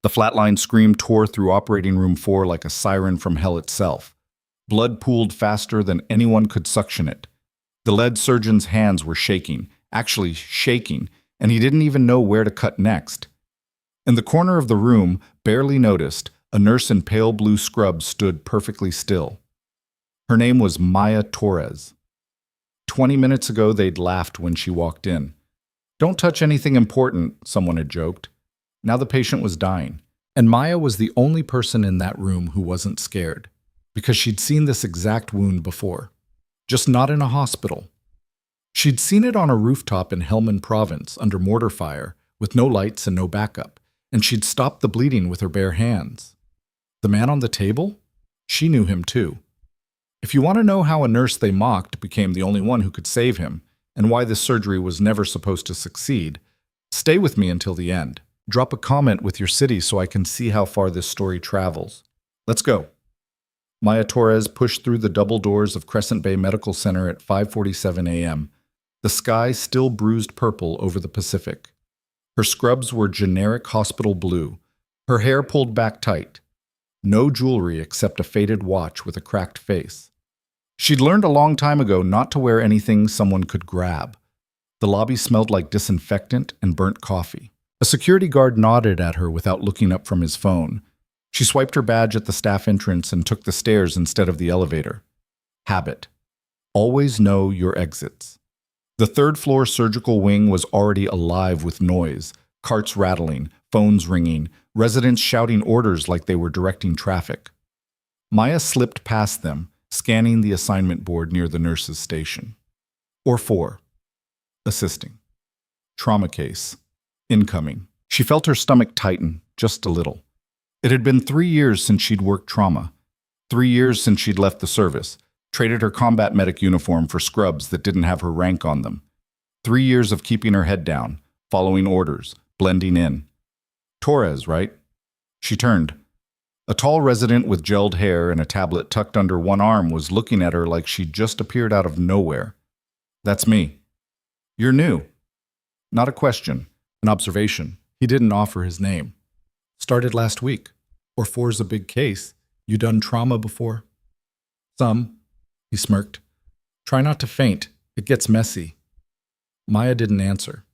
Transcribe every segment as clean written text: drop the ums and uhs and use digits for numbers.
The flatline scream tore through operating room 4 like a siren from hell itself. Blood pooled faster than anyone could suction it. The lead surgeon's hands were shaking, actually shaking, and he didn't even know where to cut next. In the corner of the room, barely noticed, a nurse in pale blue scrubs stood perfectly still. Her name was Maya Torres. 20 minutes ago, they'd laughed when she walked in. "Don't touch anything important," someone had joked. Now the patient was dying, and Maya was the only person in that room who wasn't scared, because she'd seen this exact wound before, just not in a hospital. She'd seen it on a rooftop in Helmand Province under mortar fire, with no lights and no backup, and she'd stopped the bleeding with her bare hands. The man on the table? She knew him too. If you want to know how a nurse they mocked became the only one who could save him, and why this surgery was never supposed to succeed, stay with me until the end. Drop a comment with your city so I can see how far this story travels. Let's go. Maya Torres pushed through the double doors of Crescent Bay Medical Center at 5:47 a.m., the sky still bruised purple over the Pacific. Her scrubs were generic hospital blue, her hair pulled back tight. No jewelry except a faded watch with a cracked face. She'd learned a long time ago not to wear anything someone could grab. The lobby smelled like disinfectant and burnt coffee. A security guard nodded at her without looking up from his phone. She swiped her badge at the staff entrance and took the stairs instead of the elevator. Habit. Always know your exits. The third-floor surgical wing was already alive with noise, carts rattling, phones ringing, residents shouting orders like they were directing traffic. Maya slipped past them, scanning the assignment board near the nurse's station. Or 4. Assisting. Trauma case. Incoming. She felt her stomach tighten, just a little. It had been 3 years since she'd worked trauma. 3 years since she'd left the service, traded her combat medic uniform for scrubs that didn't have her rank on them. 3 years of keeping her head down, following orders, blending in. Torres, right? She turned. A tall resident with gelled hair and a tablet tucked under one arm was looking at her like she'd just appeared out of nowhere. "That's me." "You're new." Not a question, an observation. He didn't offer his name. "Started last week. Or 4's a big case. You done trauma before?" "Some," he smirked. "Try not to faint. It gets messy." Maya didn't answer.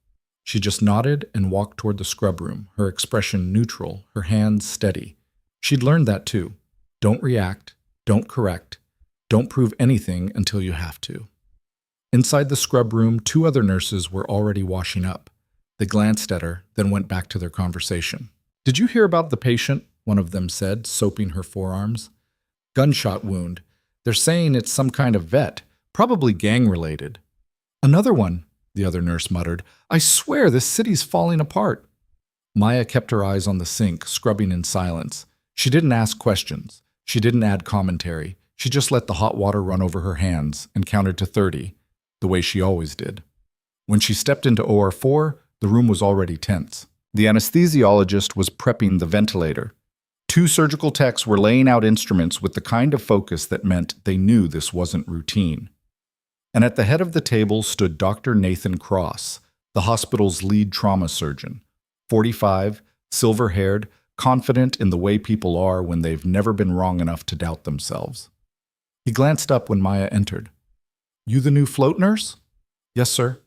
She just nodded and walked toward the scrub room, her expression neutral, her hands steady. She'd learned that too. Don't react, don't correct, don't prove anything until you have to. Inside the scrub room, 2 other nurses were already washing up. They glanced at her, then went back to their conversation. "Did you hear about the patient?" one of them said, soaping her forearms. "Gunshot wound. They're saying it's some kind of vet, probably gang-related." "Another one," the other nurse muttered. "I swear this city's falling apart." Maya kept her eyes on the sink, scrubbing in silence. She didn't ask questions. She didn't add commentary. She just let the hot water run over her hands and counted to 30, the way she always did. When she stepped into OR 4, the room was already tense. The anesthesiologist was prepping the ventilator. 2 surgical techs were laying out instruments with the kind of focus that meant they knew this wasn't routine. And at the head of the table stood Dr. Nathan Cross, the hospital's lead trauma surgeon. 45, silver-haired, confident in the way people are when they've never been wrong enough to doubt themselves. He glanced up when Maya entered. "You the new float nurse?" "Yes, sir."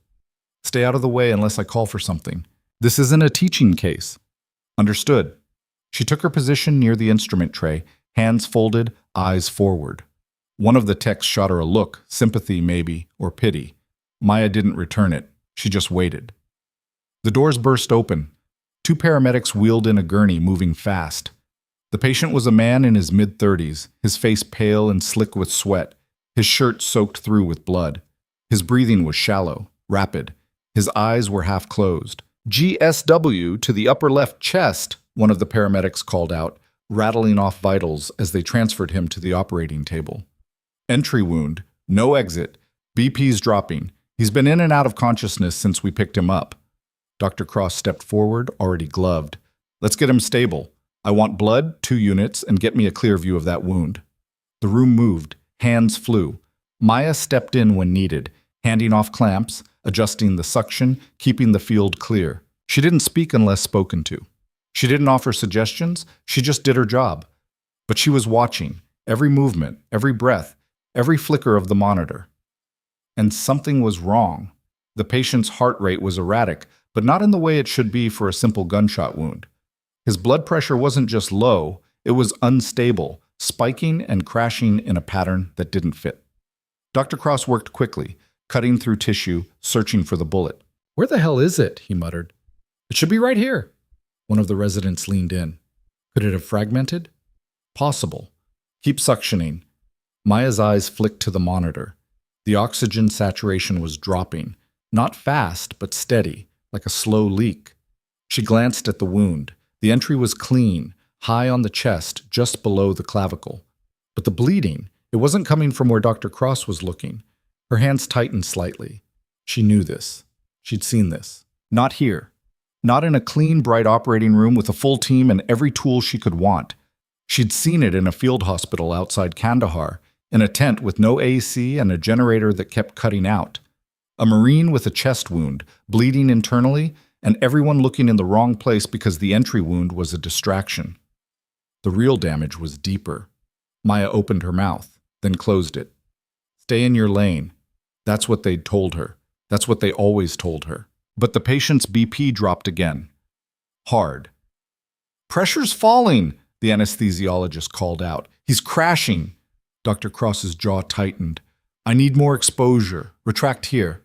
"Stay out of the way unless I call for something. This isn't a teaching case." "Understood." She took her position near the instrument tray, hands folded, eyes forward. One of the techs shot her a look, sympathy maybe, or pity. Maya didn't return it. She just waited. The doors burst open. 2 paramedics wheeled in a gurney, moving fast. The patient was a man in his mid-30s, his face pale and slick with sweat, his shirt soaked through with blood. His breathing was shallow, rapid. His eyes were half closed. "GSW to the upper left chest," one of the paramedics called out, rattling off vitals as they transferred him to the operating table. "Entry wound, no exit, BP's dropping. He's been in and out of consciousness since we picked him up." Dr. Cross stepped forward, already gloved. "Let's get him stable. I want blood, 2 units, and get me a clear view of that wound." The room moved. Hands flew. Maya stepped in when needed, handing off clamps, adjusting the suction, keeping the field clear. She didn't speak unless spoken to. She didn't offer suggestions, she just did her job. But she was watching, every movement, every breath, every flicker of the monitor. And something was wrong. The patient's heart rate was erratic, but not in the way it should be for a simple gunshot wound. His blood pressure wasn't just low, it was unstable, spiking and crashing in a pattern that didn't fit. Dr. Cross worked quickly, cutting through tissue, searching for the bullet. "Where the hell is it?" he muttered. "It should be right here." One of the residents leaned in. "Could it have fragmented?" "Possible. Keep suctioning." Maya's eyes flicked to the monitor. The oxygen saturation was dropping, not fast, but steady, like a slow leak. She glanced at the wound. The entry was clean, high on the chest, just below the clavicle. But the bleeding, it wasn't coming from where Dr. Cross was looking. Her hands tightened slightly. She knew this. She'd seen this. Not here. Not in a clean, bright operating room with a full team and every tool she could want. She'd seen it in a field hospital outside Kandahar, in a tent with no AC and a generator that kept cutting out. A Marine with a chest wound, bleeding internally, and everyone looking in the wrong place because the entry wound was a distraction. The real damage was deeper. Maya opened her mouth, then closed it. "Stay in your lane." That's what they'd told her. That's what they always told her. But the patient's BP dropped again. Hard. "Pressure's falling," the anesthesiologist called out. "He's crashing." Dr. Cross's jaw tightened. "I need more exposure. Retract here."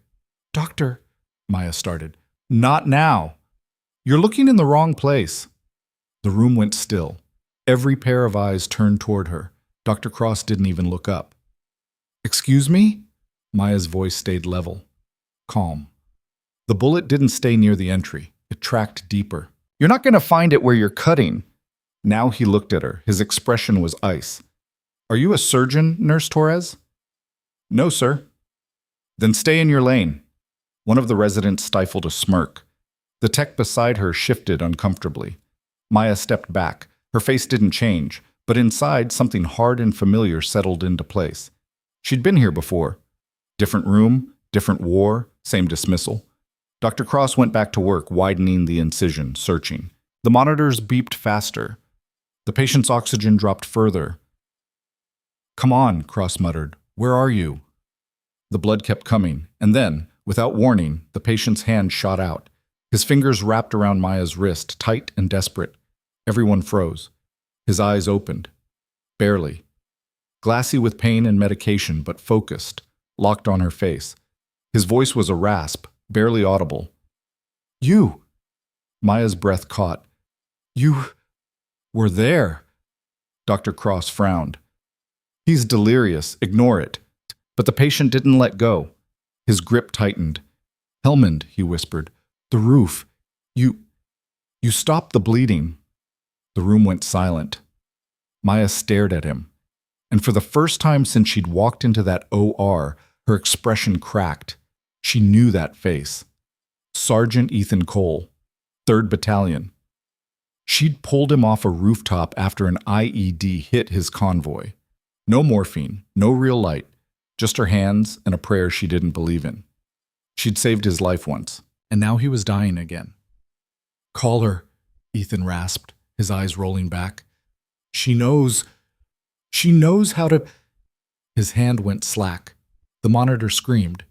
"Doctor," Maya started. "Not now. You're looking in the wrong place." The room went still. Every pair of eyes turned toward her. Dr. Cross didn't even look up. "Excuse me?" Maya's voice stayed level. Calm. The bullet didn't stay near the entry. It tracked deeper. "You're not going to find it where you're cutting." Now he looked at her. His expression was ice. "Are you a surgeon, Nurse Torres?" "No, sir." "Then stay in your lane." One of the residents stifled a smirk. The tech beside her shifted uncomfortably. Maya stepped back. Her face didn't change, but inside something hard and familiar settled into place. She'd been here before. Different room, different war, same dismissal. Dr. Cross went back to work, widening the incision, searching. The monitors beeped faster. The patient's oxygen dropped further. "Come on," Cross muttered. "Where are you?" The blood kept coming, and then, without warning, the patient's hand shot out. His fingers wrapped around Maya's wrist, tight and desperate. Everyone froze. His eyes opened. Barely. Glassy with pain and medication, but focused, locked on her face. His voice was a rasp, barely audible. "You!" Maya's breath caught. "You were there." Dr. Cross frowned. "He's delirious. Ignore it." But the patient didn't let go. His grip tightened. "Helmand," he whispered. "The roof. You stopped the bleeding." The room went silent. Maya stared at him. And for the first time since she'd walked into that OR, her expression cracked. She knew that face. Sergeant Ethan Cole, 3rd Battalion. She'd pulled him off a rooftop after an IED hit his convoy. No morphine, no real light, just her hands and a prayer she didn't believe in. She'd saved his life once, and now he was dying again. "Call her," Ethan rasped, his eyes rolling back. She knows how to." His hand went slack. The monitor screamed.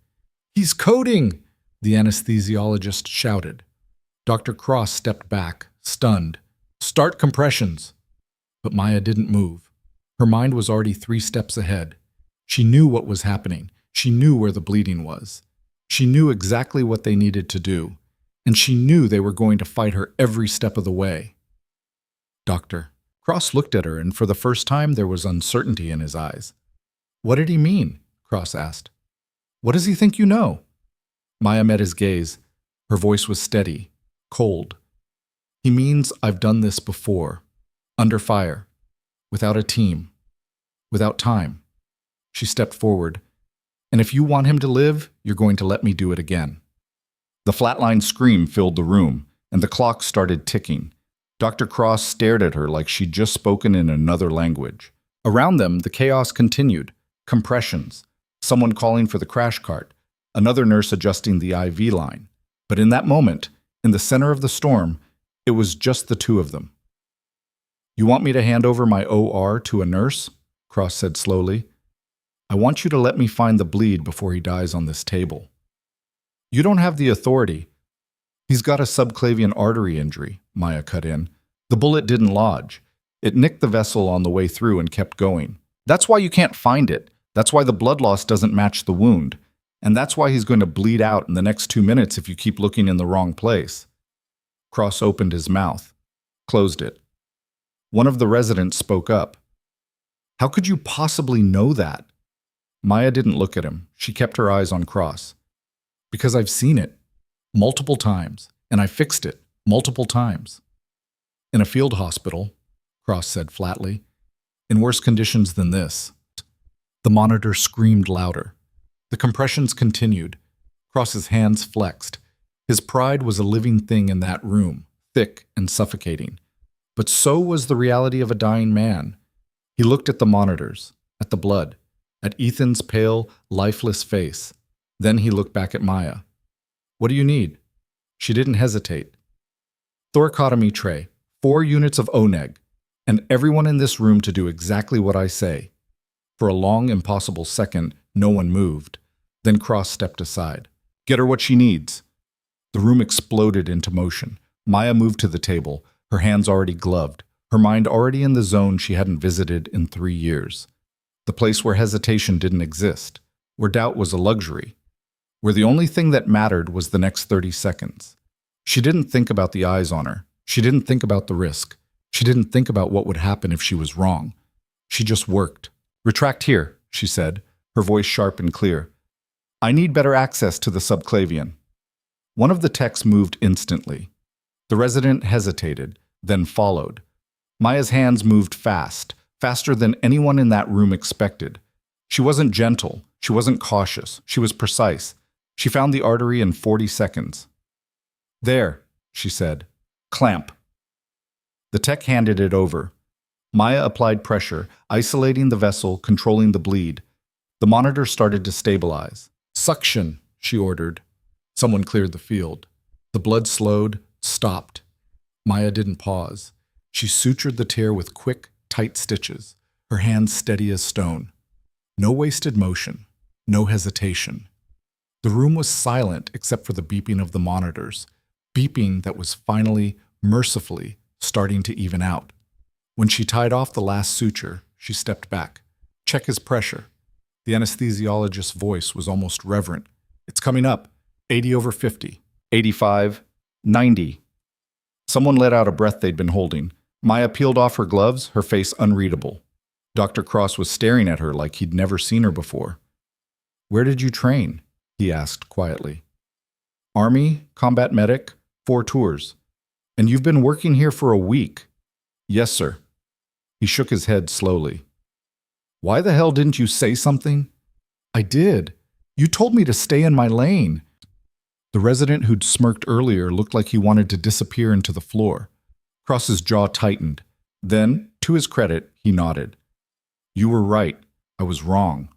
"He's coding!" the anesthesiologist shouted. Dr. Cross stepped back, stunned. "Start compressions." But Maya didn't move. Her mind was already 3 steps ahead. She knew what was happening. She knew where the bleeding was. She knew exactly what they needed to do. And she knew they were going to fight her every step of the way. "Doctor." Cross looked at her, and for the first time there was uncertainty in his eyes. "What did he mean?" Cross asked. "What does he think you know?" Maya met his gaze. Her voice was steady, cold. "He means I've done this before. Under fire. Without a team. Without time." She stepped forward. "And if you want him to live, you're going to let me do it again." The flatline scream filled the room, and the clock started ticking. Dr. Cross stared at her like she'd just spoken in another language. Around them, the chaos continued. Compressions. Someone calling for the crash cart. Another nurse adjusting the IV line. But in that moment, in the center of the storm, It was just the two of them. You want me to hand over my OR to a nurse? Cross said slowly. I want you to let me find the bleed before he dies on this table. You don't have the authority. He's got a subclavian artery injury, Maya cut in. The bullet didn't lodge. It nicked the vessel on the way through and kept going. That's why you can't find it. That's why the blood loss doesn't match the wound. And that's why he's going to bleed out in the next 2 minutes if you keep looking in the wrong place. Cross opened his mouth, closed it. One of the residents spoke up. How could you possibly know that? Maya didn't look at him. She kept her eyes on Cross. Because I've seen it multiple times, and I fixed it multiple times. In a field hospital, Cross said flatly, in worse conditions than this. The monitor screamed louder. The compressions continued. Cross's hands flexed. His pride was a living thing in that room, thick and suffocating. But so was the reality of a dying man. He looked at the monitors, at the blood, at Ethan's pale, lifeless face. Then he looked back at Maya. What do you need? She didn't hesitate. Thoracotomy tray, 4 units of ONEG, and everyone in this room to do exactly what I say. For a long, impossible second, no one moved. Then Cross stepped aside. Get her what she needs. The room exploded into motion. Maya moved to the table, her hands already gloved, her mind already in the zone she hadn't visited in 3 years. The place where hesitation didn't exist, where doubt was a luxury, where the only thing that mattered was the next 30 seconds. She didn't think about the eyes on her. She didn't think about the risk. She didn't think about what would happen if she was wrong. She just worked. Retract here, she said, her voice sharp and clear. I need better access to the subclavian. One of the techs moved instantly. The resident hesitated, then followed. Maya's hands moved fast, faster than anyone in that room expected. She wasn't gentle. She wasn't cautious. She was precise. She found the artery in 40 seconds. There, she said. Clamp. The tech handed it over. Maya applied pressure, isolating the vessel, controlling the bleed. The monitor started to stabilize. Suction, she ordered. Someone cleared the field. The blood slowed, stopped. Maya didn't pause. She sutured the tear with quick, tight stitches, her hands steady as stone. No wasted motion, no hesitation. The room was silent except for the beeping of the monitors, beeping that was finally, mercifully, starting to even out. When she tied off the last suture, she stepped back. Check his pressure. The anesthesiologist's voice was almost reverent. It's coming up. 80 over 50. 85. 90. Someone let out a breath they'd been holding. Maya peeled off her gloves, her face unreadable. Dr. Cross was staring at her like he'd never seen her before. Where did you train? He asked quietly. Army, combat medic, 4 tours. And you've been working here for a week. Yes, sir. He shook his head slowly. Why the hell didn't you say something? I did. You told me to stay in my lane. The resident who'd smirked earlier looked like he wanted to disappear into the floor. Cross's jaw tightened. Then, to his credit, he nodded. You were right. I was wrong.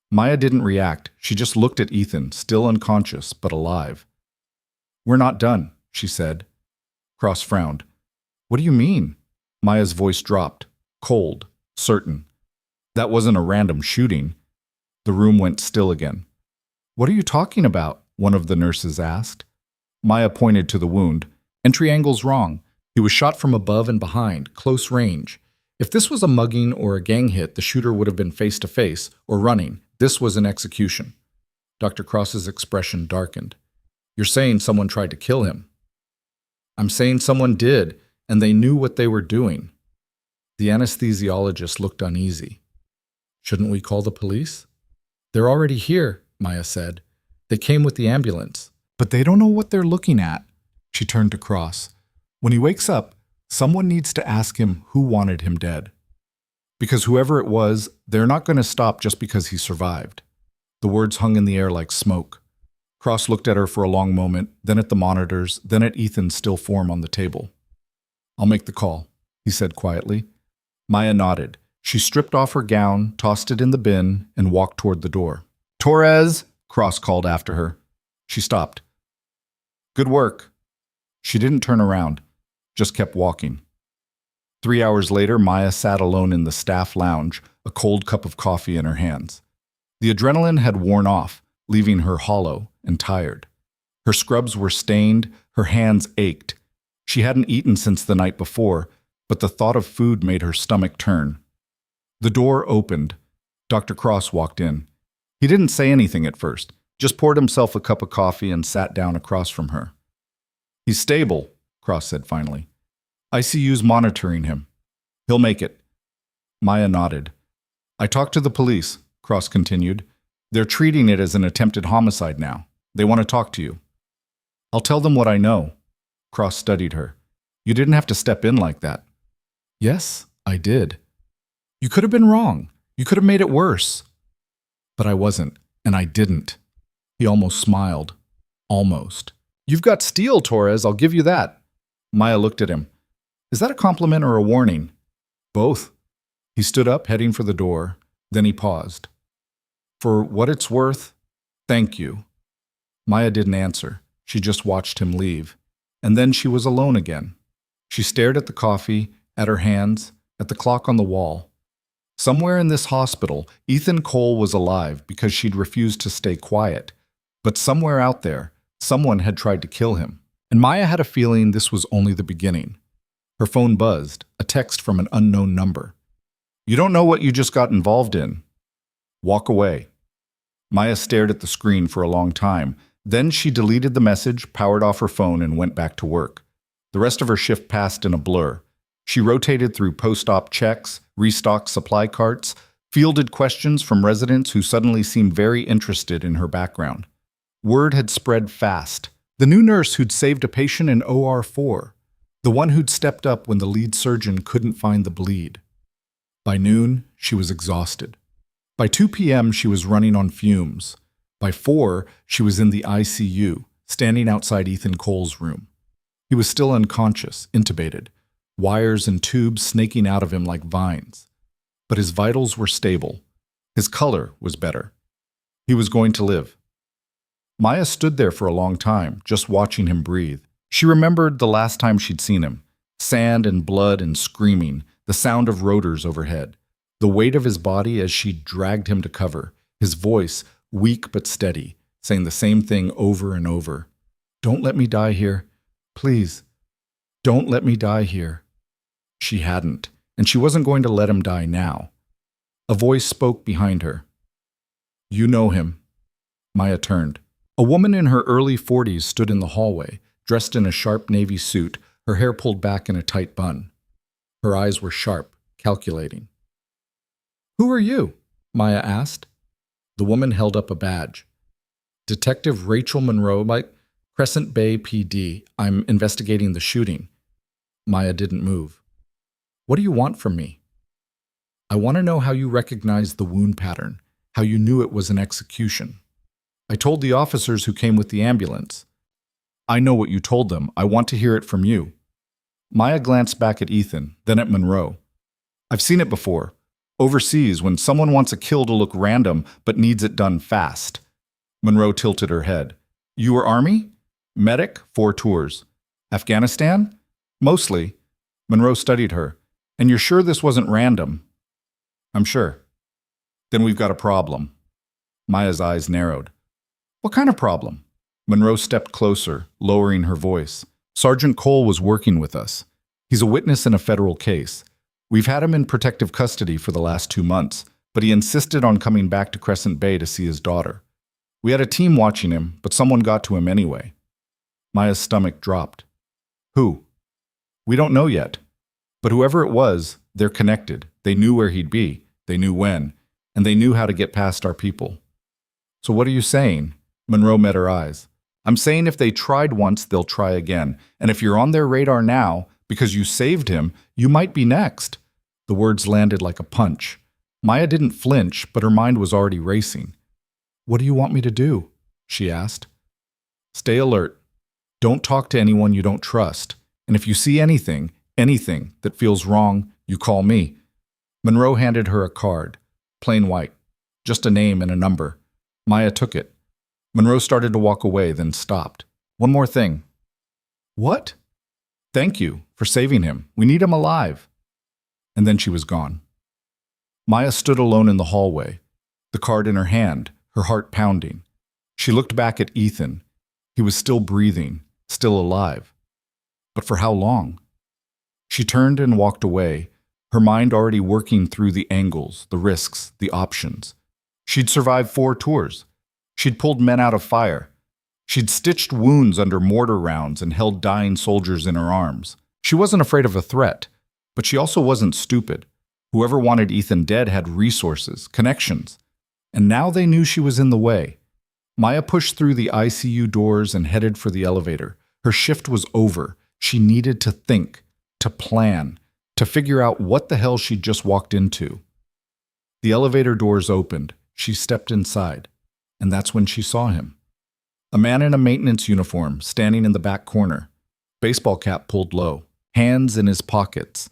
Maya didn't react. She just looked at Ethan, still unconscious, but alive. We're not done, she said. Cross frowned. What do you mean? Maya's voice dropped, cold, certain. That wasn't a random shooting. The room went still again. What are you talking about? One of the nurses asked. Maya pointed to the wound. Entry angle's wrong. He was shot from above and behind, close range. If this was a mugging or a gang hit, the shooter would have been face-to-face or running. This was an execution. Dr. Cross's expression darkened. You're saying someone tried to kill him. I'm saying someone did, and they knew what they were doing. The anesthesiologist looked uneasy. Shouldn't we call the police? They're already here, Maya said. They came with the ambulance. But they don't know what they're looking at. She turned to Cross. When he wakes up, someone needs to ask him who wanted him dead. Because whoever it was, they're not going to stop just because he survived. The words hung in the air like smoke. Cross looked at her for a long moment, then at the monitors, then at Ethan's still form on the table. I'll make the call, he said quietly. Maya nodded. She stripped off her gown, tossed it in the bin, and walked toward the door. Torres, Cross called after her. She stopped. Good work. She didn't turn around. just kept walking. 3 hours later, Maya sat alone in the staff lounge, a cold cup of coffee in her hands. The adrenaline had worn off, leaving her hollow and tired. Her scrubs were stained, her hands ached. She hadn't eaten since the night before, but the thought of food made her stomach turn. The door opened. Dr. Cross walked in. He didn't say anything at first, just poured himself a cup of coffee and sat down across from her. "He's stable," Cross said finally. "ICU's monitoring him. He'll make it." Maya nodded. "I talked to the police," Cross continued. "They're treating it as an attempted homicide now. They want to talk to you." "I'll tell them what I know." Cross studied her. "You didn't have to step in like that." "Yes, I did. You could have been wrong. You could have made it worse." "But I wasn't, and I didn't." He almost smiled. Almost. "You've got steel, Torres, I'll give you that." Maya looked at him. "Is that a compliment or a warning?" "Both." He stood up, heading for the door. Then he paused. "For what it's worth, thank you." Maya didn't answer. She just watched him leave. And then she was alone again. She stared at the coffee, at her hands, at the clock on the wall. Somewhere in this hospital, Ethan Cole was alive because she'd refused to stay quiet. But somewhere out there, someone had tried to kill him. And Maya had a feeling this was only the beginning. Her phone buzzed, a text from an unknown number. "You don't know what you just got involved in. Walk away." Maya stared at the screen for a long time. Then she deleted the message, powered off her phone, and went back to work. The rest of her shift passed in a blur. She rotated through post-op checks, restocked supply carts, fielded questions from residents who suddenly seemed very interested in her background. Word had spread fast. The new nurse who'd saved a patient in OR 4. The one who'd stepped up when the lead surgeon couldn't find the bleed. By noon, she was exhausted. By 2 p.m., she was running on fumes. By 4, she was in the ICU, standing outside Ethan Cole's room. He was still unconscious, intubated, wires and tubes snaking out of him like vines. But his vitals were stable. His color was better. He was going to live. Maya stood there for a long time, just watching him breathe. She remembered the last time she'd seen him. Sand and blood and screaming, the sound of rotors overhead. The weight of his body as she dragged him to cover. His voice, weak but steady, saying the same thing over and over. "Don't let me die here. Please. Don't let me die here." She hadn't, and she wasn't going to let him die now. A voice spoke behind her. "You know him." Maya turned. A woman in her early 40s stood in the hallway, dressed in a sharp navy suit, her hair pulled back in a tight bun. Her eyes were sharp, calculating. "Who are you?" Maya asked. The woman held up a badge. "Detective Rachel Monroe by Crescent Bay PD. I'm investigating the shooting." Maya didn't move. "What do you want from me?" "I want to know how you recognized the wound pattern, how you knew it was an execution." "I told the officers who came with the ambulance." "I know what you told them. I want to hear it from you." Maya glanced back at Ethan, then at Monroe. "I've seen it before. Overseas, when someone wants a kill to look random but needs it done fast." Monroe tilted her head. "You were Army? Medic, 4 tours. Afghanistan?" "Mostly." Monroe studied her. "And you're sure this wasn't random?" "I'm sure." "Then we've got a problem." Maya's eyes narrowed. "What kind of problem?" Monroe stepped closer, lowering her voice. "Sergeant Cole was working with us. He's a witness in a federal case. We've had him in protective custody for the last 2 months, but he insisted on coming back to Crescent Bay to see his daughter. We had a team watching him, but someone got to him anyway." Maya's stomach dropped. "Who?" "We don't know yet. But whoever it was, they're connected. They knew where he'd be, they knew when, and they knew how to get past our people." "So what are you saying?" Monroe met her eyes. "I'm saying if they tried once, they'll try again. And if you're on their radar now, because you saved him, you might be next." The words landed like a punch. Maya didn't flinch, but her mind was already racing. "What do you want me to do?" she asked. "Stay alert. Don't talk to anyone you don't trust. And if you see anything that feels wrong, you call me." Monroe handed her a card. Plain white. Just a name and a number. Maya took it. Monroe started to walk away, then stopped. "One more thing." "What?" Thank you for saving him. We need him alive. And then she was gone. Maya stood alone in the hallway, the card in her hand, her heart pounding. She looked back at Ethan. He was still breathing, still alive. But for how long? She turned and walked away, her mind already working through the angles, the risks, the options. She'd survived 4 tours. She'd pulled men out of fire. She'd stitched wounds under mortar rounds and held dying soldiers in her arms. She wasn't afraid of a threat, but she also wasn't stupid. Whoever wanted Ethan dead had resources, connections, and now they knew she was in the way. Maya pushed through the ICU doors and headed for the elevator. Her shift was over. She needed to think, to plan, to figure out what the hell she'd just walked into. The elevator doors opened. She stepped inside, and that's when she saw him. A man in a maintenance uniform, standing in the back corner, baseball cap pulled low, hands in his pockets.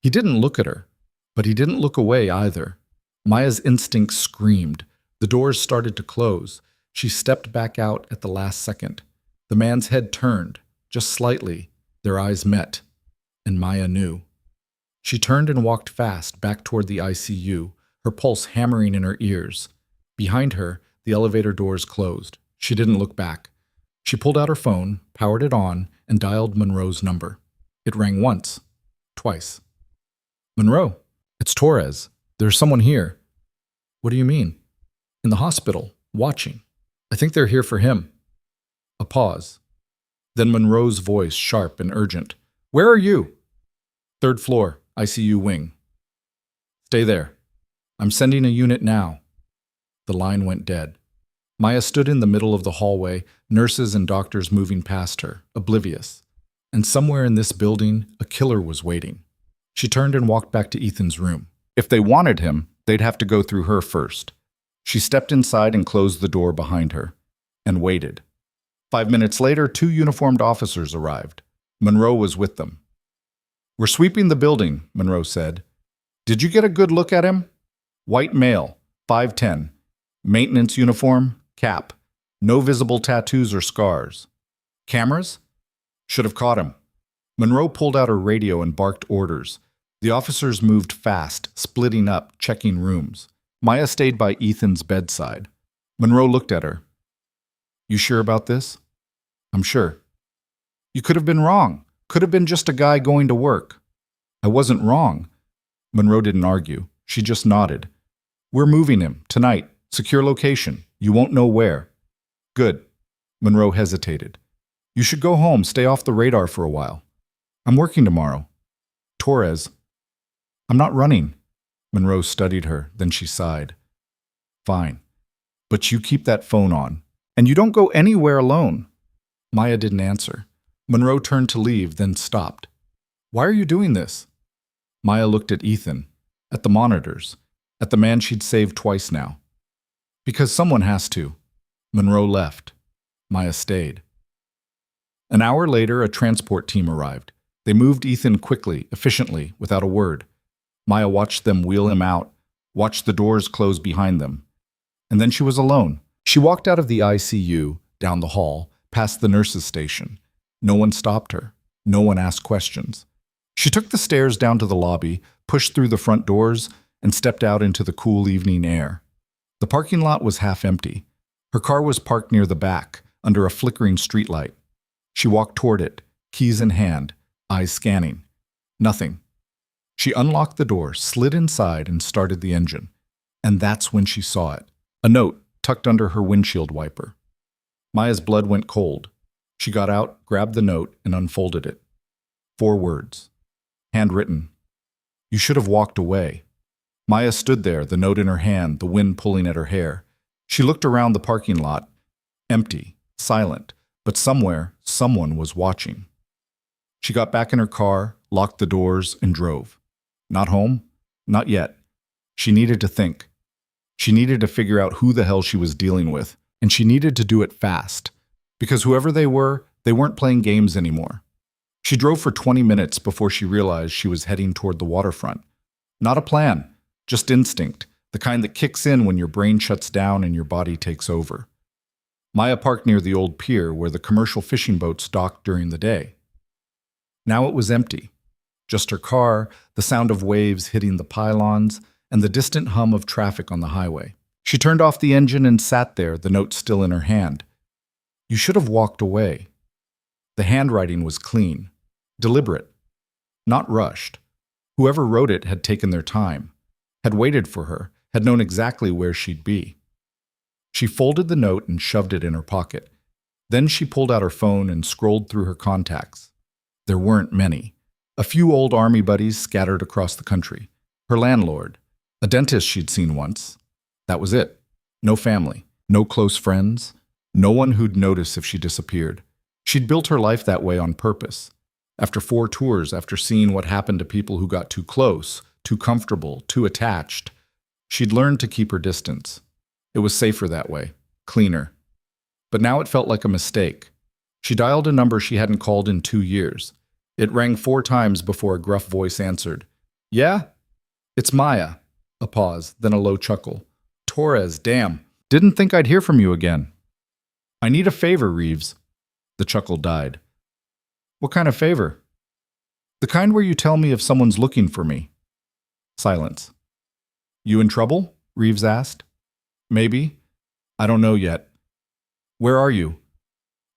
He didn't look at her, but he didn't look away either. Maya's instinct screamed. The doors started to close. She stepped back out at the last second. The man's head turned, just slightly. Their eyes met, and Maya knew. She turned and walked fast back toward the ICU, her pulse hammering in her ears. Behind her, the elevator doors closed. She didn't look back. She pulled out her phone, powered it on, and dialed Monroe's number. It rang once, twice. Monroe, it's Torres. There's someone here. What do you mean? In the hospital, watching. I think they're here for him. A pause. Then Monroe's voice, sharp and urgent. Where are you? 3rd floor, ICU wing. Stay there. I'm sending a unit now. The line went dead. Maya stood in the middle of the hallway, nurses and doctors moving past her, oblivious. And somewhere in this building, a killer was waiting. She turned and walked back to Ethan's room. If they wanted him, they'd have to go through her first. She stepped inside and closed the door behind her, and waited. 5 minutes later, 2 uniformed officers arrived. Monroe was with them. We're sweeping the building, Monroe said. Did you get a good look at him? White male, 5'10", maintenance uniform, cap, no visible tattoos or scars. Cameras? Should have caught him. Monroe pulled out her radio and barked orders. The officers moved fast, splitting up, checking rooms. Maya stayed by Ethan's bedside. Monroe looked at her. You sure about this? I'm sure. You could have been wrong. Could have been just a guy going to work. I wasn't wrong. Monroe didn't argue. She just nodded. We're moving him, tonight. Secure location. You won't know where. Good. Monroe hesitated. You should go home, stay off the radar for a while. I'm working tomorrow. Torres. I'm not running. Monroe studied her, then she sighed. Fine. But you keep that phone on. And you don't go anywhere alone. Maya didn't answer. Monroe turned to leave, then stopped. Why are you doing this? Maya looked at Ethan, at the monitors, at the man she'd saved twice now. Because someone has to. Monroe left. Maya stayed. An hour later, a transport team arrived. They moved Ethan quickly, efficiently, without a word. Maya watched them wheel him out, watched the doors close behind them. And then she was alone. She walked out of the ICU, down the hall, past the nurses' station. No one stopped her. No one asked questions. She took the stairs down to the lobby, pushed through the front doors, and stepped out into the cool evening air. The parking lot was half empty. Her car was parked near the back, under a flickering streetlight. She walked toward it, keys in hand, eyes scanning. Nothing. She unlocked the door, slid inside, and started the engine. And that's when she saw it. A note tucked under her windshield wiper. Maya's blood went cold. She got out, grabbed the note, and unfolded it. 4 words. Handwritten. You should have walked away. Maya stood there, the note in her hand, the wind pulling at her hair. She looked around the parking lot. Empty, silent, but somewhere, someone was watching. She got back in her car, locked the doors, and drove. Not home? Not yet. She needed to think. She needed to figure out who the hell she was dealing with, and she needed to do it fast. Because whoever they weren't playing games anymore. She drove for 20 minutes before she realized she was heading toward the waterfront. Not a plan, just instinct, the kind that kicks in when your brain shuts down and your body takes over. Maya parked near the old pier where the commercial fishing boats docked during the day. Now it was empty. Just her car, the sound of waves hitting the pylons, and the distant hum of traffic on the highway. She turned off the engine and sat there, the note still in her hand. You should have walked away. The handwriting was clean, deliberate, not rushed. Whoever wrote it had taken their time, had waited for her, had known exactly where she'd be. She folded the note and shoved it in her pocket. Then she pulled out her phone and scrolled through her contacts. There weren't many. A few old army buddies scattered across the country. Her landlord, a dentist she'd seen once. That was it. No family, no close friends, no one who'd notice if she disappeared. She'd built her life that way on purpose. After 4 tours, after seeing what happened to people who got too close, too comfortable, too attached, she'd learned to keep her distance. It was safer that way, cleaner. But now it felt like a mistake. She dialed a number she hadn't called in 2 years. It rang 4 times before a gruff voice answered. Yeah? It's Maya. A pause, then a low chuckle. Torres, damn. Didn't think I'd hear from you again. I need a favor, Reeves. The chuckle died. What kind of favor? The kind where you tell me if someone's looking for me. Silence. You in trouble? Reeves asked. Maybe. I don't know yet. Where are you?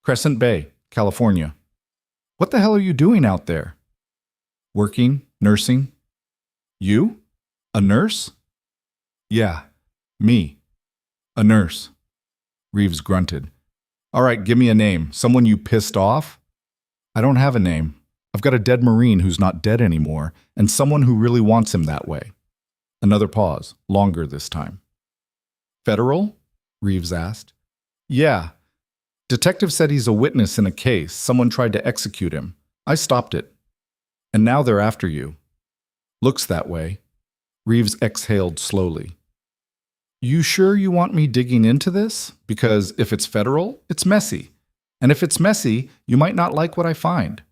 Crescent Bay, California. What the hell are you doing out there? Working, nursing. You? A nurse? Yeah, me. A nurse. Reeves grunted. All right, give me a name. Someone you pissed off? I don't have a name. I've got a dead Marine who's not dead anymore, and someone who really wants him that way. Another pause, longer this time. Federal? Reeves asked. Yeah. Detective said he's a witness in a case. Someone tried to execute him. I stopped it. And now they're after you. Looks that way. Reeves exhaled slowly. You sure you want me digging into this? Because if it's federal, it's messy. And if it's messy, you might not like what I find.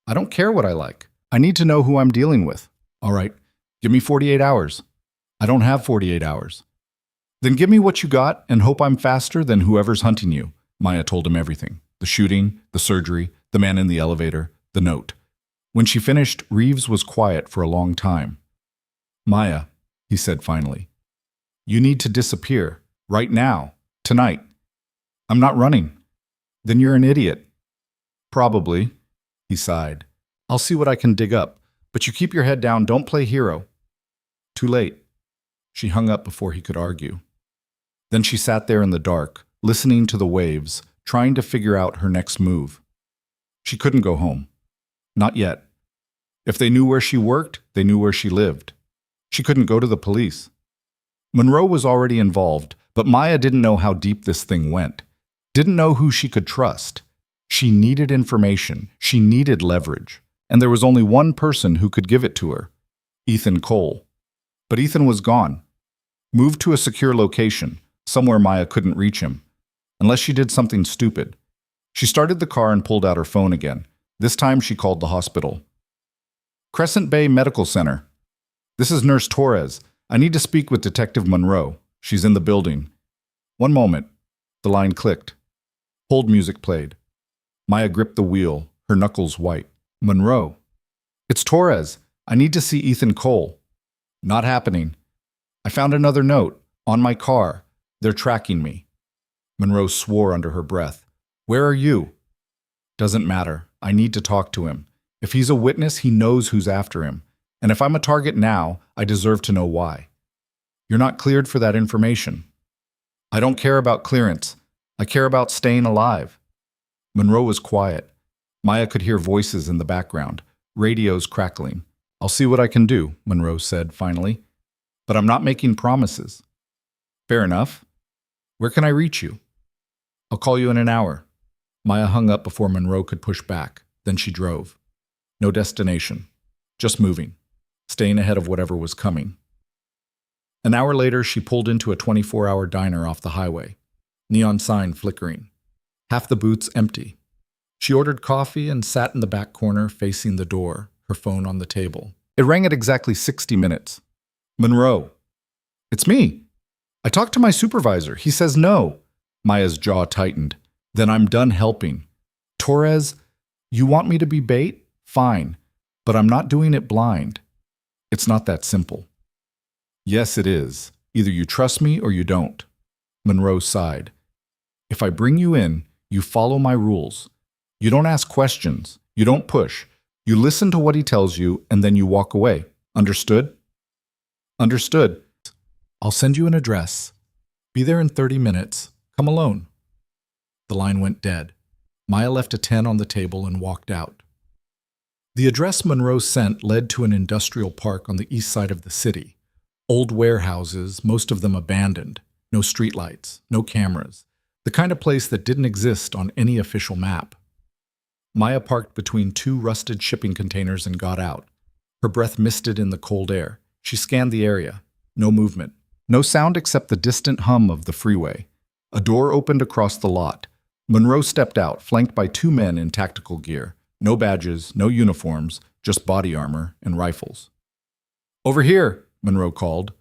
I don't care what I like. I need to know who I'm dealing with. All right, give me 48 hours. I don't have 48 hours. Then give me what you got and hope I'm faster than whoever's hunting you. Maya told him everything. The shooting, the surgery, the man in the elevator, the note. When she finished, Reeves was quiet for a long time. Maya, he said finally, you need to disappear. Right now. Tonight. I'm not running. Then you're an idiot. Probably, he sighed. I'll see what I can dig up. But you keep your head down, don't play hero. Too late. She hung up before he could argue. Then she sat there in the dark, listening to the waves, trying to figure out her next move. She couldn't go home. Not yet. If they knew where she worked, they knew where she lived. She couldn't go to the police. Monroe was already involved, but Maya didn't know how deep this thing went. Didn't know who she could trust. She needed information. She needed leverage. And there was only one person who could give it to her. Ethan Cole. But Ethan was gone. Moved to a secure location, somewhere Maya couldn't reach him. Unless she did something stupid. She started the car and pulled out her phone again. This time she called the hospital. Crescent Bay Medical Center. This is Nurse Torres. I need to speak with Detective Monroe. She's in the building. One moment. The line clicked. Hold music played. Maya gripped the wheel, her knuckles white. Monroe. It's Torres. I need to see Ethan Cole. Not happening. I found another note. On my car. They're tracking me. Monroe swore under her breath. Where are you? Doesn't matter. I need to talk to him. If he's a witness, he knows who's after him. And if I'm a target now, I deserve to know why. You're not cleared for that information. I don't care about clearance. I care about staying alive. Monroe was quiet. Maya could hear voices in the background, radios crackling. I'll see what I can do, Monroe said finally. But I'm not making promises. Fair enough. Where can I reach you? I'll call you in an hour. Maya hung up before Monroe could push back. Then she drove. No destination. Just moving. Staying ahead of whatever was coming. An hour later, she pulled into a 24-hour diner off the highway. Neon sign flickering. Half the booths empty. She ordered coffee and sat in the back corner facing the door, her phone on the table. It rang at exactly 60 minutes. Monroe. It's me. I talked to my supervisor. He says no. Maya's jaw tightened. Then I'm done helping. Torres, you want me to be bait? Fine, but I'm not doing it blind. It's not that simple. Yes, it is. Either you trust me or you don't. Monroe sighed. If I bring you in, you follow my rules. You don't ask questions. You don't push. You listen to what he tells you, and then you walk away. Understood? Understood. I'll send you an address. Be there in 30 minutes. Come alone. The line went dead. Maya left a 10 on the table and walked out. The address Monroe sent led to an industrial park on the east side of the city. Old warehouses, most of them abandoned. No streetlights, no cameras. The kind of place that didn't exist on any official map. Maya parked between two rusted shipping containers and got out. Her breath misted in the cold air. She scanned the area. No movement. No sound except the distant hum of the freeway. A door opened across the lot. Monroe stepped out, flanked by two men in tactical gear. No badges, no uniforms, just body armor and rifles. Over here, Monroe called.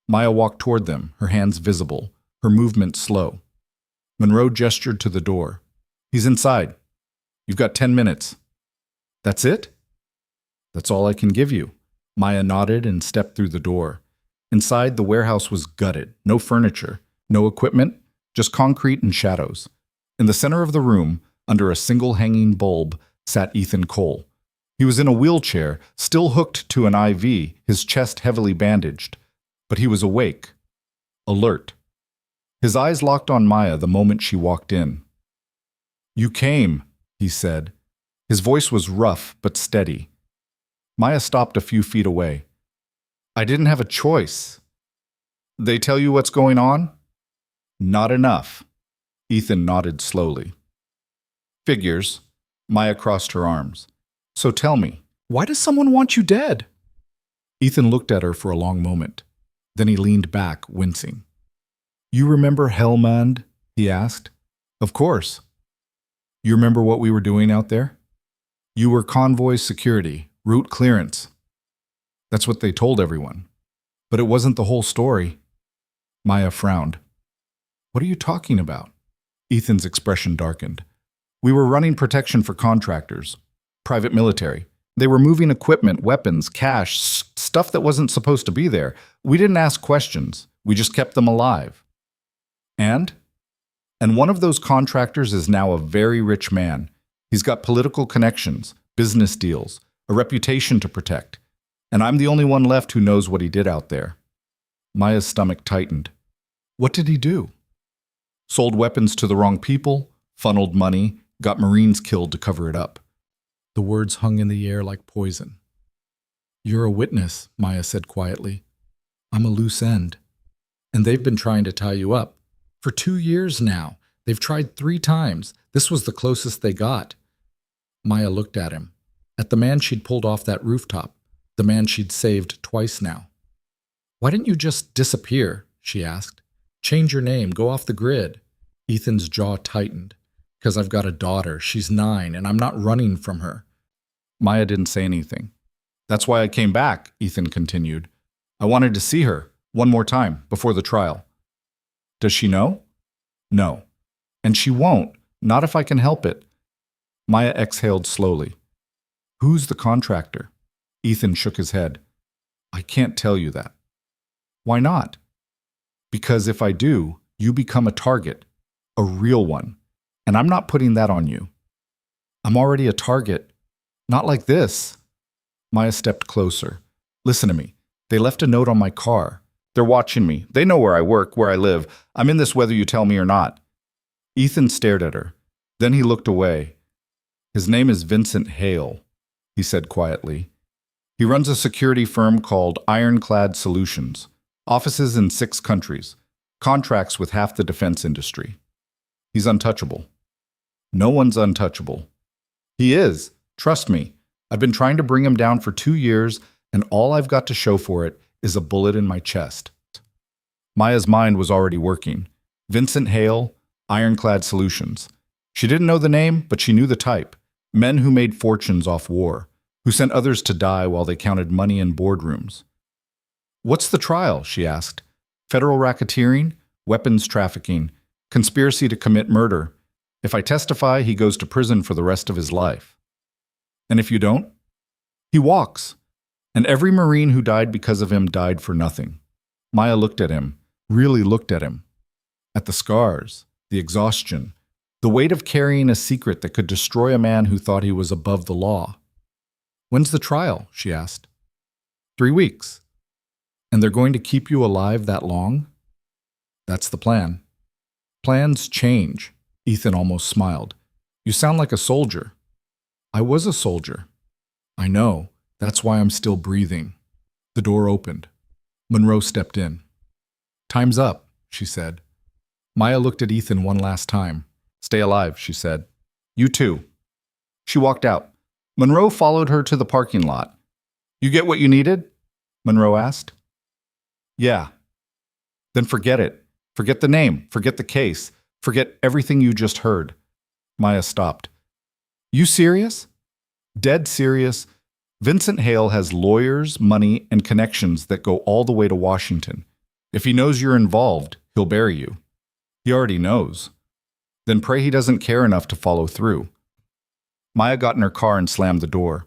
Maya walked toward them, her hands visible, her movement slow. Monroe gestured to the door. He's inside. You've got 10 minutes. That's it? That's all I can give you. Maya nodded and stepped through the door. Inside, the warehouse was gutted. No furniture, no equipment, just concrete and shadows. In the center of the room, under a single hanging bulb, sat Ethan Cole. He was in a wheelchair, still hooked to an IV, his chest heavily bandaged. But he was awake, alert. His eyes locked on Maya the moment she walked in. You came, he said. His voice was rough but steady. Maya stopped a few feet away. I didn't have a choice. They tell you what's going on? Not enough. Ethan nodded slowly. Figures. Maya crossed her arms. So tell me, why does someone want you dead? Ethan looked at her for a long moment. Then he leaned back, wincing. You remember Helmand? He asked. Of course. You remember what we were doing out there? You were convoy security, route clearance. That's what they told everyone. But it wasn't the whole story. Maya frowned. What are you talking about? Ethan's expression darkened. We were running protection for contractors, private military. They were moving equipment, weapons, cash, stuff that wasn't supposed to be there. We didn't ask questions. We just kept them alive. And one of those contractors is now a very rich man. He's got political connections, business deals, a reputation to protect. And I'm the only one left who knows what he did out there. Maya's stomach tightened. What did he do? Sold weapons to the wrong people, funneled money, got Marines killed to cover it up. The words hung in the air like poison. You're a witness, Maya said quietly. I'm a loose end. And they've been trying to tie you up. For 2 years now. They've tried 3 times. This was the closest they got. Maya looked at him. At the man she'd pulled off that rooftop. The man she'd saved twice now. Why didn't you just disappear? She asked. Change your name, go off the grid. Ethan's jaw tightened. Because I've got a daughter. She's 9, and I'm not running from her. Maya didn't say anything. That's why I came back, Ethan continued. I wanted to see her, one more time, before the trial. Does she know? No. And she won't, not if I can help it. Maya exhaled slowly. Who's the contractor? Ethan shook his head. I can't tell you that. Why not? Because if I do, you become a target, a real one. And I'm not putting that on you. I'm already a target. Not like this. Maya stepped closer. Listen to me. They left a note on my car. They're watching me. They know where I work, where I live. I'm in this whether you tell me or not. Ethan stared at her. Then he looked away. His name is Vincent Hale, he said quietly. He runs a security firm called Ironclad Solutions. Offices in 6 countries. Contracts with half the defense industry. He's untouchable. No one's untouchable. He is. Trust me. I've been trying to bring him down for 2 years, and all I've got to show for it is a bullet in my chest. Maya's mind was already working. Vincent Hale, Ironclad Solutions. She didn't know the name, but she knew the type. Men who made fortunes off war, who sent others to die while they counted money in boardrooms. What's the trial? She asked. Federal racketeering, weapons trafficking, conspiracy to commit murder. If I testify, he goes to prison for the rest of his life. And if you don't? He walks. And every Marine who died because of him died for nothing. Maya looked at him, really looked at him. At the scars, the exhaustion, the weight of carrying a secret that could destroy a man who thought he was above the law. When's the trial? She asked. 3 weeks. And they're going to keep you alive that long? That's the plan. Plans change. Ethan almost smiled. You sound like a soldier. I was a soldier. I know. That's why I'm still breathing. The door opened. Monroe stepped in. Time's up, she said. Maya looked at Ethan one last time. Stay alive, she said. You too. She walked out. Monroe followed her to the parking lot. You get what you needed? Monroe asked. Yeah. Then forget it. Forget the name. Forget the case. Forget everything you just heard. Maya stopped. You serious? Dead serious. Vincent Hale has lawyers, money, and connections that go all the way to Washington. If he knows you're involved, he'll bury you. He already knows. Then pray he doesn't care enough to follow through. Maya got in her car and slammed the door.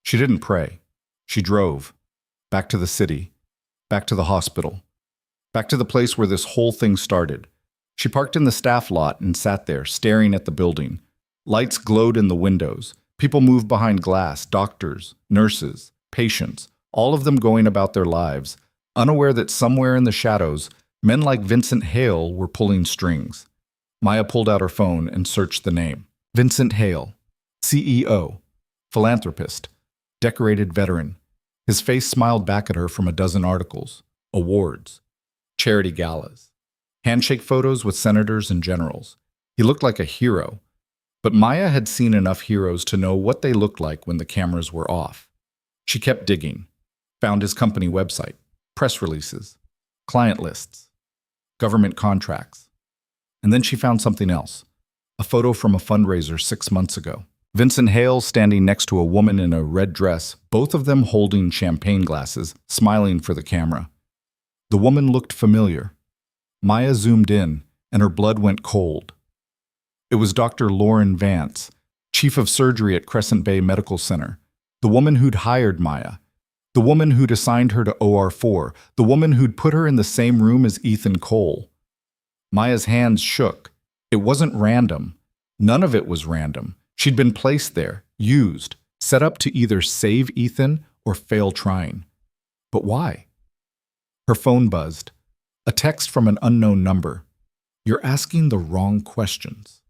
She didn't pray. She drove. Back to the city. Back to the hospital. Back to the place where this whole thing started. She parked in the staff lot and sat there, staring at the building. Lights glowed in the windows. People moved behind glass, doctors, nurses, patients, all of them going about their lives, unaware that somewhere in the shadows, men like Vincent Hale were pulling strings. Maya pulled out her phone and searched the name. Vincent Hale, CEO, philanthropist, decorated veteran. His face smiled back at her from a dozen articles, awards, charity galas, handshake photos with senators and generals. He looked like a hero. But Maya had seen enough heroes to know what they looked like when the cameras were off. She kept digging, found his company website, press releases, client lists, government contracts. And then she found something else, a photo from a fundraiser 6 months ago. Vincent Hale standing next to a woman in a red dress, both of them holding champagne glasses, smiling for the camera. The woman looked familiar. Maya zoomed in, and her blood went cold. It was Dr. Lauren Vance, chief of surgery at Crescent Bay Medical Center, the woman who'd hired Maya, the woman who'd assigned her to OR4, the woman who'd put her in the same room as Ethan Cole. Maya's hands shook. It wasn't random. None of it was random. She'd been placed there, used, set up to either save Ethan or fail trying. But why? Her phone buzzed. A text from an unknown number. You're asking the wrong questions.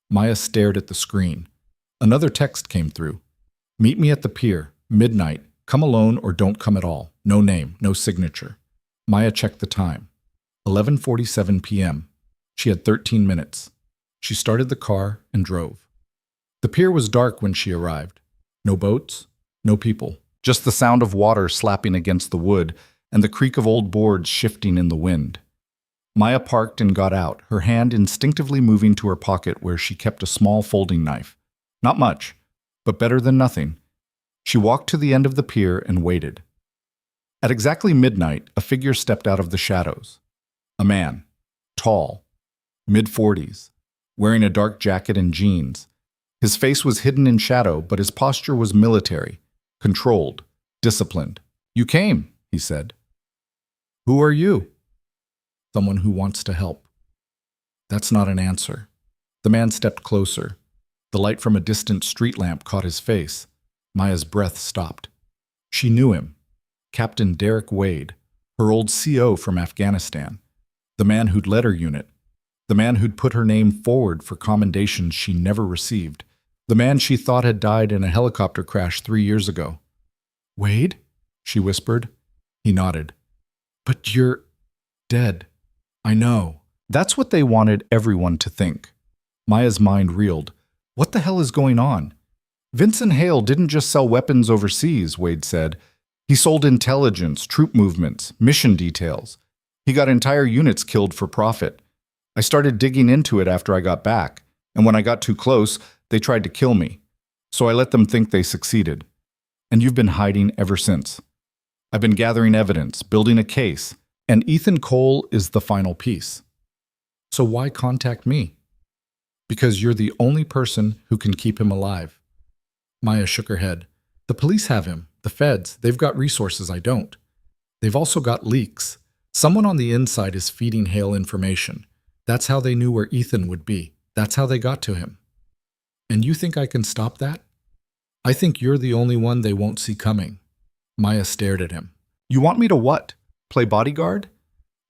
Maya stared at the screen. Another text came through. Meet me at the pier, midnight. Come alone or don't come at all. No name, no signature. Maya checked the time. 11:47 p.m. She had 13 minutes. She started the car and drove. The pier was dark when she arrived. No boats, no people. Just the sound of water slapping against the wood and the creak of old boards shifting in the wind. Maya parked and got out, her hand instinctively moving to her pocket where she kept a small folding knife. Not much, but better than nothing. She walked to the end of the pier and waited. At exactly midnight, a figure stepped out of the shadows. A man, tall, mid-40s, wearing a dark jacket and jeans. His face was hidden in shadow, but his posture was military, controlled, disciplined. You came, he said. Who are you? Someone who wants to help. That's not an answer. The man stepped closer. The light from a distant street lamp caught his face. Maya's breath stopped. She knew him. Captain Derek Wade, her old CO from Afghanistan. The man who'd led her unit. The man who'd put her name forward for commendations she never received. The man she thought had died in a helicopter crash 3 years ago. Wade? She whispered. He nodded. But you're dead. I know. That's what they wanted everyone to think. Maya's mind reeled. What the hell is going on? Vincent Hale didn't just sell weapons overseas, Wade said. He sold intelligence, troop movements, mission details. He got entire units killed for profit. I started digging into it after I got back, and when I got too close, they tried to kill me. So I let them think they succeeded. And you've been hiding ever since. I've been gathering evidence, building a case, and Ethan Cole is the final piece. So why contact me? Because you're the only person who can keep him alive. Maya shook her head. The police have him. The feds. They've got resources I don't. They've also got leaks. Someone on the inside is feeding Hale information. That's how they knew where Ethan would be. That's how they got to him. And you think I can stop that? I think you're the only one they won't see coming. Maya stared at him. You want me to what? Play bodyguard?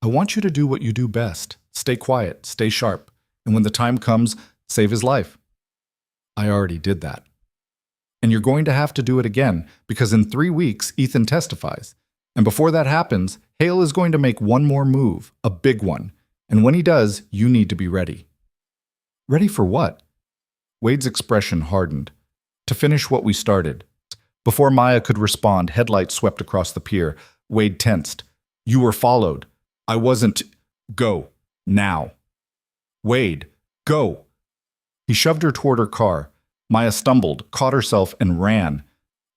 I want you to do what you do best. Stay quiet, stay sharp, and when the time comes, save his life. I already did that. And you're going to have to do it again, because in 3 weeks, Ethan testifies. And before that happens, Hale is going to make one more move, a big one. And when he does, you need to be ready. Ready for what? Wade's expression hardened. To finish what we started. Before Maya could respond, headlights swept across the pier. Wade tensed. You were followed. I wasn't. Go. Now. Wade, go. He shoved her toward her car. Maya stumbled, caught herself, and ran.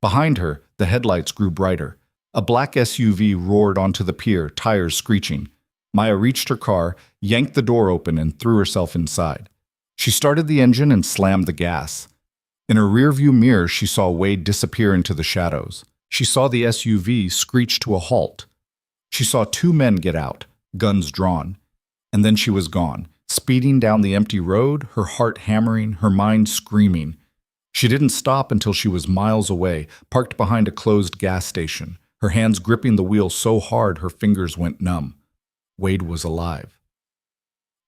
Behind her, the headlights grew brighter. A black SUV roared onto the pier, tires screeching. Maya reached her car, yanked the door open, and threw herself inside. She started the engine and slammed the gas. In her rearview mirror, she saw Wade disappear into the shadows. She saw the SUV screech to a halt. She saw 2 men get out, guns drawn. And then she was gone, speeding down the empty road, her heart hammering, her mind screaming. She didn't stop until she was miles away, parked behind a closed gas station, her hands gripping the wheel so hard her fingers went numb. Wade was alive.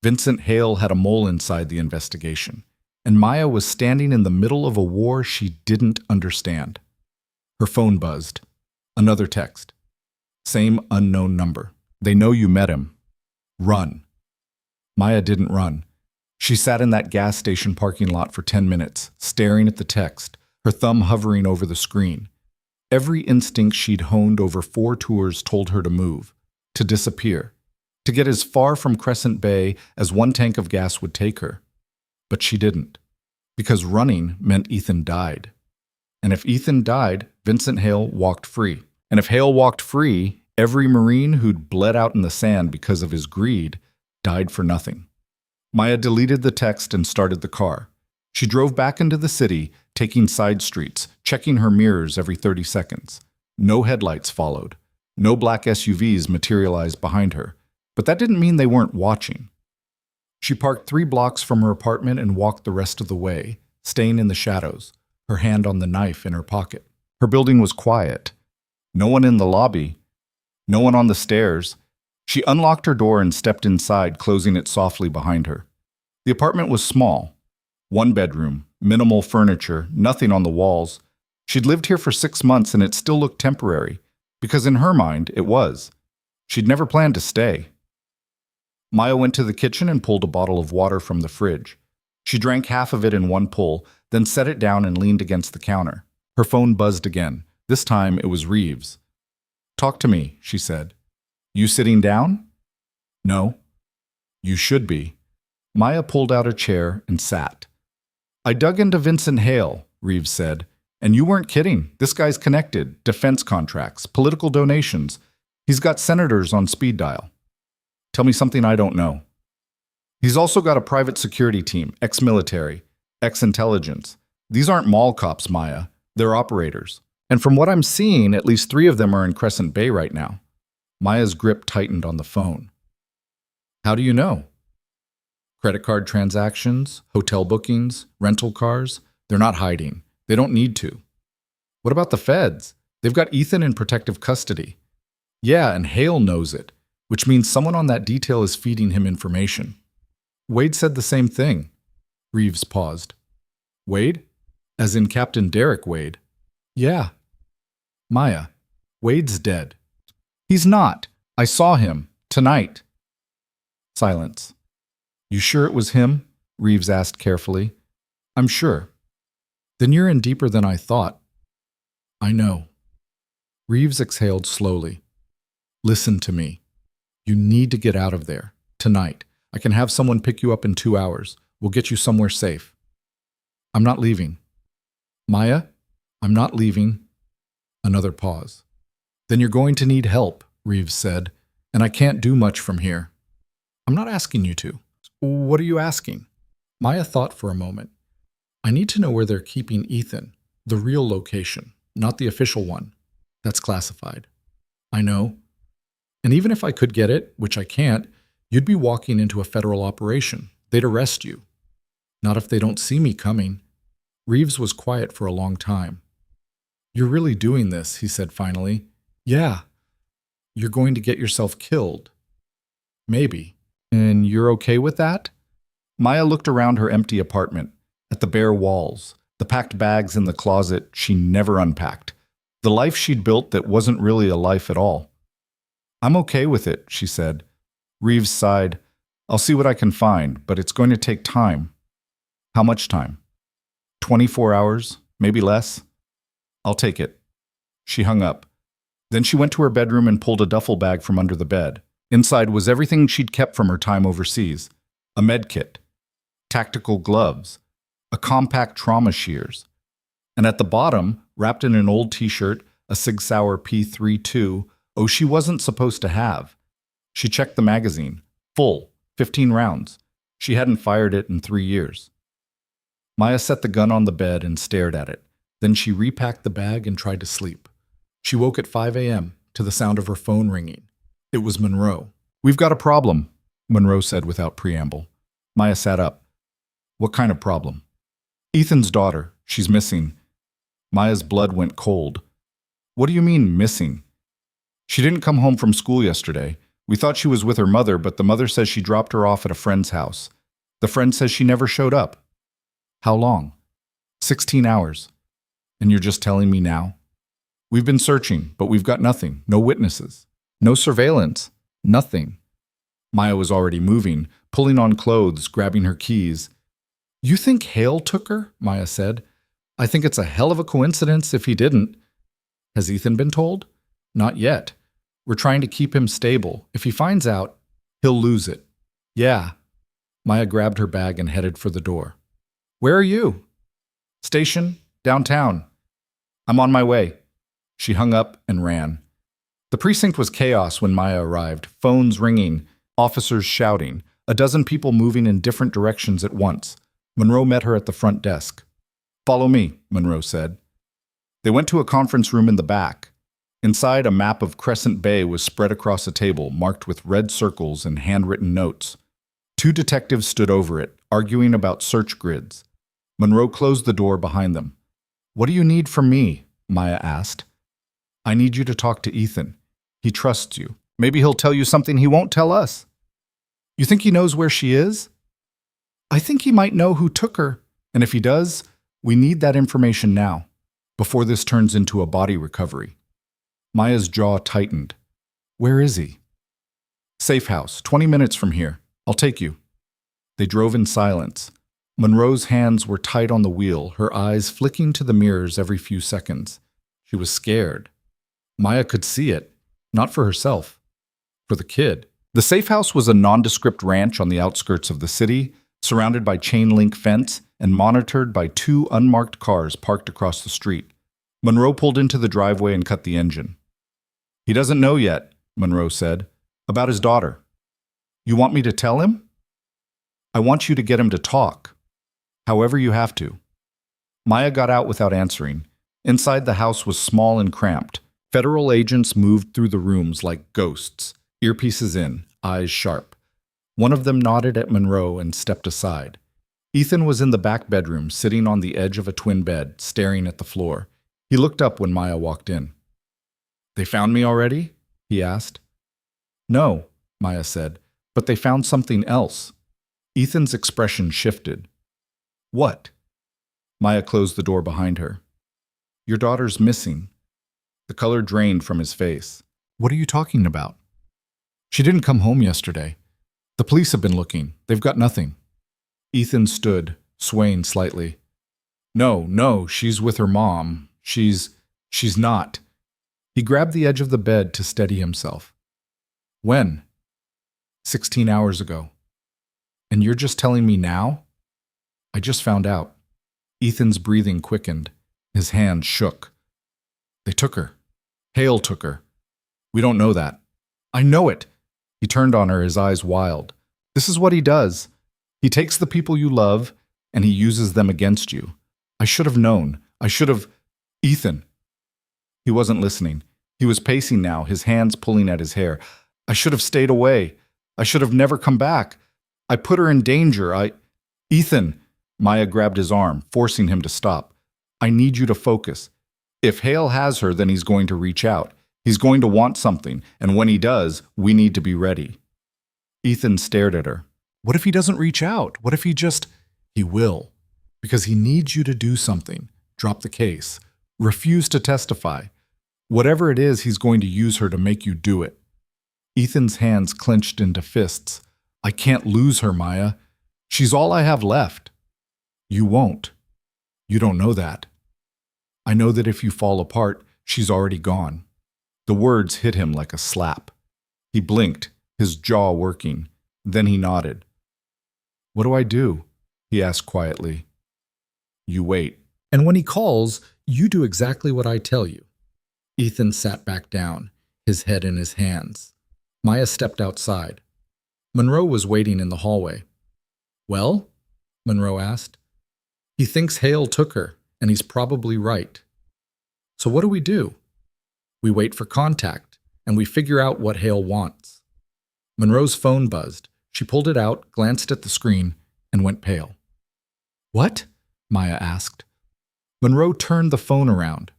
Vincent Hale had a mole inside the investigation, and Maya was standing in the middle of a war she didn't understand. Her phone buzzed. Another text. Same unknown number. They know you met him. Run. Maya didn't run. She sat in that gas station parking lot for 10 minutes, staring at the text, her thumb hovering over the screen. Every instinct she'd honed over 4 tours told her to move, to disappear, to get as far from Crescent Bay as 1 tank of gas would take her. But she didn't, because running meant Ethan died. And if Ethan died, Vincent Hale walked free. And if Hale walked free, every Marine who'd bled out in the sand because of his greed died for nothing. Maya deleted the text and started the car. She drove back into the city, taking side streets, checking her mirrors every 30 seconds. No headlights followed. No black SUVs materialized behind her. But that didn't mean they weren't watching. She parked 3 blocks from her apartment and walked the rest of the way, staying in the shadows, her hand on the knife in her pocket. Her building was quiet. No one in the lobby. No one on the stairs. She unlocked her door and stepped inside, closing it softly behind her. The apartment was small. 1 bedroom, minimal furniture, nothing on the walls. She'd lived here for 6 months and it still looked temporary, because in her mind, it was. She'd never planned to stay. Maya went to the kitchen and pulled a bottle of water from the fridge. She drank half of it in one pull, then set it down and leaned against the counter. Her phone buzzed again. This time it was Reeves. "Talk to me," she said. "You sitting down?" "No." "You should be." Maya pulled out a chair and sat. "I dug into Vincent Hale," Reeves said. "And you weren't kidding. This guy's connected. Defense contracts, political donations. He's got senators on speed dial. Tell me something I don't know." "He's also got a private security team, ex-military, ex-intelligence. These aren't mall cops, Maya. They're operators. And from what I'm seeing, at least 3 of them are in Crescent Bay right now." Maya's grip tightened on the phone. "How do you know?" "Credit card transactions, hotel bookings, rental cars. They're not hiding. They don't need to." "What about the feds? They've got Ethan in protective custody." "Yeah, and Hale knows it, which means someone on that detail is feeding him information." "Wade said the same thing." Reeves paused. "Wade? As in Captain Derek Wade?" "Yeah." "Maya, Wade's dead." "He's not. I saw him. Tonight." Silence. "You sure it was him?" Reeves asked carefully. "I'm sure." "Then you're in deeper than I thought." "I know." Reeves exhaled slowly. "Listen to me. You need to get out of there. Tonight. I can have someone pick you up in 2 hours. We'll get you somewhere safe." "I'm not leaving." "Maya, I'm not leaving." Another pause. "Then you're going to need help," Reeves said, "and I can't do much from here." "I'm not asking you to." "What are you asking?" Maya thought for a moment. "I need to know where they're keeping Ethan. The real location, not the official one. That's classified. I know. And even if I could get it, which I can't, you'd be walking into a federal operation. They'd arrest you. Not if they don't see me coming. Reeves was quiet for a long time. You're really doing this, he said finally. Yeah. You're going to get yourself killed. Maybe. And you're okay with that? Maya looked around her empty apartment, at the bare walls, the packed bags in the closet she never unpacked, the life she'd built that wasn't really a life at all. I'm okay with it, she said. Reeves sighed. I'll see what I can find, but it's going to take time. How much time? 24 hours, maybe less? I'll take it. She hung up. Then she went to her bedroom and pulled a duffel bag from under the bed. Inside was everything she'd kept from her time overseas. A med kit, tactical gloves, a compact trauma shears. And at the bottom, wrapped in an old t-shirt, a Sig Sauer P32, she wasn't supposed to have. She checked the magazine. Full, 15 rounds. She hadn't fired it in 3 years. Maya set the gun on the bed and stared at it. Then she repacked the bag and tried to sleep. She woke at 5 a.m. to the sound of her phone ringing. It was Monroe. We've got a problem, Monroe said without preamble. Maya sat up. What kind of problem? Ethan's daughter. She's missing. Maya's blood went cold. What do you mean, missing? She didn't come home from school yesterday. We thought she was with her mother, but the mother says she dropped her off at a friend's house. The friend says she never showed up. How long? 16 hours. And you're just telling me now? We've been searching, but we've got nothing. No witnesses. No surveillance. Nothing. Maya was already moving, pulling on clothes, grabbing her keys. You think Hale took her? Maya said. I think it's a hell of a coincidence if he didn't. Has Ethan been told? Not yet. We're trying to keep him stable. If he finds out, he'll lose it. Yeah. Maya grabbed her bag and headed for the door. Where are you? Station, downtown. I'm on my way. She hung up and ran. The precinct was chaos when Maya arrived, phones ringing, officers shouting, a dozen people moving in different directions at once. Monroe met her at the front desk. Follow me, Monroe said. They went to a conference room in the back. Inside, a map of Crescent Bay was spread across a table marked with red circles and handwritten notes. 2 detectives stood over it, arguing about search grids. Monroe closed the door behind them. What do you need from me? Maya asked. I need you to talk to Ethan. He trusts you. Maybe he'll tell you something he won't tell us. You think he knows where she is? I think he might know who took her, and if he does, we need that information now, before this turns into a body recovery. Maya's jaw tightened. Where is he? Safe house, 20 minutes from here. I'll take you. They drove in silence. Monroe's hands were tight on the wheel, her eyes flicking to the mirrors every few seconds. She was scared. Maya could see it, not for herself, for the kid. The safe house was a nondescript ranch on the outskirts of the city, surrounded by chain-link fence and monitored by 2 unmarked cars parked across the street. Monroe pulled into the driveway and cut the engine. He doesn't know yet, Monroe said, about his daughter. You want me to tell him? I want you to get him to talk. However you have to. Maya got out without answering. Inside the house was small and cramped. Federal agents moved through the rooms like ghosts, earpieces in, eyes sharp. One of them nodded at Monroe and stepped aside. Ethan was in the back bedroom, sitting on the edge of a twin bed, staring at the floor. He looked up when Maya walked in. They found me already? He asked. No, Maya said, but they found something else. Ethan's expression shifted. What? Maya closed the door behind her. Your daughter's missing. The color drained from his face. What are you talking about? She didn't come home yesterday. The police have been looking. They've got nothing. Ethan stood, swaying slightly. No, she's with her mom. She's not. He grabbed the edge of the bed to steady himself. When? 16 hours ago. And you're just telling me now? I just found out. Ethan's breathing quickened. His hands shook. They took her. Hale took her. We don't know that. I know it. He turned on her, his eyes wild. This is what he does. He takes the people you love, and he uses them against you. I should have known. I should have... Ethan. He wasn't listening. He was pacing now, his hands pulling at his hair. I should have stayed away. I should have never come back. I put her in danger. Ethan. Maya grabbed his arm, forcing him to stop. I need you to focus. If Hale has her, then he's going to reach out. He's going to want something, and when he does, we need to be ready. Ethan stared at her. What if he doesn't reach out? What if he just... He will. Because he needs you to do something. Drop the case. Refuse to testify. Whatever it is, he's going to use her to make you do it. Ethan's hands clenched into fists. I can't lose her, Maya. She's all I have left. You won't. You don't know that. I know that if you fall apart, she's already gone. The words hit him like a slap. He blinked, his jaw working. Then he nodded. What do I do? He asked quietly. You wait. And when he calls, you do exactly what I tell you. Ethan sat back down, his head in his hands. Maya stepped outside. Monroe was waiting in the hallway. Well? Monroe asked. He thinks Hale took her, and he's probably right. So what do? We wait for contact, and we figure out what Hale wants. Monroe's phone buzzed. She pulled it out, glanced at the screen, and went pale. What? Maya asked. Monroe turned the phone around.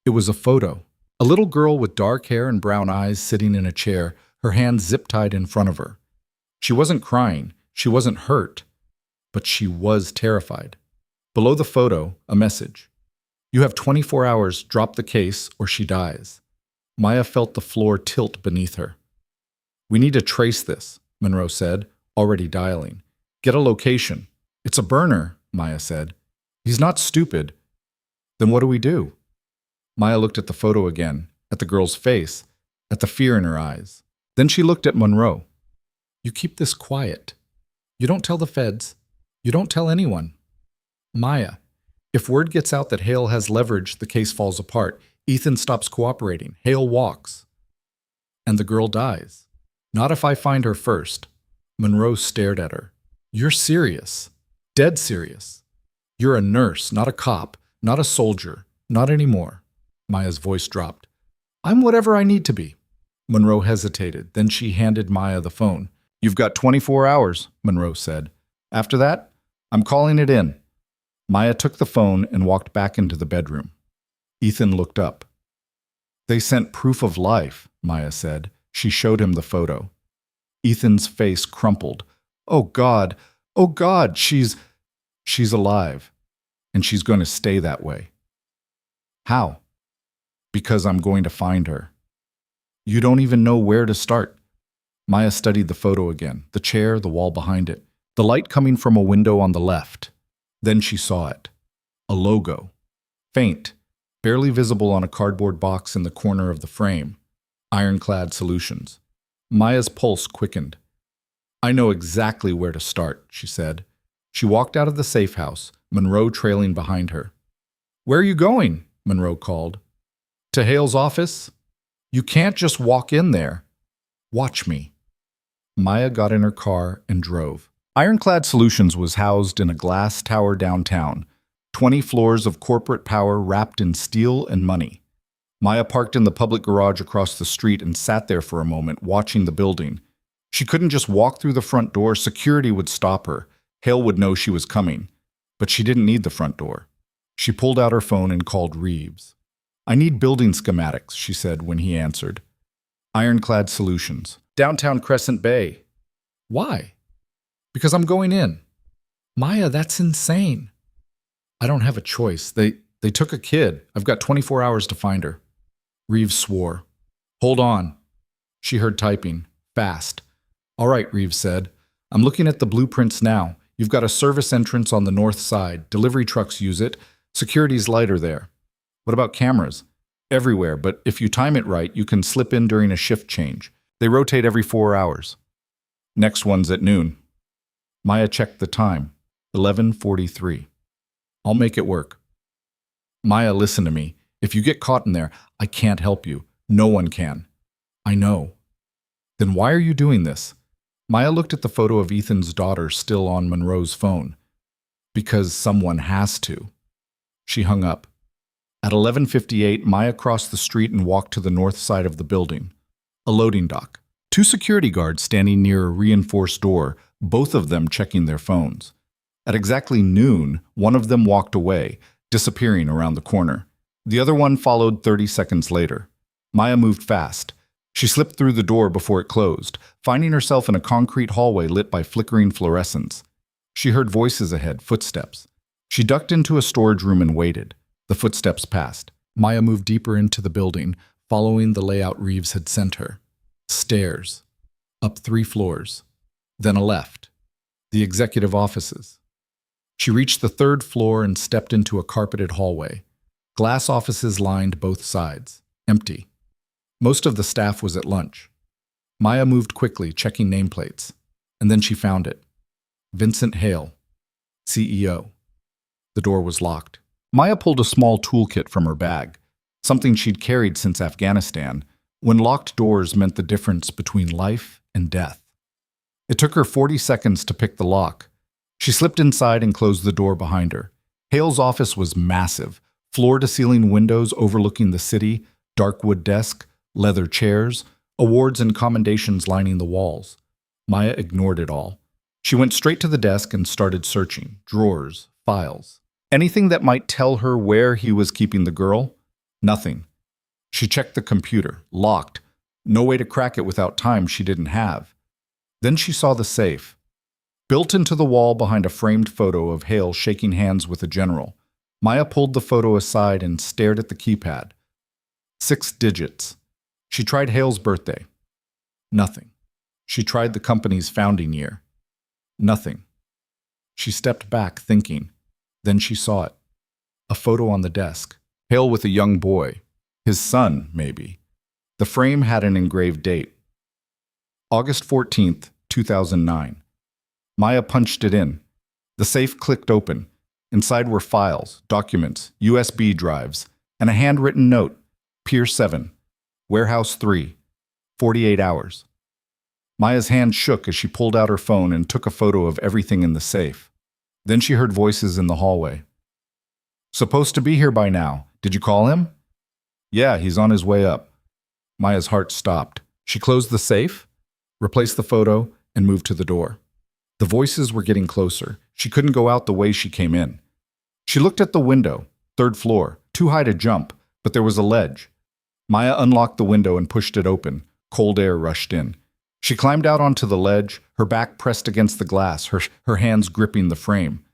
It was a photo. A little girl with dark hair and brown eyes sitting in a chair, her hands zip-tied in front of her. She wasn't crying. She wasn't hurt. But she was terrified. Below the photo, a message. You have 24 hours, drop the case, or she dies. Maya felt the floor tilt beneath her. We need to trace this, Monroe said, already dialing. Get a location. It's a burner, Maya said. He's not stupid. Then what do we do? Maya looked at the photo again, at the girl's face, at the fear in her eyes. Then she looked at Monroe. You keep this quiet. You don't tell the feds. You don't tell anyone. Maya, if word gets out that Hale has leverage, the case falls apart. Ethan stops cooperating. Hale walks. And the girl dies. Not if I find her first. Monroe stared at her. You're serious. Dead serious. You're a nurse, not a cop, not a soldier, not anymore. Maya's voice dropped. I'm whatever I need to be. Monroe hesitated. Then she handed Maya the phone. You've got 24 hours, Monroe said. After that, I'm calling it in. Maya took the phone and walked back into the bedroom. Ethan looked up. They sent proof of life, Maya said. She showed him the photo. Ethan's face crumpled. Oh God, she's alive. And she's going to stay that way. How? Because I'm going to find her. You don't even know where to start. Maya studied the photo again, the chair, the wall behind it, the light coming from a window on the left. Then she saw it. A logo. Faint, barely visible on a cardboard box in the corner of the frame. Ironclad Solutions. Maya's pulse quickened. I know exactly where to start, she said. She walked out of the safe house, Monroe trailing behind her. Where are you going? Monroe called. To Hale's office? You can't just walk in there. Watch me. Maya got in her car and drove. Ironclad Solutions was housed in a glass tower downtown, 20 floors of corporate power wrapped in steel and money. Maya parked in the public garage across the street and sat there for a moment, watching the building. She couldn't just walk through the front door. Security would stop her. Hale would know she was coming. But she didn't need the front door. She pulled out her phone and called Reeves. I need building schematics, she said when he answered. Ironclad Solutions. Downtown Crescent Bay. Why? Because I'm going in. Maya, that's insane. I don't have a choice. They took a kid. I've got 24 hours to find her. Reeves swore. Hold on. She heard typing. Fast. All right, Reeves said. I'm looking at the blueprints now. You've got a service entrance on the north side. Delivery trucks use it. Security's lighter there. What about cameras? Everywhere, but if you time it right, you can slip in during a shift change. They rotate every 4 hours. Next one's at noon. Maya checked the time. 11:43. I'll make it work. Maya, listen to me. If you get caught in there, I can't help you. No one can. I know. Then why are you doing this? Maya looked at the photo of Ethan's daughter still on Monroe's phone. Because someone has to. She hung up. At 11:58, Maya crossed the street and walked to the north side of the building. A loading dock. Two security guards standing near a reinforced door, both of them checking their phones. At exactly noon, one of them walked away, disappearing around the corner. The other one followed 30 seconds later. Maya moved fast. She slipped through the door before it closed, finding herself in a concrete hallway lit by flickering fluorescence. She heard voices ahead, footsteps. She ducked into a storage room and waited. The footsteps passed. Maya moved deeper into the building, following the layout Reeves had sent her. Stairs. Up 3 floors. Then a left. The executive offices. She reached the 3rd floor and stepped into a carpeted hallway. Glass offices lined both sides. Empty. Most of the staff was at lunch. Maya moved quickly, checking nameplates. And then she found it. Vincent Hale, CEO. The door was locked. Maya pulled a small toolkit from her bag, something she'd carried since Afghanistan, when locked doors meant the difference between life and death. It took her 40 seconds to pick the lock. She slipped inside and closed the door behind her. Hale's office was massive, floor-to-ceiling windows overlooking the city, dark wood desk, leather chairs, awards and commendations lining the walls. Maya ignored it all. She went straight to the desk and started searching, drawers, files. Anything that might tell her where he was keeping the girl? Nothing. She checked the computer, locked. No way to crack it without time she didn't have. Then she saw the safe. Built into the wall behind a framed photo of Hale shaking hands with a general. Maya pulled the photo aside and stared at the keypad. 6 digits. She tried Hale's birthday. Nothing. She tried the company's founding year. Nothing. She stepped back, thinking. Then she saw it. A photo on the desk. Hale with a young boy. His son, maybe. The frame had an engraved date. August 14th, 2009. Maya punched it in. The safe clicked open. Inside were files, documents, USB drives, and a handwritten note. Pier 7. Warehouse 3. 48 hours. Maya's hand shook as she pulled out her phone and took a photo of everything in the safe. Then she heard voices in the hallway. Supposed to be here by now. Did you call him? Yeah, he's on his way up. Maya's heart stopped. She closed the safe, replaced the photo, and moved to the door. The voices were getting closer. She couldn't go out the way she came in. She looked at the window, 3rd floor, too high to jump, but there was a ledge. Maya unlocked the window and pushed it open. Cold air rushed in. She climbed out onto the ledge, her back pressed against the glass, her hands gripping the frame.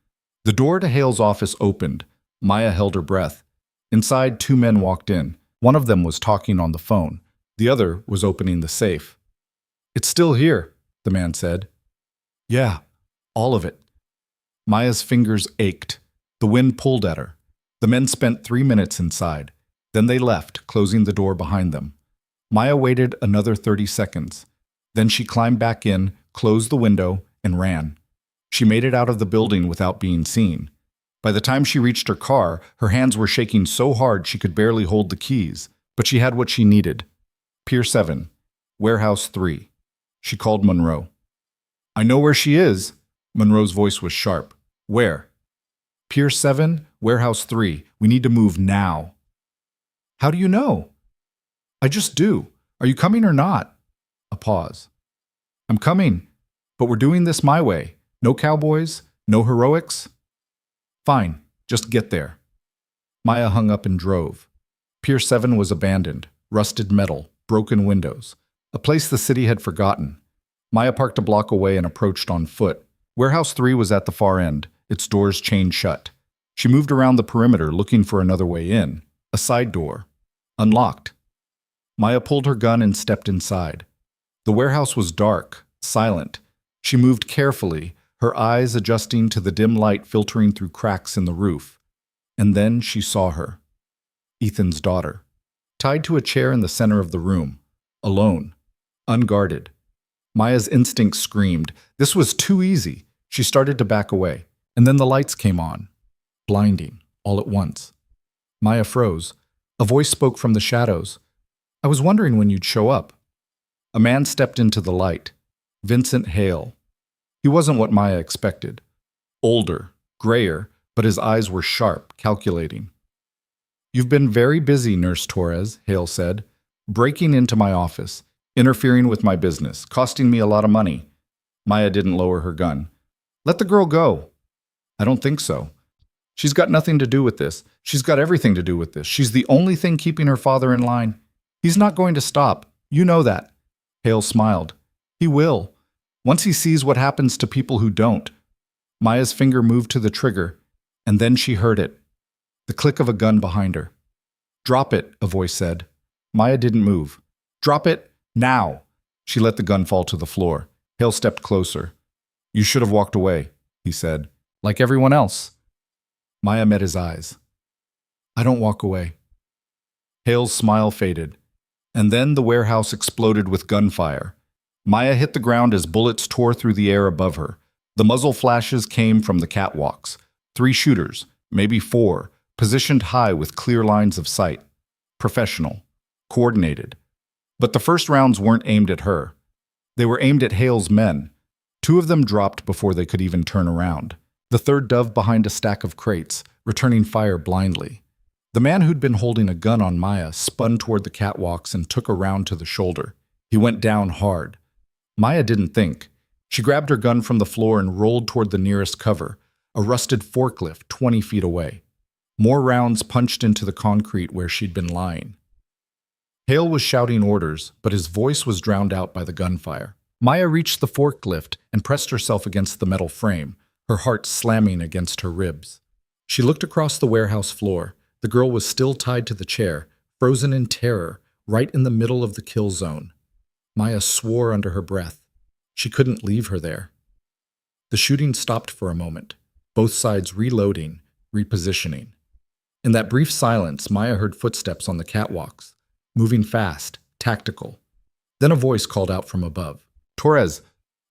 The door to Hale's office opened. Maya held her breath. Inside, 2 men walked in. One of them was talking on the phone. The other was opening the safe. It's still here, the man said. Yeah, all of it. Maya's fingers ached. The wind pulled at her. The men spent 3 minutes inside. Then they left, closing the door behind them. Maya waited another 30 seconds. Then she climbed back in, closed the window, and ran. She made it out of the building without being seen. By the time she reached her car, her hands were shaking so hard she could barely hold the keys, but she had what she needed. Pier 7, Warehouse 3. She called Monroe. I know where she is. Monroe's voice was sharp. Where? Pier 7, Warehouse 3. We need to move now. How do you know? I just do. Are you coming or not? A pause. I'm coming, but we're doing this my way. No cowboys, no heroics. Fine, just get there. Maya hung up and drove. Pier 7 was abandoned, rusted metal, broken windows, a place the city had forgotten. Maya parked a block away and approached on foot. Warehouse 3 was at the far end, its doors chained shut. She moved around the perimeter looking for another way in, a side door. Unlocked. Maya pulled her gun and stepped inside. The warehouse was dark, silent. She moved carefully, her eyes adjusting to the dim light filtering through cracks in the roof. And then she saw her. Ethan's daughter. Tied to a chair in the center of the room. Alone. Unguarded. Maya's instinct screamed. This was too easy. She started to back away. And then the lights came on. Blinding, all at once. Maya froze. A voice spoke from the shadows. I was wondering when you'd show up. A man stepped into the light. Vincent Hale. He wasn't what Maya expected. Older, grayer, but his eyes were sharp, calculating. You've been very busy, Nurse Torres, Hale said. Breaking into my office, interfering with my business, costing me a lot of money. Maya didn't lower her gun. Let the girl go. I don't think so. She's got nothing to do with this. She's got everything to do with this. She's the only thing keeping her father in line. He's not going to stop. You know that. Hale smiled. He will. Once he sees what happens to people who don't. Maya's finger moved to the trigger, and then she heard it. The click of a gun behind her. Drop it, a voice said. Maya didn't move. Drop it, now. She let the gun fall to the floor. Hale stepped closer. You should have walked away, he said, like everyone else. Maya met his eyes. I don't walk away. Hale's smile faded, and then the warehouse exploded with gunfire. Maya hit the ground as bullets tore through the air above her. The muzzle flashes came from the catwalks. 3 shooters, maybe 4, positioned high with clear lines of sight. Professional. Coordinated. But the first rounds weren't aimed at her. They were aimed at Hale's men. 2 of them dropped before they could even turn around. The third dove behind a stack of crates, returning fire blindly. The man who'd been holding a gun on Maya spun toward the catwalks and took a round to the shoulder. He went down hard. Maya didn't think. She grabbed her gun from the floor and rolled toward the nearest cover, a rusted forklift 20 feet away. More rounds punched into the concrete where she'd been lying. Hale was shouting orders, but his voice was drowned out by the gunfire. Maya reached the forklift and pressed herself against the metal frame, her heart slamming against her ribs. She looked across the warehouse floor. The girl was still tied to the chair, frozen in terror, right in the middle of the kill zone. Maya swore under her breath. She couldn't leave her there. The shooting stopped for a moment, both sides reloading, repositioning. In that brief silence, Maya heard footsteps on the catwalks, moving fast, tactical. Then a voice called out from above. Torres,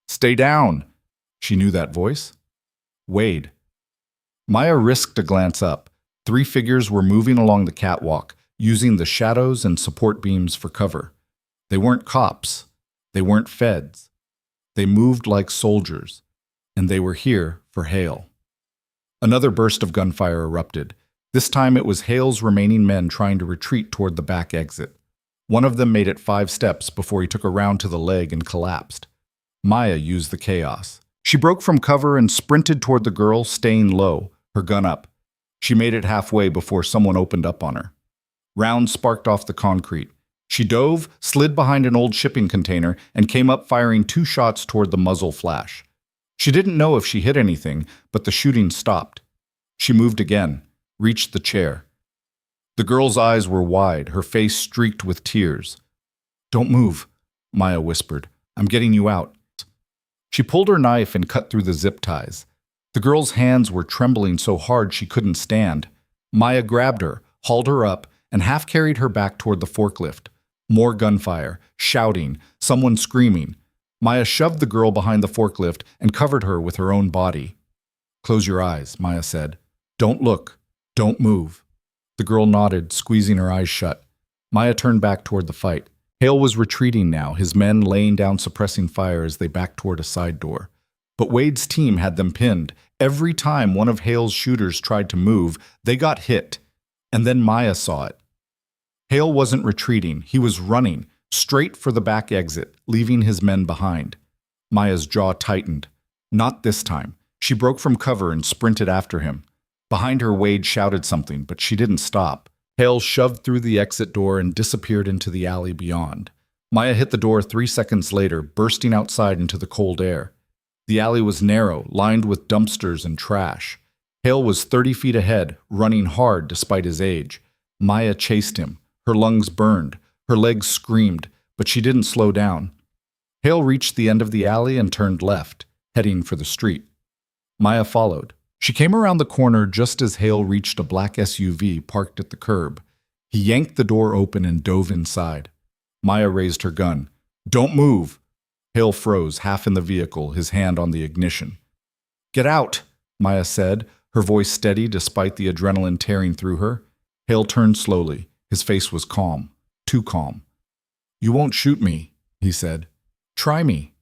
stay down. She knew that voice. Wade. Maya risked a glance up. 3 figures were moving along the catwalk, using the shadows and support beams for cover. They weren't cops. They weren't feds. They moved like soldiers, and they were here for Hale. Another burst of gunfire erupted. This time it was Hale's remaining men trying to retreat toward the back exit. One of them made it 5 steps before he took a round to the leg and collapsed. Maya used the chaos. She broke from cover and sprinted toward the girl, staying low, her gun up. She made it halfway before someone opened up on her. Rounds sparked off the concrete. She dove, slid behind an old shipping container, and came up firing 2 shots toward the muzzle flash. She didn't know if she hit anything, but the shooting stopped. She moved again, reached the chair. The girl's eyes were wide, her face streaked with tears. Don't move, Maya whispered. I'm getting you out. She pulled her knife and cut through the zip ties. The girl's hands were trembling so hard she couldn't stand. Maya grabbed her, hauled her up, and half carried her back toward the forklift. More gunfire, shouting, someone screaming. Maya shoved the girl behind the forklift and covered her with her own body. Close your eyes, Maya said. Don't look. Don't move. The girl nodded, squeezing her eyes shut. Maya turned back toward the fight. Hale was retreating now, his men laying down suppressing fire as they backed toward a side door. But Wade's team had them pinned. Every time one of Hale's shooters tried to move, they got hit. And then Maya saw it. Hale wasn't retreating. He was running, straight for the back exit, leaving his men behind. Maya's jaw tightened. Not this time. She broke from cover and sprinted after him. Behind her, Wade shouted something, but she didn't stop. Hale shoved through the exit door and disappeared into the alley beyond. Maya hit the door 3 seconds later, bursting outside into the cold air. The alley was narrow, lined with dumpsters and trash. Hale was 30 feet ahead, running hard despite his age. Maya chased him. Her lungs burned. Her legs screamed, but she didn't slow down. Hale reached the end of the alley and turned left, heading for the street. Maya followed. She came around the corner just as Hale reached a black SUV parked at the curb. He yanked the door open and dove inside. Maya raised her gun. Don't move! Hale froze, half in the vehicle, his hand on the ignition. Get out, Maya said, her voice steady despite the adrenaline tearing through her. Hale turned slowly. His face was calm, too calm. You won't shoot me, he said. Try me.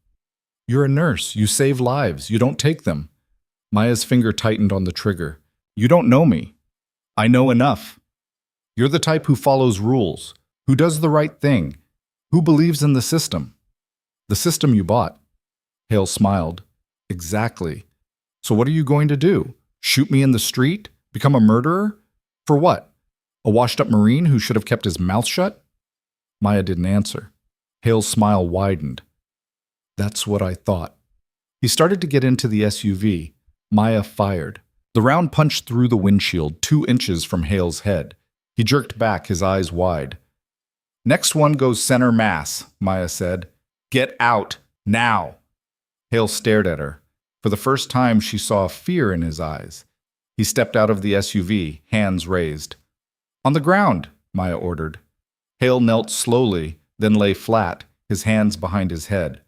You're a nurse. You save lives. You don't take them. Maya's finger tightened on the trigger. You don't know me. I know enough. You're the type who follows rules, who does the right thing, who believes in the system. The system you bought. Hale smiled. Exactly. So what are you going to do? Shoot me in the street? Become a murderer? For what? A washed-up Marine who should have kept his mouth shut? Maya didn't answer. Hale's smile widened. That's what I thought. He started to get into the SUV. Maya fired. The round punched through the windshield 2 inches from Hale's head. He jerked back, his eyes wide. Next one goes center mass, Maya said. Get out, now. Hale stared at her. For the first time, she saw fear in his eyes. He stepped out of the SUV, hands raised. On the ground, Maya ordered. Hale knelt slowly, then lay flat, his hands behind his head.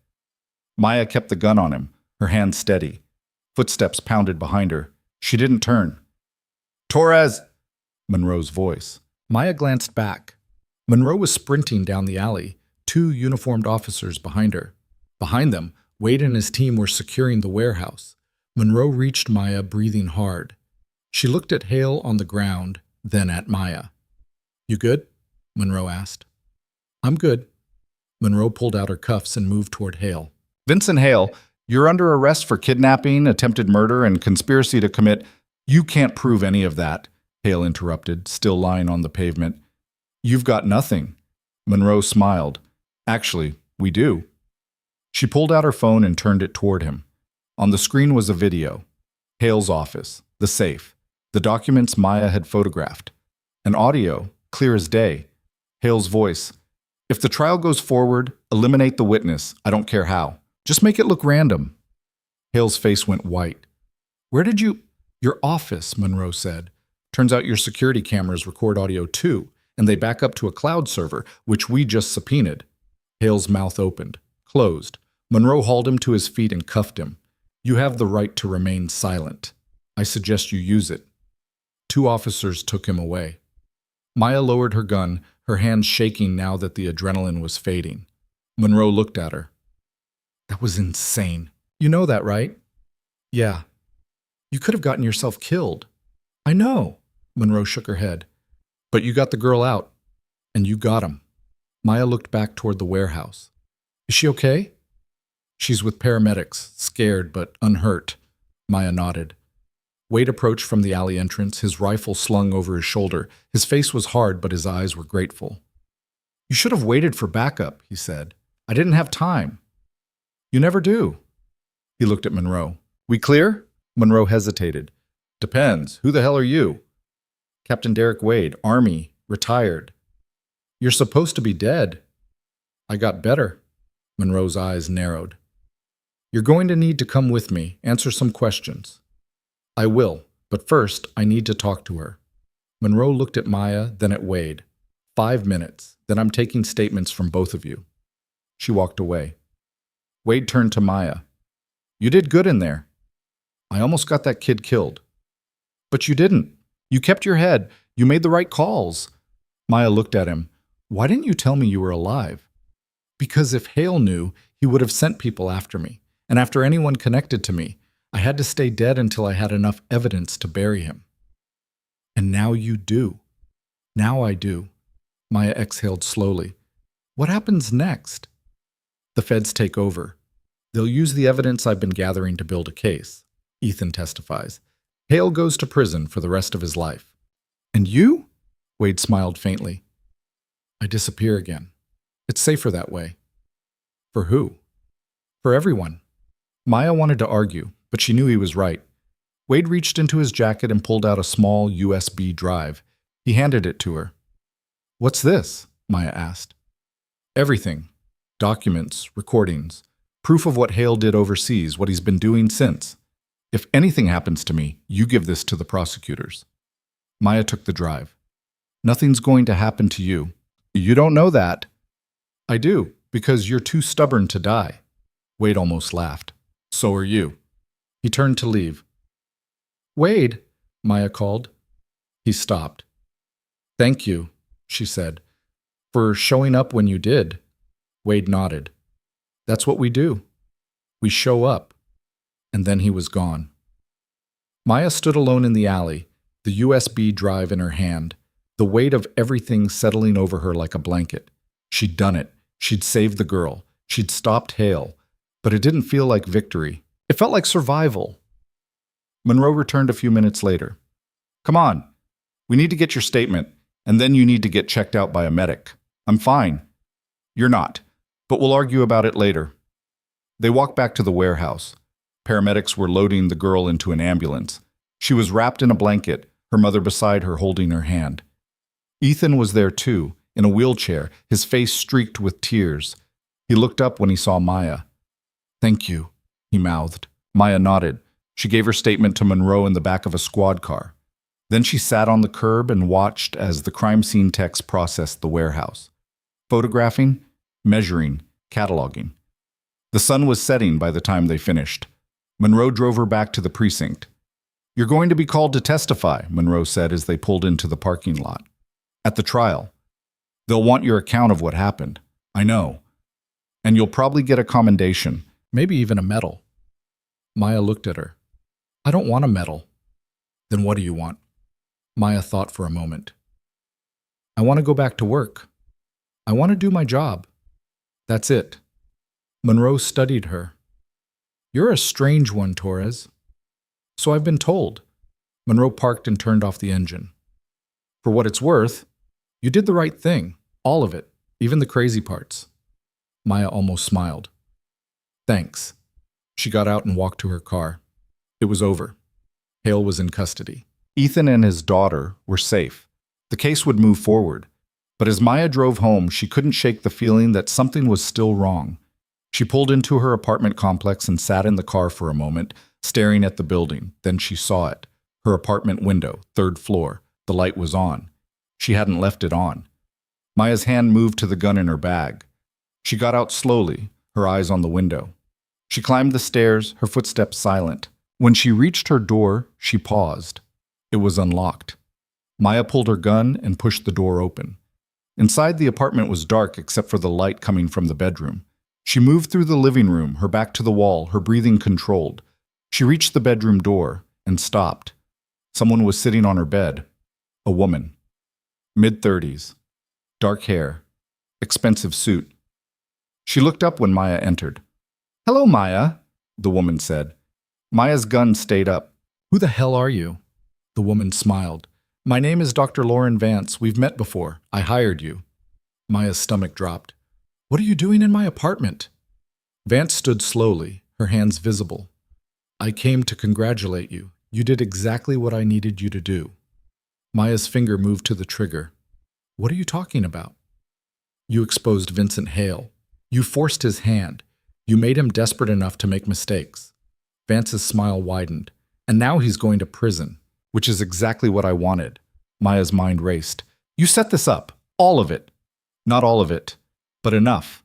Maya kept the gun on him, her hands steady. Footsteps pounded behind her. She didn't turn. Torres! Monroe's voice. Maya glanced back. Monroe was sprinting down the alley, 2 uniformed officers behind her. Behind them, Wade and his team were securing the warehouse. Monroe reached Maya, breathing hard. She looked at Hale on the ground, then at Maya. You good? Monroe asked. I'm good. Monroe pulled out her cuffs and moved toward Hale. Vincent Hale, you're under arrest for kidnapping, attempted murder, and conspiracy to commit. You can't prove any of that, Hale interrupted, still lying on the pavement. You've got nothing. Monroe smiled. Actually, we do. She pulled out her phone and turned it toward him. On the screen was a video. Hale's office, the safe, the documents Maya had photographed. An audio, clear as day. Hale's voice. If the trial goes forward, eliminate the witness. I don't care how. Just make it look random. Hale's face went white. Where did you... Your office, Monroe said. Turns out your security cameras record audio too, and they back up to a cloud server, which we just subpoenaed. Hale's mouth opened, closed. Monroe hauled him to his feet and cuffed him. You have the right to remain silent. I suggest you use it. 2 officers took him away. Maya lowered her gun, her hands shaking now that the adrenaline was fading. Monroe looked at her. That was insane. You know that, right? Yeah. You could have gotten yourself killed. I know. Monroe shook her head. But you got the girl out. And you got him. Maya looked back toward the warehouse. Is she okay? She's with paramedics, scared but unhurt. Maya nodded. Wade approached from the alley entrance, his rifle slung over his shoulder. His face was hard, but his eyes were grateful. You should have waited for backup, he said. I didn't have time. You never do. He looked at Monroe. We clear? Monroe hesitated. Depends. Who the hell are you? Captain Derek Wade, Army, retired. You're supposed to be dead. I got better. Monroe's eyes narrowed. You're going to need to come with me, answer some questions. I will, but first I need to talk to her. Monroe looked at Maya, then at Wade. 5 minutes, then I'm taking statements from both of you. She walked away. Wade turned to Maya. You did good in there. I almost got that kid killed. But you didn't. You kept your head. You made the right calls. Maya looked at him. Why didn't you tell me you were alive? Because if Hale knew, he would have sent people after me, and after anyone connected to me. I had to stay dead until I had enough evidence to bury him. And now you do. Now I do. Maya exhaled slowly. What happens next? The feds take over. They'll use the evidence I've been gathering to build a case. Ethan testifies. Hale goes to prison for the rest of his life. And you? Wade smiled faintly. I disappear again. It's safer that way. For who? For everyone. Maya wanted to argue, but she knew he was right. Wade reached into his jacket and pulled out a small USB drive. He handed it to her. What's this? Maya asked. Everything. Documents, recordings, proof of what Hale did overseas, what he's been doing since. If anything happens to me, you give this to the prosecutors. Maya took the drive. Nothing's going to happen to you. You don't know that. I do, because you're too stubborn to die. Wade almost laughed. So are you. He turned to leave. Wade, Maya called. He stopped. Thank you, she said, for showing up when you did. Wade nodded. That's what we do. We show up. And then he was gone. Maya stood alone in the alley, the USB drive in her hand. the weight of everything settling over her like a blanket. She'd done it. She'd saved the girl. She'd stopped Hale. But it didn't feel like victory. It felt like survival. Monroe returned a few minutes later. "Come on. We need to get your statement, and then you need to get checked out by a medic." "I'm fine." "You're not, but we'll argue about it later." They walked back to the warehouse. Paramedics were loading the girl into an ambulance. She was wrapped in a blanket, her mother beside her holding her hand. Ethan was there too, in a wheelchair, his face streaked with tears. He looked up when he saw Maya. "Thank you," he mouthed. Maya nodded. She gave her statement to Monroe in the back of a squad car. Then she sat on the curb and watched as the crime scene techs processed the warehouse. Photographing, measuring, cataloging. The sun was setting by the time they finished. Monroe drove her back to the precinct. "You're going to be called to testify," Monroe said as they pulled into the parking lot. "At the trial. They'll want your account of what happened." "I know. And you'll probably get a commendation, maybe even a medal." Maya looked at her. "I don't want a medal." "Then what do you want?" Maya thought for a moment. "I want to go back to work. I want to do my job. That's it." Monroe studied her. "You're a strange one, Torres." "So I've been told." Monroe parked and turned off the engine. "For what it's worth, you did the right thing. All of it, even the crazy parts." Maya almost smiled. "Thanks." She got out and walked to her car. It was over. Hale was in custody. Ethan and his daughter were safe. The case would move forward. But as Maya drove home, she couldn't shake the feeling that something was still wrong. She pulled into her apartment complex and sat in the car for a moment, staring at the building. Then she saw it. Her apartment window, 3rd floor. The light was on. She hadn't left it on. Maya's hand moved to the gun in her bag. She got out slowly, her eyes on the window. She climbed the stairs, her footsteps silent. When she reached her door, she paused. It was unlocked. Maya pulled her gun and pushed the door open. Inside, the apartment was dark except for the light coming from the bedroom. She moved through the living room, her back to the wall, her breathing controlled. She reached the bedroom door and stopped. Someone was sitting on her bed. A woman. Mid-30s. Dark hair. Expensive suit. She looked up when Maya entered. "Hello, Maya," the woman said. Maya's gun stayed up. "Who the hell are you?" The woman smiled. "My name is Dr. Lauren Vance. We've met before. I hired you." Maya's stomach dropped. "What are you doing in my apartment?" Vance stood slowly, her hands visible. "I came to congratulate you. You did exactly what I needed you to do." Maya's finger moved to the trigger. "What are you talking about?" "You exposed Vincent Hale. You forced his hand. You made him desperate enough to make mistakes." Vance's smile widened. "And now he's going to prison, which is exactly what I wanted." Maya's mind raced. "You set this up. All of it." "Not all of it, but enough.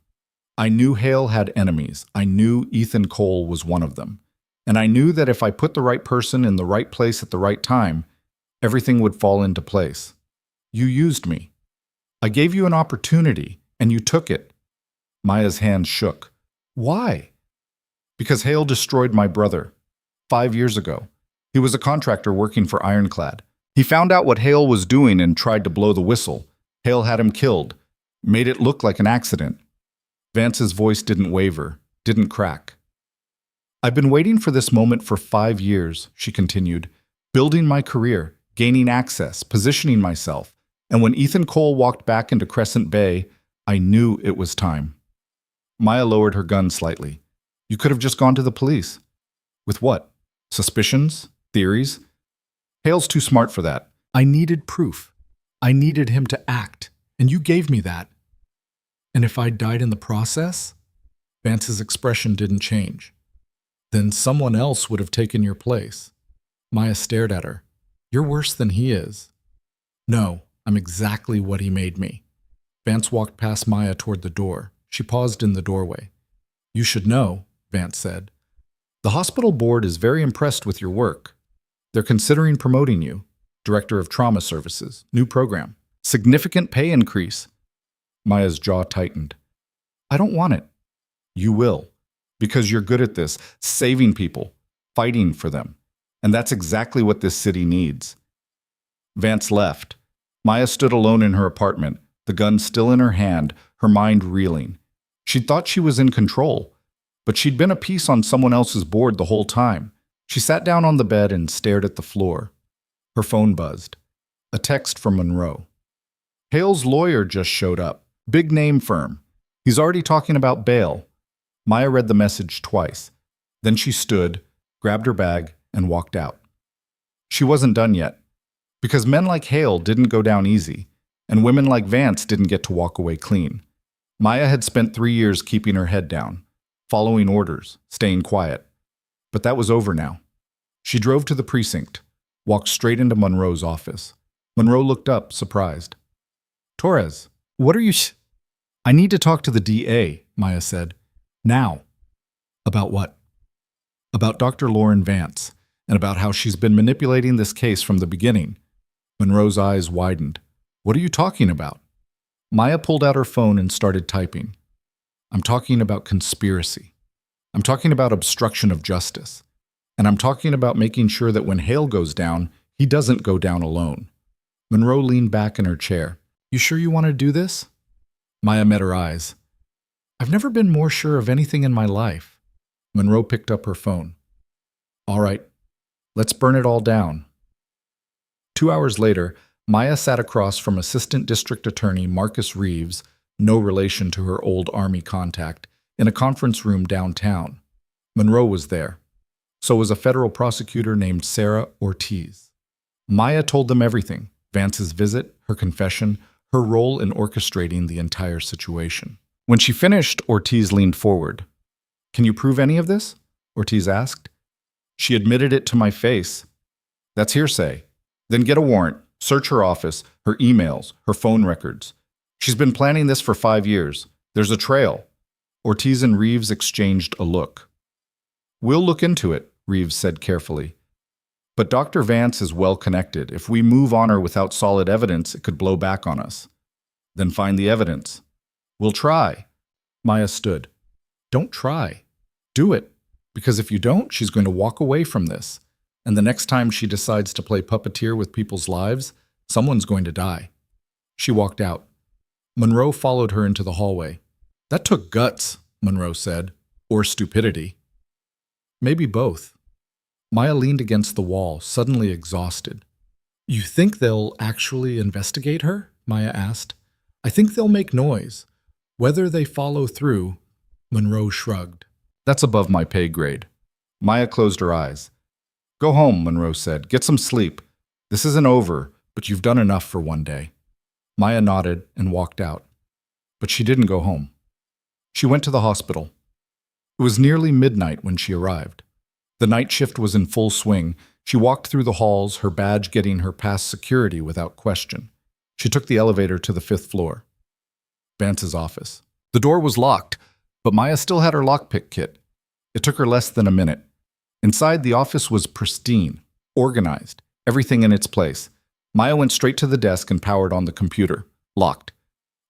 I knew Hale had enemies. I knew Ethan Cole was one of them. And I knew that if I put the right person in the right place at the right time, everything would fall into place. You used me. I gave you an opportunity, and you took it." Maya's hands shook. "Why?" "Because Hale destroyed my brother. 5 years ago. He was a contractor working for Ironclad. He found out what Hale was doing and tried to blow the whistle. Hale had him killed. Made it look like an accident." Vance's voice didn't waver, didn't crack. "I've been waiting for this moment for 5 years," she continued, "building my career, gaining access, positioning myself. And when Ethan Cole walked back into Crescent Bay, I knew it was time." Maya lowered her gun slightly. "You could have just gone to the police." "With what? Suspicions? Theories?" "Hale's too smart for that. I needed proof. I needed him to act, and you gave me that." "And if I died in the process?" Vance's expression didn't change. "Then someone else would have taken your place." Maya stared at her. "You're worse than he is." "No, I'm exactly what he made me." Vance walked past Maya toward the door. She paused in the doorway. "You should know," Vance said. "The hospital board is very impressed with your work. They're considering promoting you. Director of Trauma Services, new program. Significant pay increase." Maya's jaw tightened. "I don't want it." "You will. Because you're good at this, saving people, fighting for them. And that's exactly what this city needs." Vance left. Maya stood alone in her apartment, the gun still in her hand, her mind reeling. She'd thought she was in control, but she'd been a piece on someone else's board the whole time. She sat down on the bed and stared at the floor. Her phone buzzed. A text from Monroe. Hale's lawyer just showed up. Big name firm. He's already talking about bail. Maya read the message twice. Then she stood, grabbed her bag, and walked out. She wasn't done yet, because men like Hale didn't go down easy, and women like Vance didn't get to walk away clean. Maya had spent 3 years keeping her head down, following orders, staying quiet. But that was over now. She drove to the precinct, walked straight into Monroe's office. Monroe looked up, surprised. "Torres, what are you I need to talk to the DA, Maya said. Now. About what? About Dr. Lauren Vance, and about how she's been manipulating this case from the beginning. Monroe's eyes widened. What are you talking about? Maya pulled out her phone and started typing. I'm talking about conspiracy. I'm talking about obstruction of justice. And I'm talking about making sure that when Hale goes down, he doesn't go down alone. Monroe leaned back in her chair. You sure you want to do this? Maya met her eyes. I've never been more sure of anything in my life. Monroe picked up her phone. All right, let's burn it all down. 2 hours later, Maya sat across from Assistant District Attorney Marcus Reeves, no relation to her old Army contact, in a conference room downtown. Monroe was there. So was a federal prosecutor named Sarah Ortiz. Maya told them everything: Vance's visit, her confession, her role in orchestrating the entire situation. When she finished, Ortiz leaned forward. Can you prove any of this? Ortiz asked. She admitted it to my face. That's hearsay. Then get a warrant, search her office, her emails, her phone records. She's been planning this for 5 years. There's a trail. Ortiz and Reeves exchanged a look. We'll look into it, Reeves said carefully. But Dr. Vance is well connected. If we move on her without solid evidence, it could blow back on us. Then find the evidence. We'll try. Maya stood. Don't try. Do it. Because if you don't, she's going to walk away from this. And the next time she decides to play puppeteer with people's lives, someone's going to die. She walked out. Monroe followed her into the hallway. That took guts, Monroe said. Or stupidity. Maybe both. Maya leaned against the wall, suddenly exhausted. You think they'll actually investigate her? Maya asked. I think they'll make noise. Whether they follow through, Monroe shrugged. That's above my pay grade. Maya closed her eyes. Go home, Monroe said. Get some sleep. This isn't over, but you've done enough for one day. Maya nodded and walked out. But she didn't go home. She went to the hospital. It was nearly midnight when she arrived. The night shift was in full swing. She walked through the halls, her badge getting her past security without question. She took the elevator to the 5th floor. Vance's office. The door was locked, but Maya still had her lockpick kit. It took her less than a minute. Inside, the office was pristine, organized, everything in its place. Maya went straight to the desk and powered on the computer. Locked.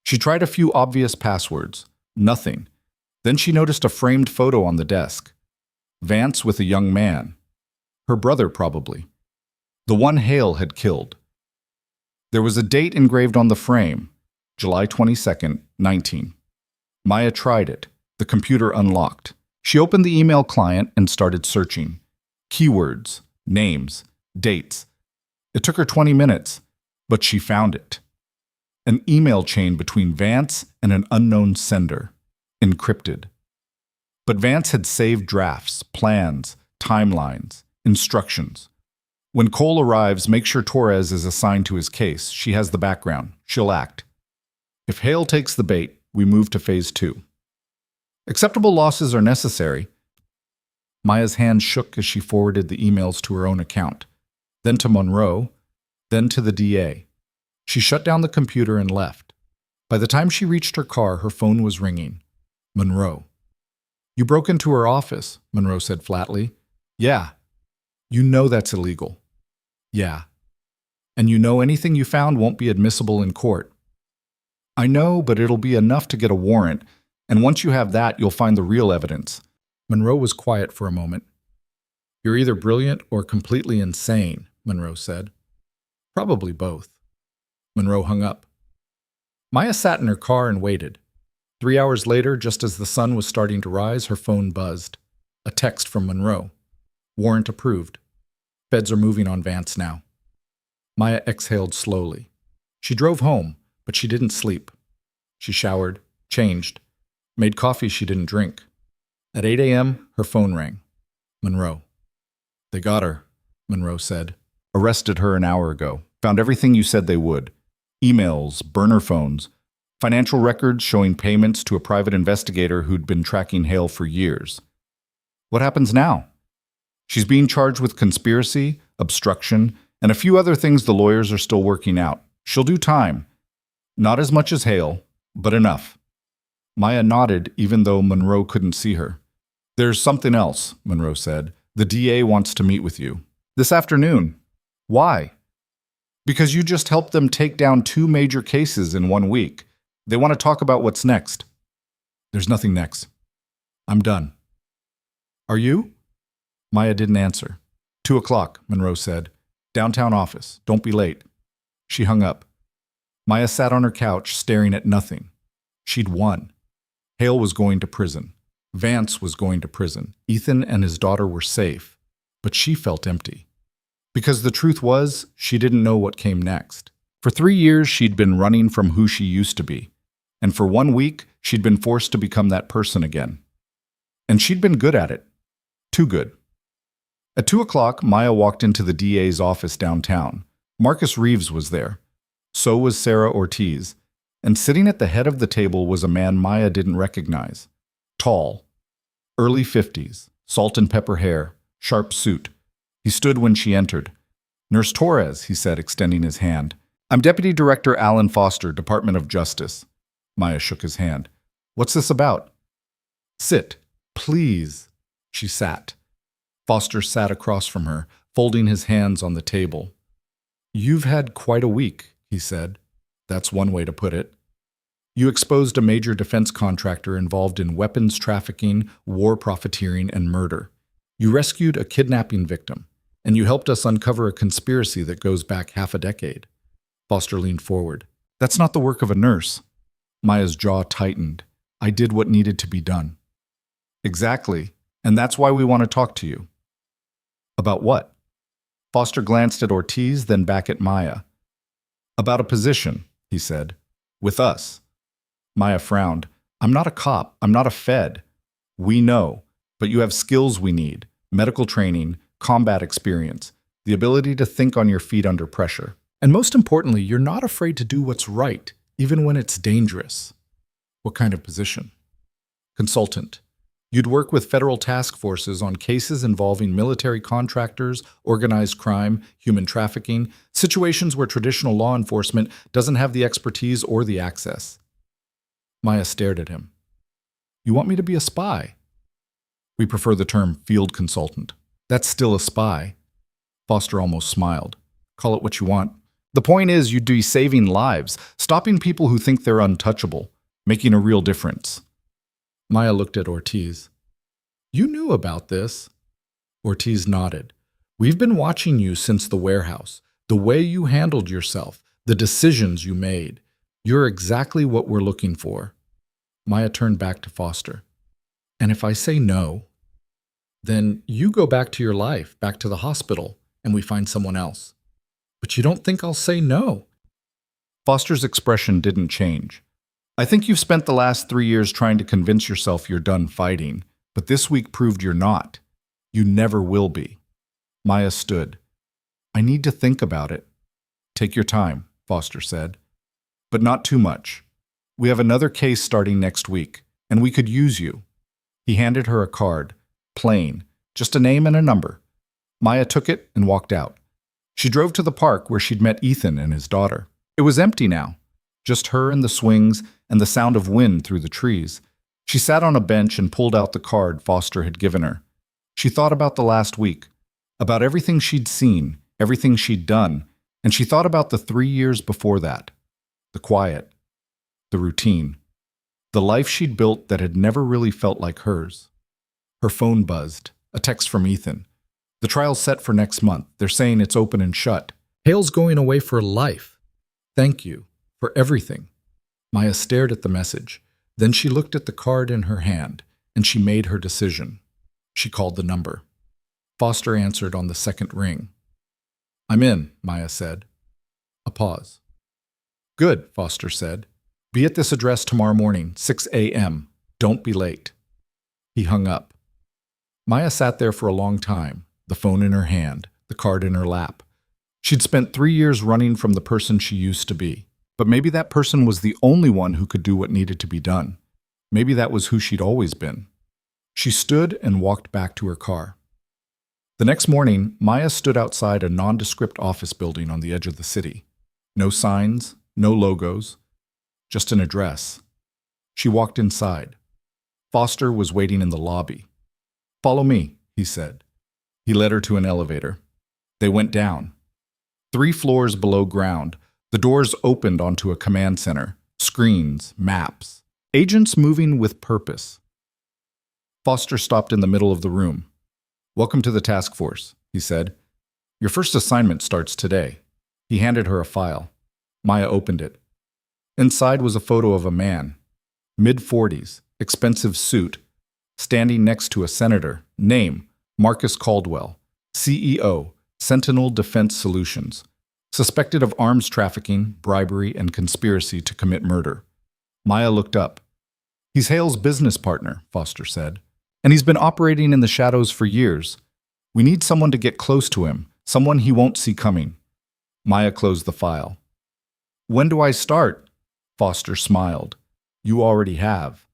She tried a few obvious passwords. Nothing. Then she noticed a framed photo on the desk. Vance with a young man. Her brother, probably. The one Hale had killed. There was a date engraved on the frame, July 22nd, 19. Maya tried it. The computer unlocked. She opened the email client and started searching. Keywords, names, dates. It took her 20 minutes, but she found it. An email chain between Vance and an unknown sender, encrypted. But Vance had saved drafts, plans, timelines, instructions. When Cole arrives, make sure Torres is assigned to his case. She has the background. She'll act. If Hale takes the bait, we move to phase 2. Acceptable losses are necessary. Maya's hand shook as she forwarded the emails to her own account, then to Monroe, then to the DA. She shut down the computer and left. By the time she reached her car, her phone was ringing. Monroe. You broke into her office, Monroe said flatly. Yeah. You know that's illegal. Yeah. And you know anything you found won't be admissible in court. I know, but it'll be enough to get a warrant, and once you have that, you'll find the real evidence. Monroe was quiet for a moment. You're either brilliant or completely insane, Monroe said. Probably both. Monroe hung up. Maya sat in her car and waited. 3 hours later, just as the sun was starting to rise, her phone buzzed. A text from Monroe. Warrant approved. Feds are moving on Vance now. Maya exhaled slowly. She drove home, but she didn't sleep. She showered, changed, made coffee she didn't drink. At 8 a.m., her phone rang. Monroe. They got her, Monroe said. Arrested her an hour ago. Found everything you said they would. Emails, burner phones, financial records showing payments to a private investigator who'd been tracking Hale for years. What happens now? She's being charged with conspiracy, obstruction, and a few other things the lawyers are still working out. She'll do time. Not as much as Hale, but enough. Maya nodded even though Monroe couldn't see her. There's something else, Monroe said. The DA wants to meet with you. This afternoon. Why? Because you just helped them take down 2 major cases in 1 week. They want to talk about what's next. There's nothing next. I'm done. Are you? Maya didn't answer. 2 o'clock, Monroe said. Downtown office. Don't be late. She hung up. Maya sat on her couch, staring at nothing. She'd won. Hale was going to prison. Vance was going to prison. Ethan and his daughter were safe. But she felt empty. Because the truth was, she didn't know what came next. For 3 years, she'd been running from who she used to be. And for 1 week, she'd been forced to become that person again. And she'd been good at it. Too good. At 2 o'clock, Maya walked into the DA's office downtown. Marcus Reeves was there. So was Sarah Ortiz. And sitting at the head of the table was a man Maya didn't recognize. Tall. Early 50s. Salt and pepper hair. Sharp suit. He stood when she entered. Nurse Torres, he said, extending his hand. I'm Deputy Director Alan Foster, Department of Justice. Maya shook his hand. What's this about? Sit, please. She sat. Foster sat across from her, folding his hands on the table. You've had quite a week, he said. That's one way to put it. You exposed a major defense contractor involved in weapons trafficking, war profiteering, and murder. You rescued a kidnapping victim, and you helped us uncover a conspiracy that goes back half a decade. Foster leaned forward. That's not the work of a nurse. Maya's jaw tightened. I did what needed to be done. Exactly, and that's why we want to talk to you. About what? Foster glanced at Ortiz, then back at Maya. About a position, he said. With us. Maya frowned. I'm not a cop. I'm not a Fed. We know, but you have skills we need. Medical training, combat experience, the ability to think on your feet under pressure. And most importantly, you're not afraid to do what's right, even when it's dangerous. What kind of position? Consultant. You'd work with federal task forces on cases involving military contractors, organized crime, human trafficking, situations where traditional law enforcement doesn't have the expertise or the access. Maya stared at him. You want me to be a spy? We prefer the term field consultant. That's still a spy. Foster almost smiled. Call it what you want. The point is you'd be saving lives, stopping people who think they're untouchable, making a real difference. Maya looked at Ortiz. You knew about this. Ortiz nodded. We've been watching you since the warehouse, the way you handled yourself, the decisions you made. You're exactly what we're looking for. Maya turned back to Foster. And if I say no, then you go back to your life, back to the hospital, and we find someone else. But you don't think I'll say no? Foster's expression didn't change. I think you've spent the last 3 years trying to convince yourself you're done fighting, but this week proved you're not. You never will be. Maya stood. I need to think about it. Take your time, Foster said. But not too much. We have another case starting next week, and we could use you. He handed her a card. Plain. Just a name and a number. Maya took it and walked out. She drove to the park where she'd met Ethan and his daughter. It was empty now. Just her and the swings and the sound of wind through the trees. She sat on a bench and pulled out the card Foster had given her. She thought about the last week, about everything she'd seen, everything she'd done, and she thought about the 3 years before that. The quiet, the routine, the life she'd built that had never really felt like hers. Her phone buzzed, a text from Ethan. The trial's set for next month. They're saying it's open and shut. Hale's going away for life. Thank you for everything. Maya stared at the message. Then she looked at the card in her hand, and she made her decision. She called the number. Foster answered on the second ring. I'm in, Maya said. A pause. Good, Foster said. Be at this address tomorrow morning, 6 a.m. Don't be late. He hung up. Maya sat there for a long time, the phone in her hand, the card in her lap. She'd spent 3 years running from the person she used to be. But maybe that person was the only one who could do what needed to be done. Maybe that was who she'd always been. She stood and walked back to her car. The next morning, Maya stood outside a nondescript office building on the edge of the city. No signs, no logos, just an address. She walked inside. Foster was waiting in the lobby. Follow me, he said. He led her to an elevator. They went down. 3 floors below ground, the doors opened onto a command center, screens, maps, agents moving with purpose. Foster stopped in the middle of the room. Welcome to the task force, he said. Your first assignment starts today. He handed her a file. Maya opened it. Inside was a photo of a man, mid-40s, expensive suit, standing next to a senator. Name, Marcus Caldwell, CEO, Sentinel Defense Solutions. Suspected of arms trafficking, bribery, and conspiracy to commit murder. Maya looked up. He's Hale's business partner, Foster said. And he's been operating in the shadows for years. We need someone to get close to him, someone he won't see coming. Maya closed the file. When do I start? Foster smiled. You already have.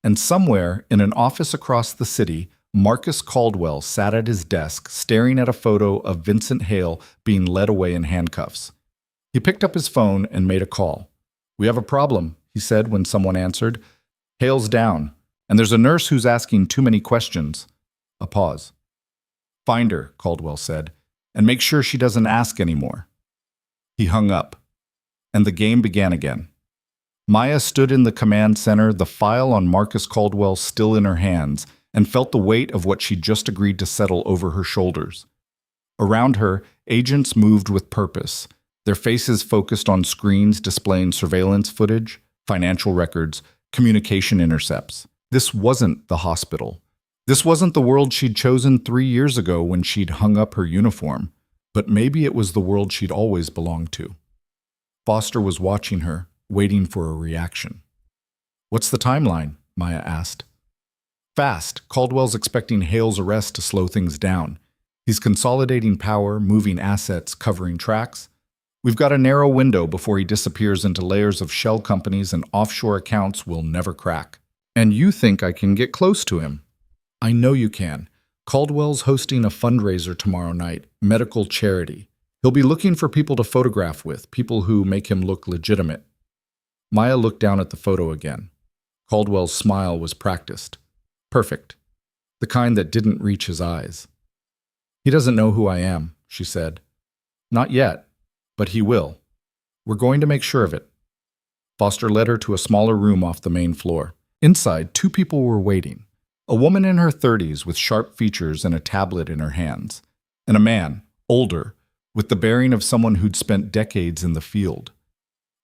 And somewhere in an office across the city, Marcus Caldwell sat at his desk staring at a photo of Vincent Hale being led away in handcuffs. He picked up his phone and made a call. We have a problem, he said when someone answered. Hale's down, and there's a nurse who's asking too many questions. A pause. Find her, Caldwell said, and make sure she doesn't ask anymore. He hung up, and the game began again. Maya stood in the command center, the file on Marcus Caldwell still in her hands, and felt the weight of what she'd just agreed to settle over her shoulders. Around her, agents moved with purpose, their faces focused on screens displaying surveillance footage, financial records, communication intercepts. This wasn't the hospital. This wasn't the world she'd chosen 3 years ago when she'd hung up her uniform, but maybe it was the world she'd always belonged to. Foster was watching her, waiting for a reaction. What's the timeline? Maya asked. Fast. Caldwell's expecting Hale's arrest to slow things down. He's consolidating power, moving assets, covering tracks. We've got a narrow window before he disappears into layers of shell companies and offshore accounts we'll never crack. And you think I can get close to him? I know you can. Caldwell's hosting a fundraiser tomorrow night, medical charity. He'll be looking for people to photograph with, people who make him look legitimate. Maya looked down at the photo again. Caldwell's smile was practiced. Perfect. The kind that didn't reach his eyes. He doesn't know who I am, she said. Not yet, but he will. We're going to make sure of it. Foster led her to a smaller room off the main floor. Inside, 2 people were waiting. A woman in her 30s with sharp features and a tablet in her hands, and a man, older, with the bearing of someone who'd spent decades in the field.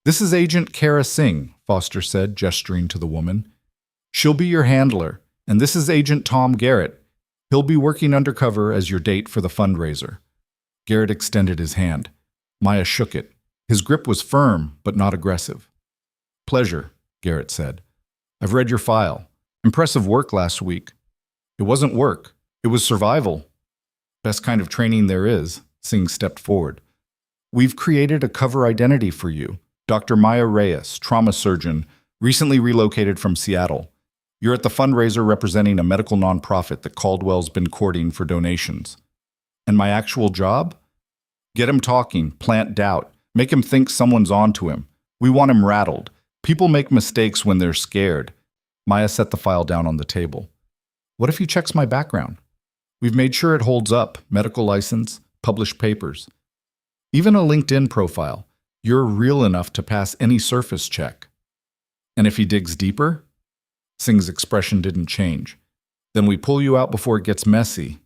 This is Agent Kara Singh, Foster said, gesturing to the woman. She'll be your handler. And this is Agent Tom Garrett. He'll be working undercover as your date for the fundraiser. Garrett extended his hand. Maya shook it. His grip was firm, but not aggressive. Pleasure, Garrett said. I've read your file. Impressive work last week. It wasn't work. It was survival. Best kind of training there is, Singh stepped forward. We've created a cover identity for you. Dr. Maya Reyes, trauma surgeon, recently relocated from Seattle. You're at the fundraiser representing a medical nonprofit that Caldwell's been courting for donations. And my actual job? Get him talking, plant doubt, make him think someone's on to him. We want him rattled. People make mistakes when they're scared. Maya set the file down on the table. What if he checks my background? We've made sure it holds up, medical license, published papers. Even a LinkedIn profile. You're real enough to pass any surface check. And if he digs deeper? Singh's expression didn't change. Then we pull you out before it gets messy.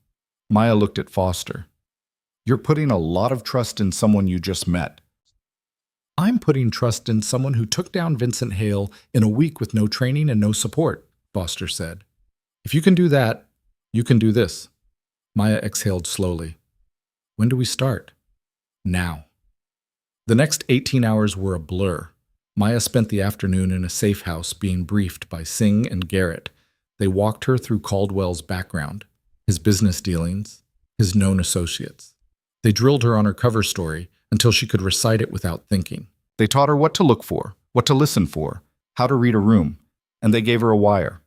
Maya looked at Foster. You're putting a lot of trust in someone you just met. I'm putting trust in someone who took down Vincent Hale in a week with no training and no support, Foster said. If you can do that, you can do this. Maya exhaled slowly. When do we start? Now. The next 18 hours were a blur. Maya spent the afternoon in a safe house being briefed by Singh and Garrett. They walked her through Caldwell's background, his business dealings, his known associates. They drilled her on her cover story until she could recite it without thinking. They taught her what to look for, what to listen for, how to read a room, and they gave her a wire.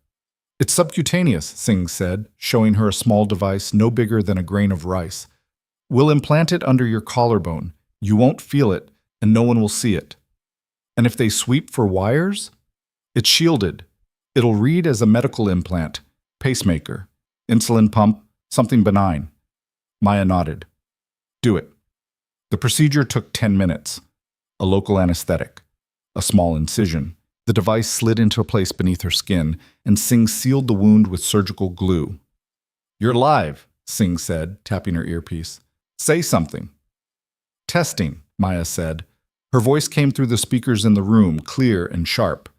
It's subcutaneous, Singh said, showing her a small device no bigger than a grain of rice. We'll implant it under your collarbone. You won't feel it, and no one will see it. And if they sweep for wires, it's shielded. It'll read as a medical implant, pacemaker, insulin pump, something benign. Maya nodded. Do it. The procedure took 10 minutes. A local anesthetic, a small incision. The device slid into a place beneath her skin, and Singh sealed the wound with surgical glue. You're live, Singh said, tapping her earpiece. Say something. Testing, Maya said. Her voice came through the speakers in the room, clear and sharp.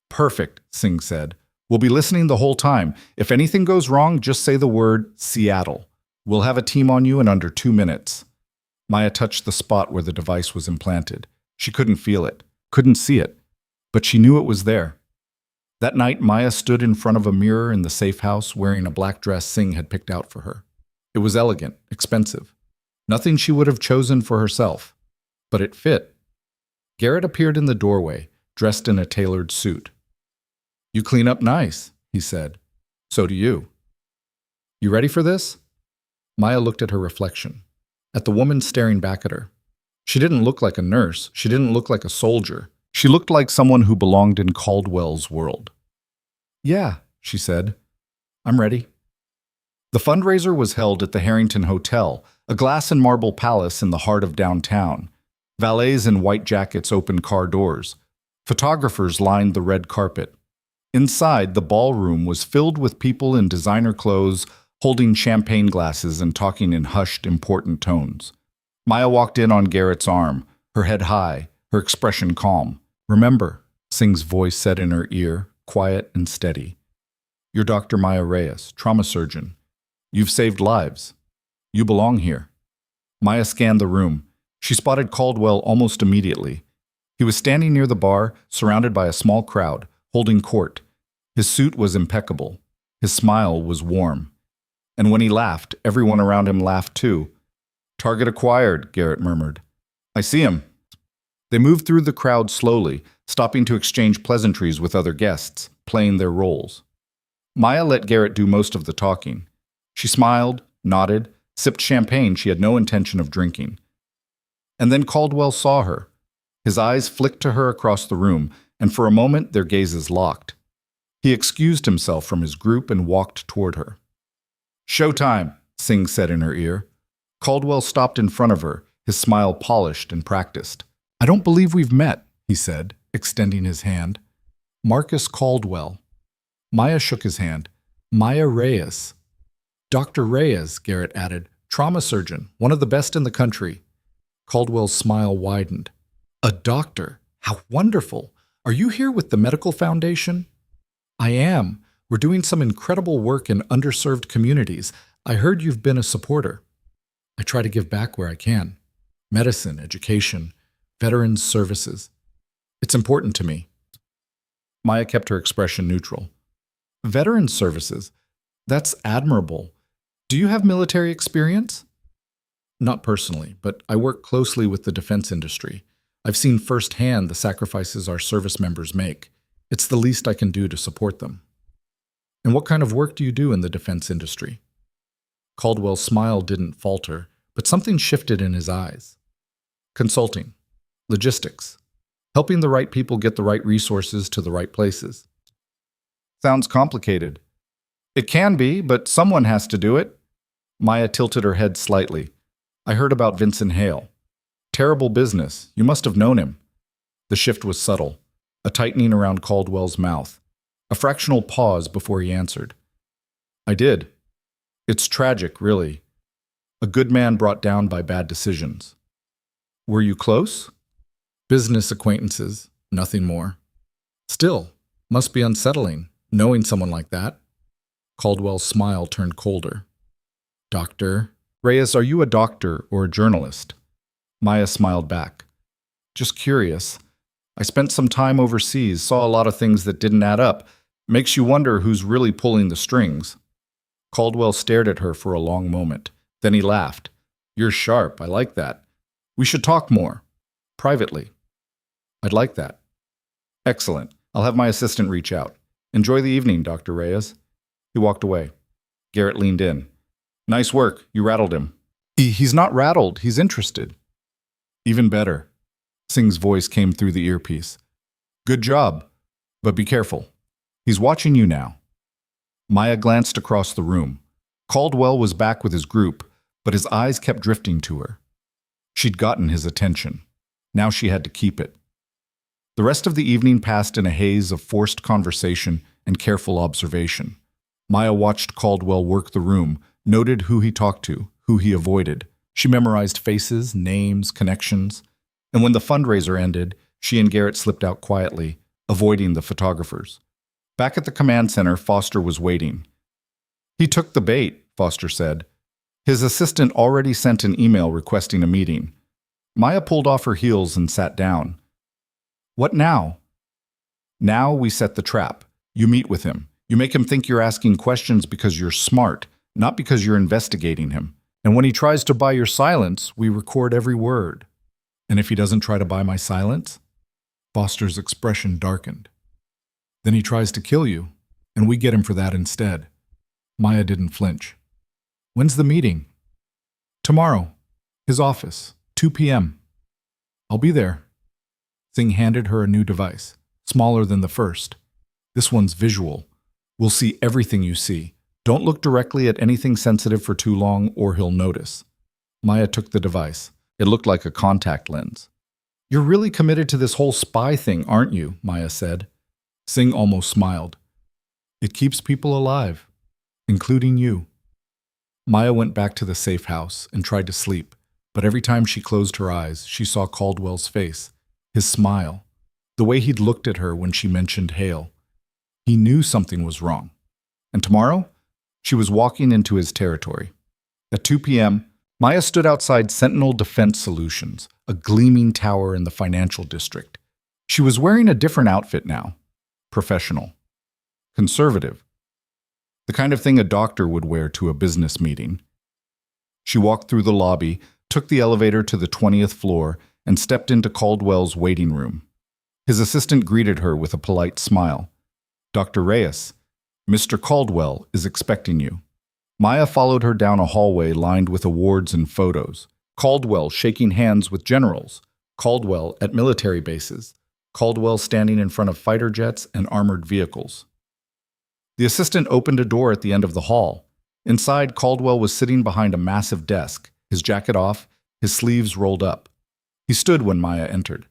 Perfect, Singh said. We'll be listening the whole time. If anything goes wrong, just say the word Seattle. We'll have a team on you in under 2 minutes. Maya touched the spot where the device was implanted. She couldn't feel it, couldn't see it, but she knew it was there. That night, Maya stood in front of a mirror in the safe house wearing a black dress Singh had picked out for her. It was elegant, expensive. Nothing she would have chosen for herself, but it fit. Garrett appeared in the doorway, dressed in a tailored suit. You clean up nice, he said. So do you. You ready for this? Maya looked at her reflection, at the woman staring back at her. She didn't look like a nurse. She didn't look like a soldier. She looked like someone who belonged in Caldwell's world. Yeah, she said. I'm ready. The fundraiser was held at the Harrington Hotel, a glass and marble palace in the heart of downtown. Valets in white jackets opened car doors. Photographers lined the red carpet. Inside, the ballroom was filled with people in designer clothes, holding champagne glasses and talking in hushed, important tones. Maya walked in on Garrett's arm, her head high, her expression calm. Remember, Singh's voice said in her ear, quiet and steady. You're Dr. Maya Reyes, trauma surgeon. You've saved lives. You belong here. Maya scanned the room. She spotted Caldwell almost immediately. He was standing near the bar, surrounded by a small crowd, holding court. His suit was impeccable. His smile was warm. And when he laughed, everyone around him laughed too. Target acquired, Garrett murmured. I see him. They moved through the crowd slowly, stopping to exchange pleasantries with other guests, playing their roles. Maya let Garrett do most of the talking. She smiled, nodded, sipped champagne she had no intention of drinking. And then Caldwell saw her. His eyes flicked to her across the room, and for a moment their gazes locked. He excused himself from his group and walked toward her. Showtime, Singh said in her ear. Caldwell stopped in front of her, his smile polished and practiced. I don't believe we've met, he said, extending his hand. Marcus Caldwell. Maya shook his hand. Maya Reyes. Dr. Reyes, Garrett added. Trauma surgeon, one of the best in the country. Caldwell's smile widened. A doctor? How wonderful! Are you here with the Medical Foundation? I am. We're doing some incredible work in underserved communities. I heard you've been a supporter. I try to give back where I can. Medicine, education, veterans services. It's important to me. Maya kept her expression neutral. Veterans services? That's admirable. Do you have military experience? Not personally, but I work closely with the defense industry. I've seen firsthand the sacrifices our service members make. It's the least I can do to support them. And what kind of work do you do in the defense industry? Caldwell's smile didn't falter, but something shifted in his eyes. Consulting, logistics, helping the right people get the right resources to the right places. Sounds complicated. It can be, but someone has to do it. Maya tilted her head slightly. I heard about Vincent Hale. Terrible business. You must have known him. The shift was subtle, a tightening around Caldwell's mouth, a fractional pause before he answered. I did. It's tragic, really. A good man brought down by bad decisions. Were you close? Business acquaintances, nothing more. Still, must be unsettling, knowing someone like that. Caldwell's smile turned colder. Doctor? Reyes, are you a doctor or a journalist? Maya smiled back. Just curious. I spent some time overseas, saw a lot of things that didn't add up. Makes you wonder who's really pulling the strings. Caldwell stared at her for a long moment. Then he laughed. You're sharp. I like that. We should talk more. Privately. I'd like that. Excellent. I'll have my assistant reach out. Enjoy the evening, Dr. Reyes. He walked away. Garrett leaned in. Nice work. You rattled him. He's not rattled. He's interested. Even better. Singh's voice came through the earpiece. Good job. But be careful. He's watching you now. Maya glanced across the room. Caldwell was back with his group, but his eyes kept drifting to her. She'd gotten his attention. Now she had to keep it. The rest of the evening passed in a haze of forced conversation and careful observation. Maya watched Caldwell work the room, noted who he talked to, who he avoided. She memorized faces, names, connections. And when the fundraiser ended, she and Garrett slipped out quietly, avoiding the photographers. Back at the command center, Foster was waiting. He took the bait, Foster said. His assistant already sent an email requesting a meeting. Maya pulled off her heels and sat down. What now? Now we set the trap. You meet with him. You make him think you're asking questions because you're smart, not because you're investigating him. And when he tries to buy your silence, we record every word. And if he doesn't try to buy my silence? Foster's expression darkened. Then he tries to kill you, and we get him for that instead. Maya didn't flinch. When's the meeting? Tomorrow. His office, 2 p.m. I'll be there. Singh handed her a new device, smaller than the first. This one's visual. We'll see everything you see. Don't look directly at anything sensitive for too long or he'll notice. Maya took the device. It looked like a contact lens. You're really committed to this whole spy thing, aren't you? Maya said. Singh almost smiled. It keeps people alive, including you. Maya went back to the safe house and tried to sleep, but every time she closed her eyes, she saw Caldwell's face, his smile, the way he'd looked at her when she mentioned Hale. He knew something was wrong. And tomorrow, she was walking into his territory. At 2 p.m., Maya stood outside Sentinel Defense Solutions, a gleaming tower in the financial district. She was wearing a different outfit now. Professional. Conservative. The kind of thing a doctor would wear to a business meeting. She walked through the lobby, took the elevator to the 20th floor, and stepped into Caldwell's waiting room. His assistant greeted her with a polite smile. Dr. Reyes, Mr. Caldwell is expecting you. Maya followed her down a hallway lined with awards and photos. Caldwell shaking hands with generals. Caldwell at military bases. Caldwell standing in front of fighter jets and armored vehicles. The assistant opened a door at the end of the hall. Inside, Caldwell was sitting behind a massive desk, his jacket off, his sleeves rolled up. He stood when Maya entered.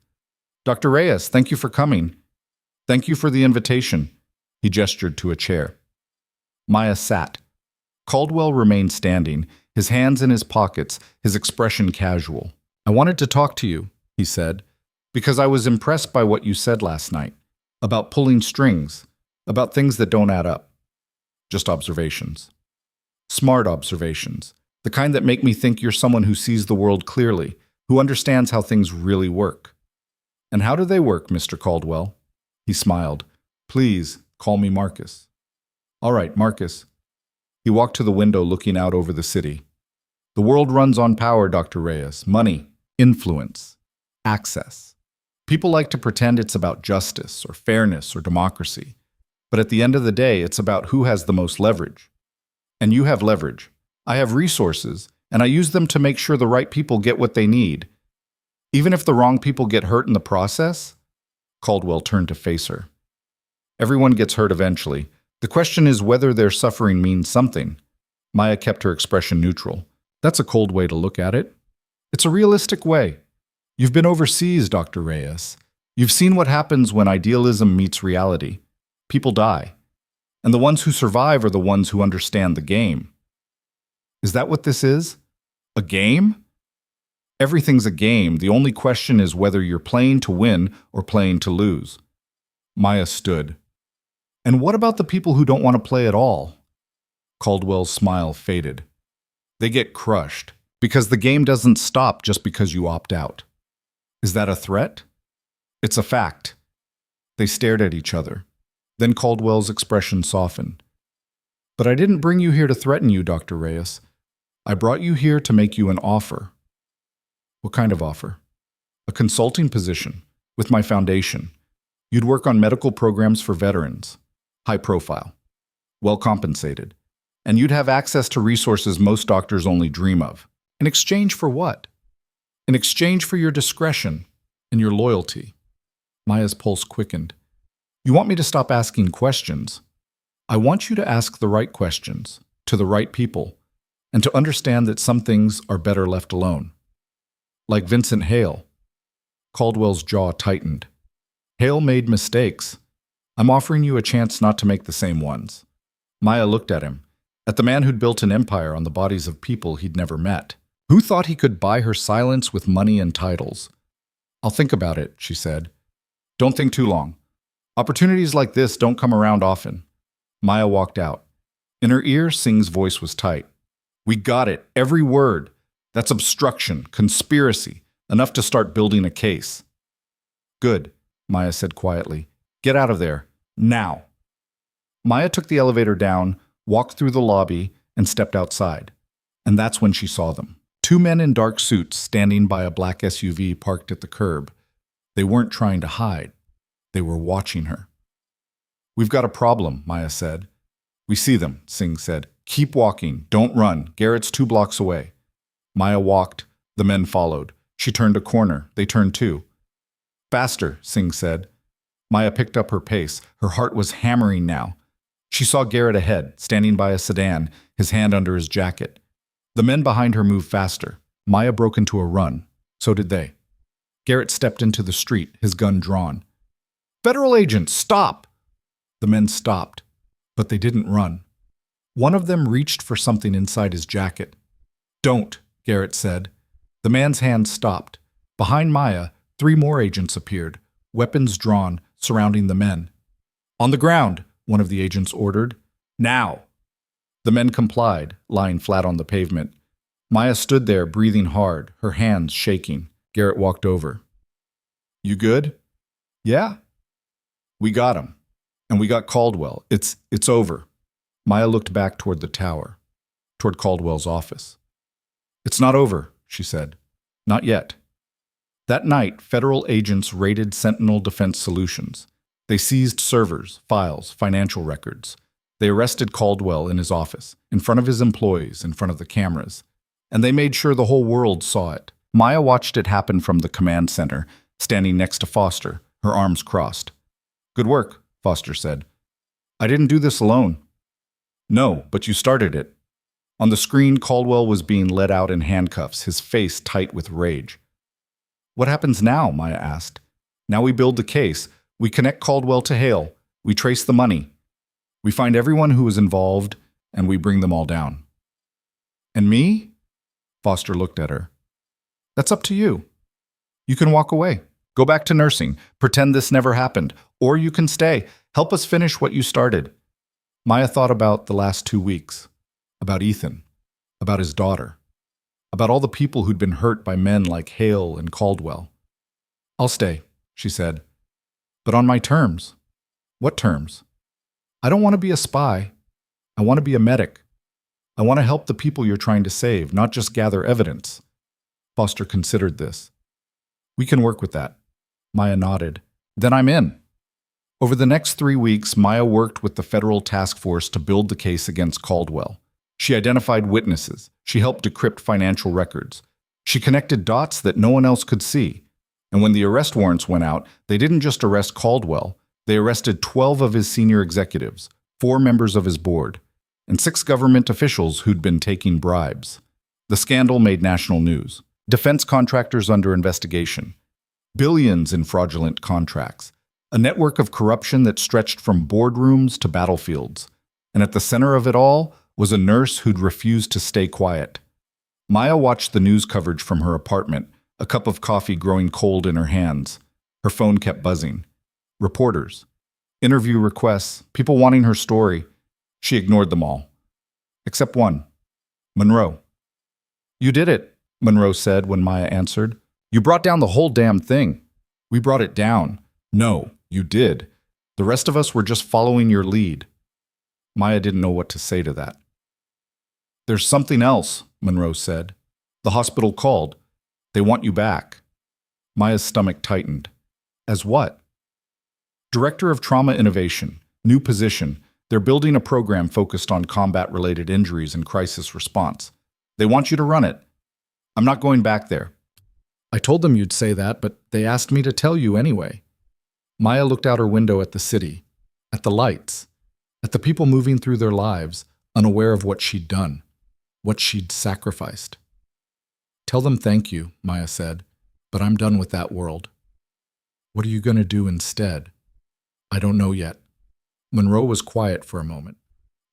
Dr. Reyes, thank you for coming. Thank you for the invitation. He gestured to a chair. Maya sat. Caldwell remained standing, his hands in his pockets, his expression casual. I wanted to talk to you, he said, because I was impressed by what you said last night, about pulling strings, about things that don't add up. Just observations. Smart observations, the kind that make me think you're someone who sees the world clearly, who understands how things really work. And how do they work, Mr. Caldwell? He smiled. Please, call me Marcus. All right, Marcus. He walked to the window looking out over the city. The world runs on power, Dr. Reyes. Money, influence, access. People like to pretend it's about justice or fairness or democracy. But at the end of the day, it's about who has the most leverage. And you have leverage. I have resources, and I use them to make sure the right people get what they need. Even if the wrong people get hurt in the process? Caldwell turned to face her. Everyone gets hurt eventually. The question is whether their suffering means something. Maya kept her expression neutral. That's a cold way to look at it. It's a realistic way. You've been overseas, Dr. Reyes. You've seen what happens when idealism meets reality. People die. And the ones who survive are the ones who understand the game. Is that what this is? A game? Everything's a game. The only question is whether you're playing to win or playing to lose. Maya stood. And what about the people who don't want to play at all? Caldwell's smile faded. They get crushed, because the game doesn't stop just because you opt out. Is that a threat? It's a fact. They stared at each other. Then Caldwell's expression softened. But I didn't bring you here to threaten you, Dr. Reyes. I brought you here to make you an offer. What kind of offer? A consulting position with my foundation. You'd work on medical programs for veterans, high profile, well compensated, and you'd have access to resources most doctors only dream of. In exchange for what? In exchange for your discretion and your loyalty. Maya's pulse quickened. You want me to stop asking questions? I want you to ask the right questions, to the right people, and to understand that some things are better left alone. Like Vincent Hale. Caldwell's jaw tightened. Hale made mistakes. I'm offering you a chance not to make the same ones. Maya looked at him, at the man who'd built an empire on the bodies of people he'd never met. Who thought he could buy her silence with money and titles? I'll think about it, she said. Don't think too long. Opportunities like this don't come around often. Maya walked out. In her ear, Singh's voice was tight. We got it, every word. That's obstruction, conspiracy, enough to start building a case. Good, Maya said quietly. Get out of there, now. Maya took the elevator down, walked through the lobby, and stepped outside. And that's when she saw them. Two men in dark suits standing by a black SUV parked at the curb. They weren't trying to hide. They were watching her. We've got a problem, Maya said. We see them, Singh said. Keep walking. Don't run. Garrett's 2 blocks away. Maya walked. The men followed. She turned a corner. They turned too. Faster, Singh said. Maya picked up her pace. Her heart was hammering now. She saw Garrett ahead, standing by a sedan, his hand under his jacket. The men behind her moved faster. Maya broke into a run. So did they. Garrett stepped into the street, his gun drawn. Federal agents, stop! The men stopped, but they didn't run. One of them reached for something inside his jacket. Don't, Garrett said. The man's hand stopped. Behind Maya, 3 more agents appeared, weapons drawn, surrounding the men. On the ground, one of the agents ordered. Now! The men complied, lying flat on the pavement. Maya stood there, breathing hard, her hands shaking. Garrett walked over. You good? Yeah. We got him. And we got Caldwell. It's over. Maya looked back toward the tower, toward Caldwell's office. It's not over, she said. Not yet. That night, federal agents raided Sentinel Defense Solutions. They seized servers, files, financial records. They arrested Caldwell in his office, in front of his employees, in front of the cameras. And they made sure the whole world saw it. Maya watched it happen from the command center, standing next to Foster, her arms crossed. Good work, Foster said. I didn't do this alone. No, but you started it. On the screen, Caldwell was being led out in handcuffs, his face tight with rage. What happens now? Maya asked. Now we build the case. We connect Caldwell to Hale. We trace the money. We find everyone who was involved, and we bring them all down. And me? Foster looked at her. That's up to you. You can walk away. Go back to nursing. Pretend this never happened. Or you can stay. Help us finish what you started. Maya thought about the last 2 weeks. About Ethan. About his daughter. About all the people who'd been hurt by men like Hale and Caldwell. I'll stay, she said. But on my terms. What terms? I don't want to be a spy. I want to be a medic. I want to help the people you're trying to save, not just gather evidence. Foster considered this. We can work with that. Maya nodded. Then I'm in. Over the next 3 weeks, Maya worked with the federal task force to build the case against Caldwell. She identified witnesses. She helped decrypt financial records. She connected dots that no one else could see. And when the arrest warrants went out, they didn't just arrest Caldwell. They arrested 12 of his senior executives, 4 members of his board, and 6 government officials who'd been taking bribes. The scandal made national news. Defense contractors under investigation. Billions in fraudulent contracts. A network of corruption that stretched from boardrooms to battlefields. And at the center of it all was a nurse who'd refused to stay quiet. Maya watched the news coverage from her apartment, a cup of coffee growing cold in her hands. Her phone kept buzzing. Reporters, interview requests, people wanting her story. She ignored them all. Except one. Monroe. "You did it," Monroe said when Maya answered. "You brought down the whole damn thing." "We brought it down." "No, you did. The rest of us were just following your lead." Maya didn't know what to say to that. "There's something else," Monroe said. "The hospital called. They want you back." Maya's stomach tightened. "As what?" "Director of Trauma Innovation. New position. They're building a program focused on combat-related injuries and crisis response. They want you to run it." "I'm not going back there." I told them you'd say that, but they asked me to tell you anyway. Maya looked out her window at the city, at the lights, at the people moving through their lives, unaware of what she'd done, what she'd sacrificed. "Tell them thank you," Maya said, "but I'm done with that world." "What are you going to do instead?" "I don't know yet." Monroe was quiet for a moment.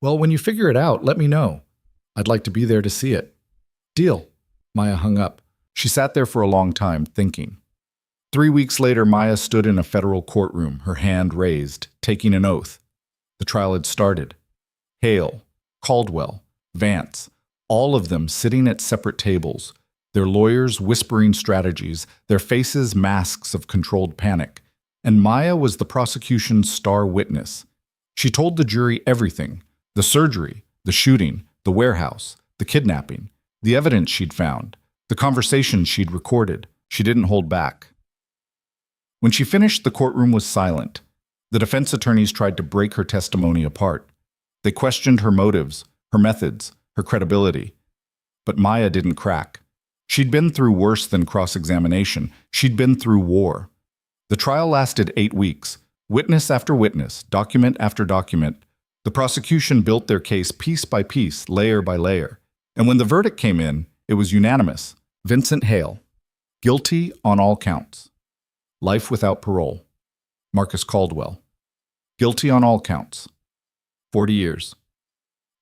"Well, when you figure it out, let me know. I'd like to be there to see it." "Deal." Maya hung up. She sat there for a long time, thinking. 3 weeks later, Maya stood in a federal courtroom, her hand raised, taking an oath. The trial had started. Hale, Caldwell, Vance, all of them sitting at separate tables, their lawyers whispering strategies, their faces masks of controlled panic. And Maya was the prosecution's star witness. She told the jury everything: the surgery, the shooting, the warehouse, the kidnapping, the evidence she'd found, the conversations she'd recorded. She didn't hold back. When she finished, the courtroom was silent. The defense attorneys tried to break her testimony apart. They questioned her motives, her methods, her credibility. But Maya didn't crack. She'd been through worse than cross-examination. She'd been through war. The trial lasted 8 weeks. Witness after witness, document after document. The prosecution built their case piece by piece, layer by layer. And when the verdict came in, it was unanimous. Vincent Hale, guilty on all counts. Life without parole. Marcus Caldwell, guilty on all counts. 40 years.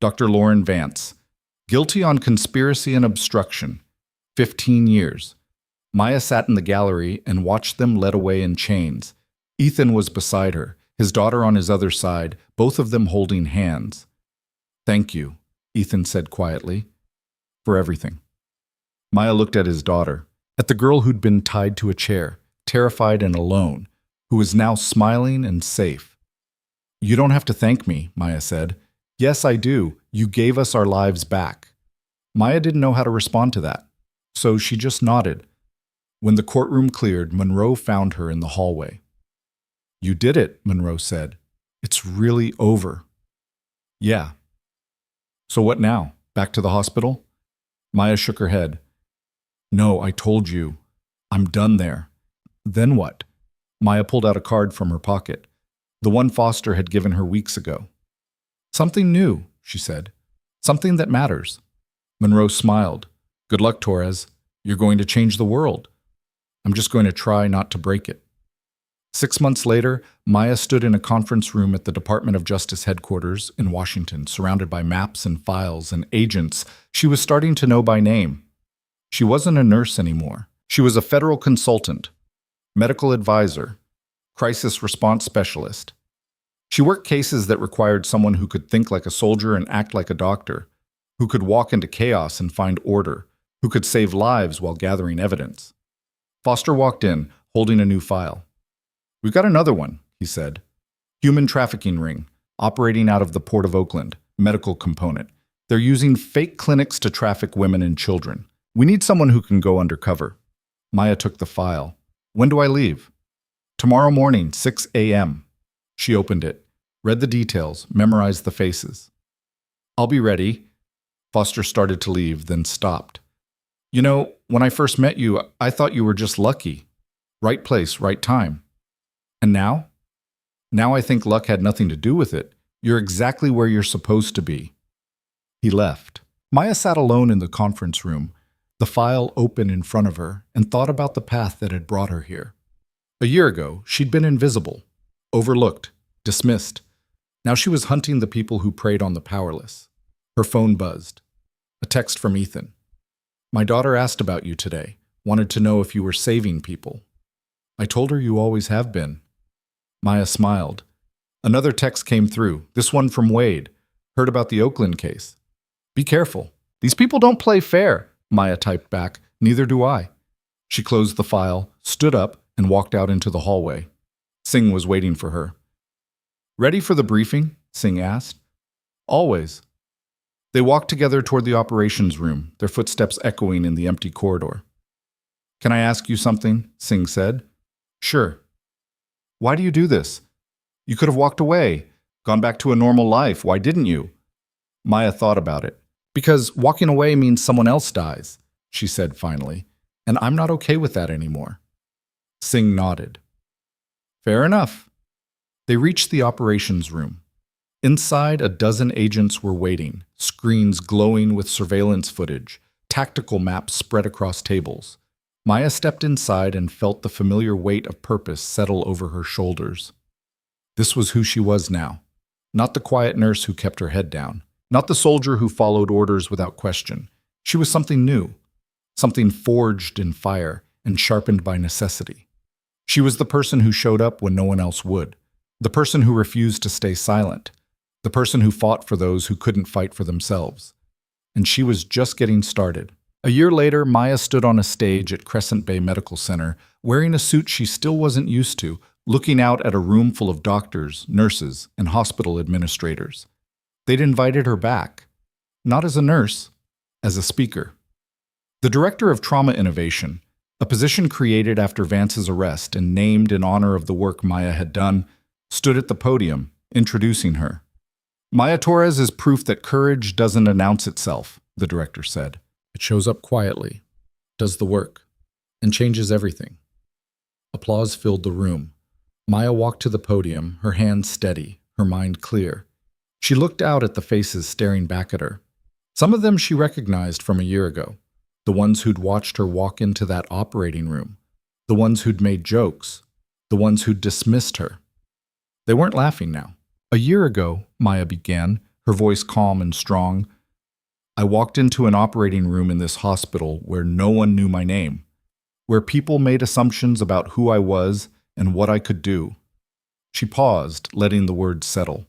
Dr. Lauren Vance, guilty on conspiracy and obstruction. 15 years. Maya sat in the gallery and watched them led away in chains. Ethan was beside her, his daughter on his other side, both of them holding hands. "Thank you," Ethan said quietly, "for everything." Maya looked at his daughter, at the girl who'd been tied to a chair, terrified and alone, who was now smiling and safe. "You don't have to thank me," Maya said. "Yes, I do. You gave us our lives back." Maya didn't know how to respond to that, so she just nodded. When the courtroom cleared, Monroe found her in the hallway. "You did it," Monroe said. "It's really over." "Yeah." "So what now? Back to the hospital?" Maya shook her head. "No, I told you. I'm done there." "Then what?" Maya pulled out a card from her pocket, the one Foster had given her weeks ago. "Something new," she said. "Something that matters." Monroe smiled. "Good luck, Torres. You're going to change the world. I'm just going to try not to break it." 6 months later, Maya stood in a conference room at the Department of Justice headquarters in Washington, surrounded by maps and files and agents she was starting to know by name. She wasn't a nurse anymore. She was a federal consultant, medical advisor, crisis response specialist. She worked cases that required someone who could think like a soldier and act like a doctor, who could walk into chaos and find order, who could save lives while gathering evidence. Foster walked in, holding a new file. "We've got another one," he said. "Human trafficking ring, operating out of the Port of Oakland, medical component. They're using fake clinics to traffic women and children. We need someone who can go undercover." Maya took the file. "When do I leave?" "Tomorrow morning, 6 a.m. She opened it, read the details, memorized the faces. "I'll be ready." Foster started to leave, then stopped. "You know, when I first met you, I thought you were just lucky. Right place, right time. And now? Now I think luck had nothing to do with it. You're exactly where you're supposed to be." He left. Maya sat alone in the conference room, the file open in front of her, and thought about the path that had brought her here. A year ago, she'd been invisible, overlooked, dismissed. Now she was hunting the people who preyed on the powerless. Her phone buzzed. A text from Ethan. "My daughter asked about you today. Wanted to know if you were saving people. I told her you always have been. Maya smiled. Another text came through, this one from Wade. Heard about the Oakland case. Be careful. These people don't play fair, Maya typed back. Neither do I. She closed the file, stood up, and walked out into the hallway. Singh was waiting for her. Ready for the briefing? Singh asked. Always. They walked together toward the operations room, their footsteps echoing in the empty corridor. Can I ask you something? Singh said. Sure. Why do you do this? You could have walked away, gone back to a normal life. Why didn't you? Maya thought about it. Because walking away means someone else dies, she said finally, and I'm not okay with that anymore. Singh nodded. Fair enough. They reached the operations room. Inside, a dozen agents were waiting, screens glowing with surveillance footage, tactical maps spread across tables. Maya stepped inside and felt the familiar weight of purpose settle over her shoulders. This was who she was now. Not the quiet nurse who kept her head down. Not the soldier who followed orders without question. She was something new. Something forged in fire and sharpened by necessity. She was the person who showed up when no one else would. The person who refused to stay silent. The person who fought for those who couldn't fight for themselves. And she was just getting started. A year later, Maya stood on a stage at Crescent Bay Medical Center, wearing a suit she still wasn't used to, looking out at a room full of doctors, nurses, and hospital administrators. They'd invited her back, not as a nurse, as a speaker. The Director of Trauma Innovation, a position created after Vance's arrest and named in honor of the work Maya had done, stood at the podium, introducing her. Maya Torres is proof that courage doesn't announce itself, the director said. It shows up quietly, does the work, and changes everything. Applause filled the room. Maya walked to the podium, her hands steady, her mind clear. She looked out at the faces staring back at her. Some of them she recognized from a year ago. The ones who'd watched her walk into that operating room. The ones who'd made jokes. The ones who'd dismissed her. They weren't laughing now. A year ago, Maya began, her voice calm and strong, I walked into an operating room in this hospital where no one knew my name, where people made assumptions about who I was and what I could do. She paused, letting the words settle.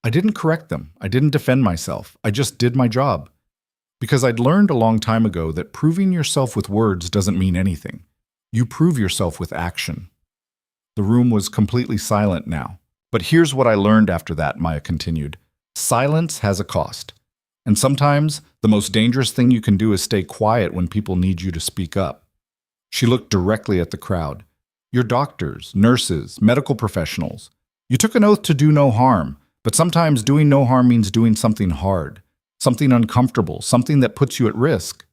I didn't correct them. I didn't defend myself. I just did my job. Because I'd learned a long time ago that proving yourself with words doesn't mean anything. You prove yourself with action. The room was completely silent now. But here's what I learned after that, Maya continued. Silence has a cost. And sometimes, the most dangerous thing you can do is stay quiet when people need you to speak up. She looked directly at the crowd. You're doctors, nurses, medical professionals. You took an oath to do no harm, but sometimes doing no harm means doing something hard, something uncomfortable, something that puts you at risk.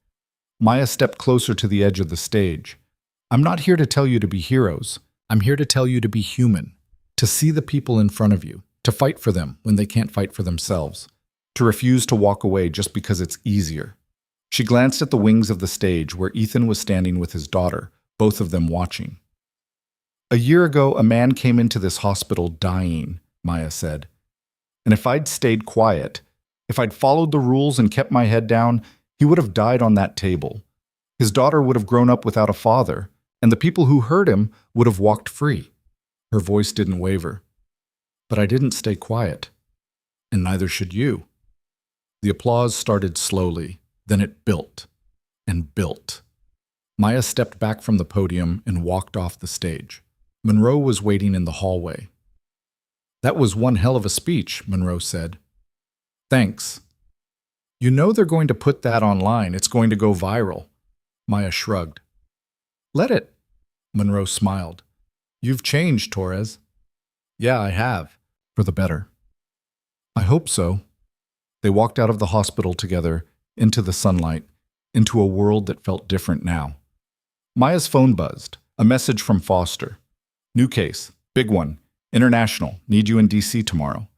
Maya stepped closer to the edge of the stage. I'm not here to tell you to be heroes. I'm here to tell you to be human, to see the people in front of you, to fight for them when they can't fight for themselves. To refuse to walk away just because it's easier. She glanced at the wings of the stage where Ethan was standing with his daughter, both of them watching. A year ago, a man came into this hospital dying, Maya said. And if I'd stayed quiet, if I'd followed the rules and kept my head down, he would have died on that table. His daughter would have grown up without a father, and the people who heard him would have walked free. Her voice didn't waver. But I didn't stay quiet, and neither should you. The applause started slowly, then it built and built. Maya stepped back from the podium and walked off the stage. Monroe was waiting in the hallway. That was one hell of a speech, Monroe said. Thanks. You know they're going to put that online. It's going to go viral. Maya shrugged. Let it. Monroe smiled. You've changed, Torres. Yeah, I have. For the better. I hope so. They walked out of the hospital together, into the sunlight, into a world that felt different now. Maya's phone buzzed. A message from Foster. New case. Big one. International. Need you in D.C. tomorrow.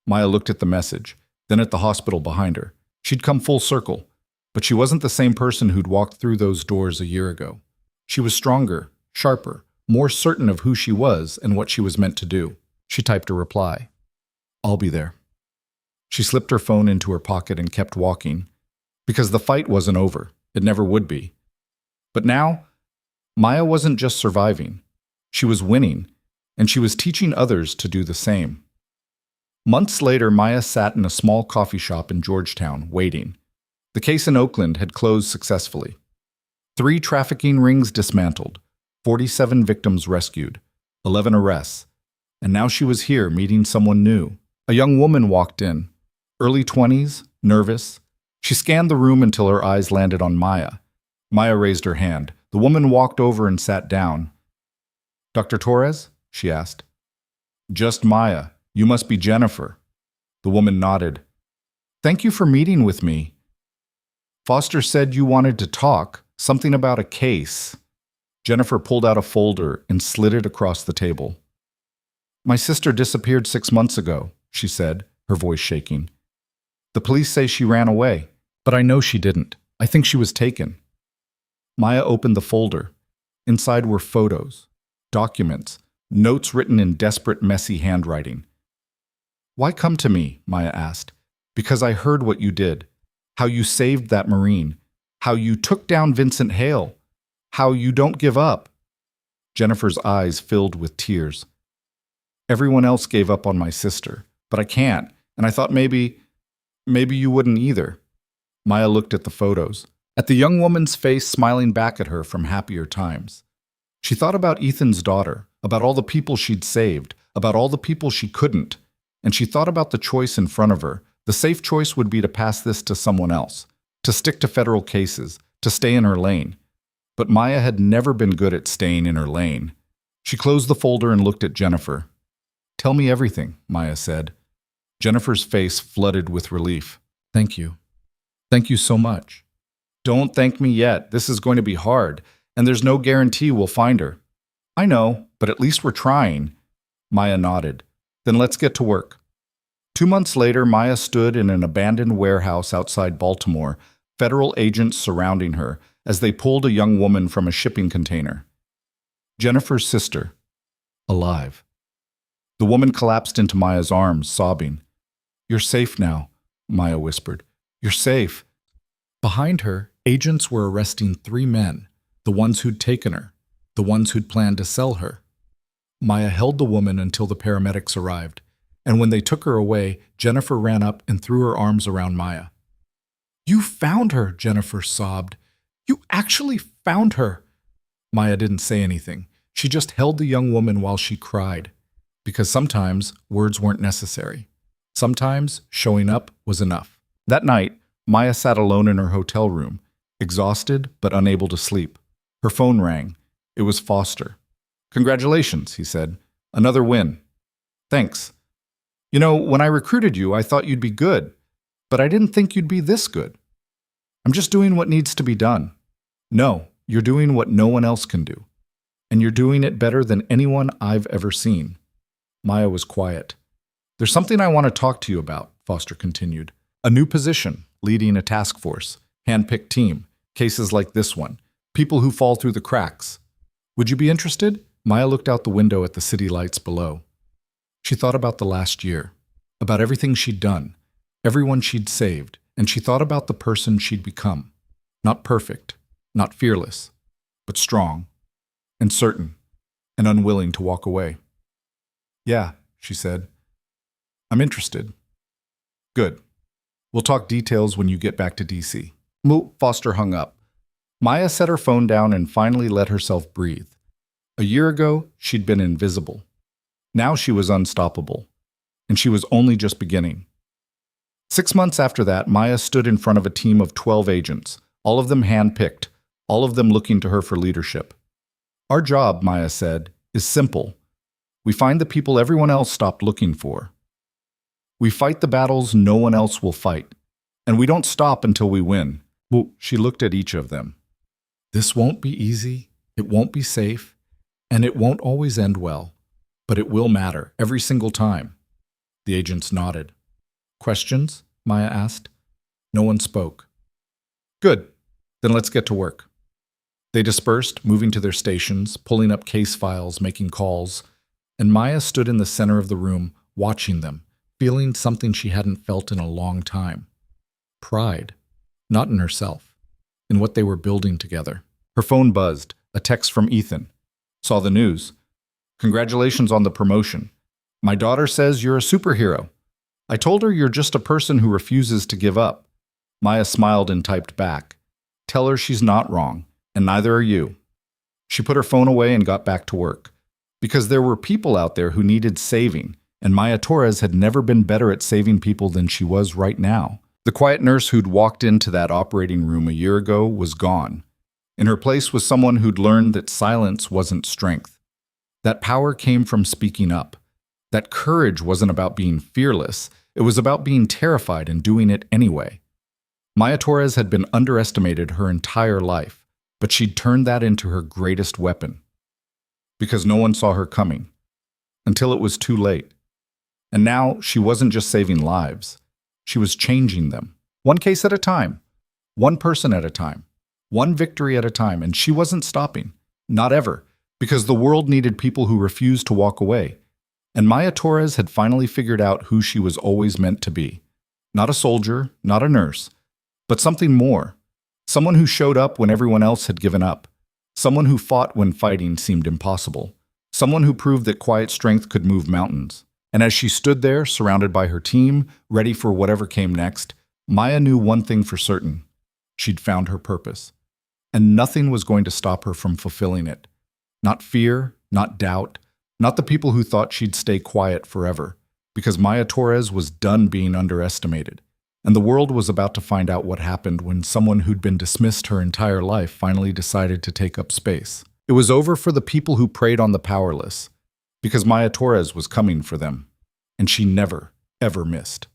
Maya looked at the message, then at the hospital behind her. She'd come full circle, but she wasn't the same person who'd walked through those doors a year ago. She was stronger, sharper, more certain of who she was and what she was meant to do. She typed a reply. I'll be there. She slipped her phone into her pocket and kept walking. Because the fight wasn't over. It never would be. But now, Maya wasn't just surviving. She was winning, and she was teaching others to do the same. Months later, Maya sat in a small coffee shop in Georgetown, waiting. The case in Oakland had closed successfully. 3 trafficking rings dismantled, 47 victims rescued, 11 arrests. And now she was here meeting someone new. A young woman walked in, early 20s, nervous. She scanned the room until her eyes landed on Maya. Maya raised her hand. The woman walked over and sat down. "Dr. Torres?" she asked. "Just Maya. You must be Jennifer." The woman nodded. "Thank you for meeting with me. Foster said you wanted to talk, something about a case." Jennifer pulled out a folder and slid it across the table. "My sister disappeared 6 months ago," she said, her voice shaking. "The police say she ran away, but I know she didn't. I think she was taken." Maya opened the folder. Inside were photos, documents, notes written in desperate, messy handwriting. "Why come to me?" Maya asked. "Because I heard what you did, how you saved that Marine, how you took down Vincent Hale, how you don't give up." Jennifer's eyes filled with tears. "Everyone else gave up on my sister, but I can't, and I thought maybe you wouldn't either." Maya looked at the photos, at the young woman's face smiling back at her from happier times. She thought about Ethan's daughter, about all the people she'd saved, about all the people she couldn't, and she thought about the choice in front of her. The safe choice would be to pass this to someone else, to stick to federal cases, to stay in her lane. But Maya had never been good at staying in her lane. She closed the folder and looked at Jennifer. "Tell me everything," Maya said. Jennifer's face flooded with relief. "Thank you. Thank you so much." "Don't thank me yet. This is going to be hard, and there's no guarantee we'll find her." "I know, but at least we're trying." Maya nodded. "Then let's get to work." 2 months later, Maya stood in an abandoned warehouse outside Baltimore, federal agents surrounding her as they pulled a young woman from a shipping container. Jennifer's sister, alive. The woman collapsed into Maya's arms, sobbing. "You're safe now," Maya whispered. "You're safe." Behind her, agents were arresting 3 men, the ones who'd taken her, the ones who'd planned to sell her. Maya held the woman until the paramedics arrived, and when they took her away, Jennifer ran up and threw her arms around Maya. "You found her," Jennifer sobbed. "You actually found her." Maya didn't say anything. She just held the young woman while she cried, because sometimes words weren't necessary. Sometimes showing up was enough. That night, Maya sat alone in her hotel room, exhausted but unable to sleep. Her phone rang. It was Foster. "Congratulations," he said. "Another win." "Thanks. You know, when I recruited you, I thought you'd be good, but I didn't think you'd be this good. I'm just doing what needs to be done." "No, you're doing what no one else can do. And you're doing it better than anyone I've ever seen." Maya was quiet. "There's something I want to talk to you about," Foster continued. "A new position, leading a task force, hand-picked team, cases like this one, people who fall through the cracks. Would you be interested?" Maya looked out the window at the city lights below. She thought about the last year, about everything she'd done, everyone she'd saved, and she thought about the person she'd become. Not perfect, not fearless, but strong, and certain, and unwilling to walk away. "Yeah," she said. "I'm interested." "Good. We'll talk details when you get back to DC." Foster hung up. Maya set her phone down and finally let herself breathe. A year ago, she'd been invisible. Now she was unstoppable, and she was only just beginning. 6 months after that, Maya stood in front of a team of 12 agents, all of them hand-picked, all of them looking to her for leadership. "Our job," Maya said, "is simple. We find the people everyone else stopped looking for. We fight the battles no one else will fight, and we don't stop until we win." She looked at each of them. "This won't be easy, it won't be safe, and it won't always end well, but it will matter every single time." The agents nodded. "Questions?" Maya asked. No one spoke. "Good. Then let's get to work." They dispersed, moving to their stations, pulling up case files, making calls, and Maya stood in the center of the room, watching them, feeling something she hadn't felt in a long time. Pride. Not in herself, in what they were building together. Her phone buzzed, a text from Ethan. Saw the news. Congratulations on the promotion. My daughter says you're a superhero. I told her you're just a person who refuses to give up. Maya smiled and typed back. Tell her she's not wrong, and neither are you. She put her phone away and got back to work. Because there were people out there who needed saving, and Maya Torres had never been better at saving people than she was right now. The quiet nurse who'd walked into that operating room a year ago was gone. In her place was someone who'd learned that silence wasn't strength. That power came from speaking up. That courage wasn't about being fearless. It was about being terrified and doing it anyway. Maya Torres had been underestimated her entire life, but she'd turned that into her greatest weapon. Because no one saw her coming. Until it was too late. And now she wasn't just saving lives. She was changing them. One case at a time. One person at a time. One victory at a time. And she wasn't stopping. Not ever. Because the world needed people who refused to walk away. And Maya Torres had finally figured out who she was always meant to be. Not a soldier, not a nurse, but something more. Someone who showed up when everyone else had given up. Someone who fought when fighting seemed impossible. Someone who proved that quiet strength could move mountains. And as she stood there, surrounded by her team, ready for whatever came next, Maya knew one thing for certain. She'd found her purpose. And nothing was going to stop her from fulfilling it. Not fear, not doubt, not the people who thought she'd stay quiet forever. Because Maya Torres was done being underestimated. And the world was about to find out what happened when someone who'd been dismissed her entire life finally decided to take up space. It was over for the people who preyed on the powerless. Because Maya Torres was coming for them. And she never, ever missed.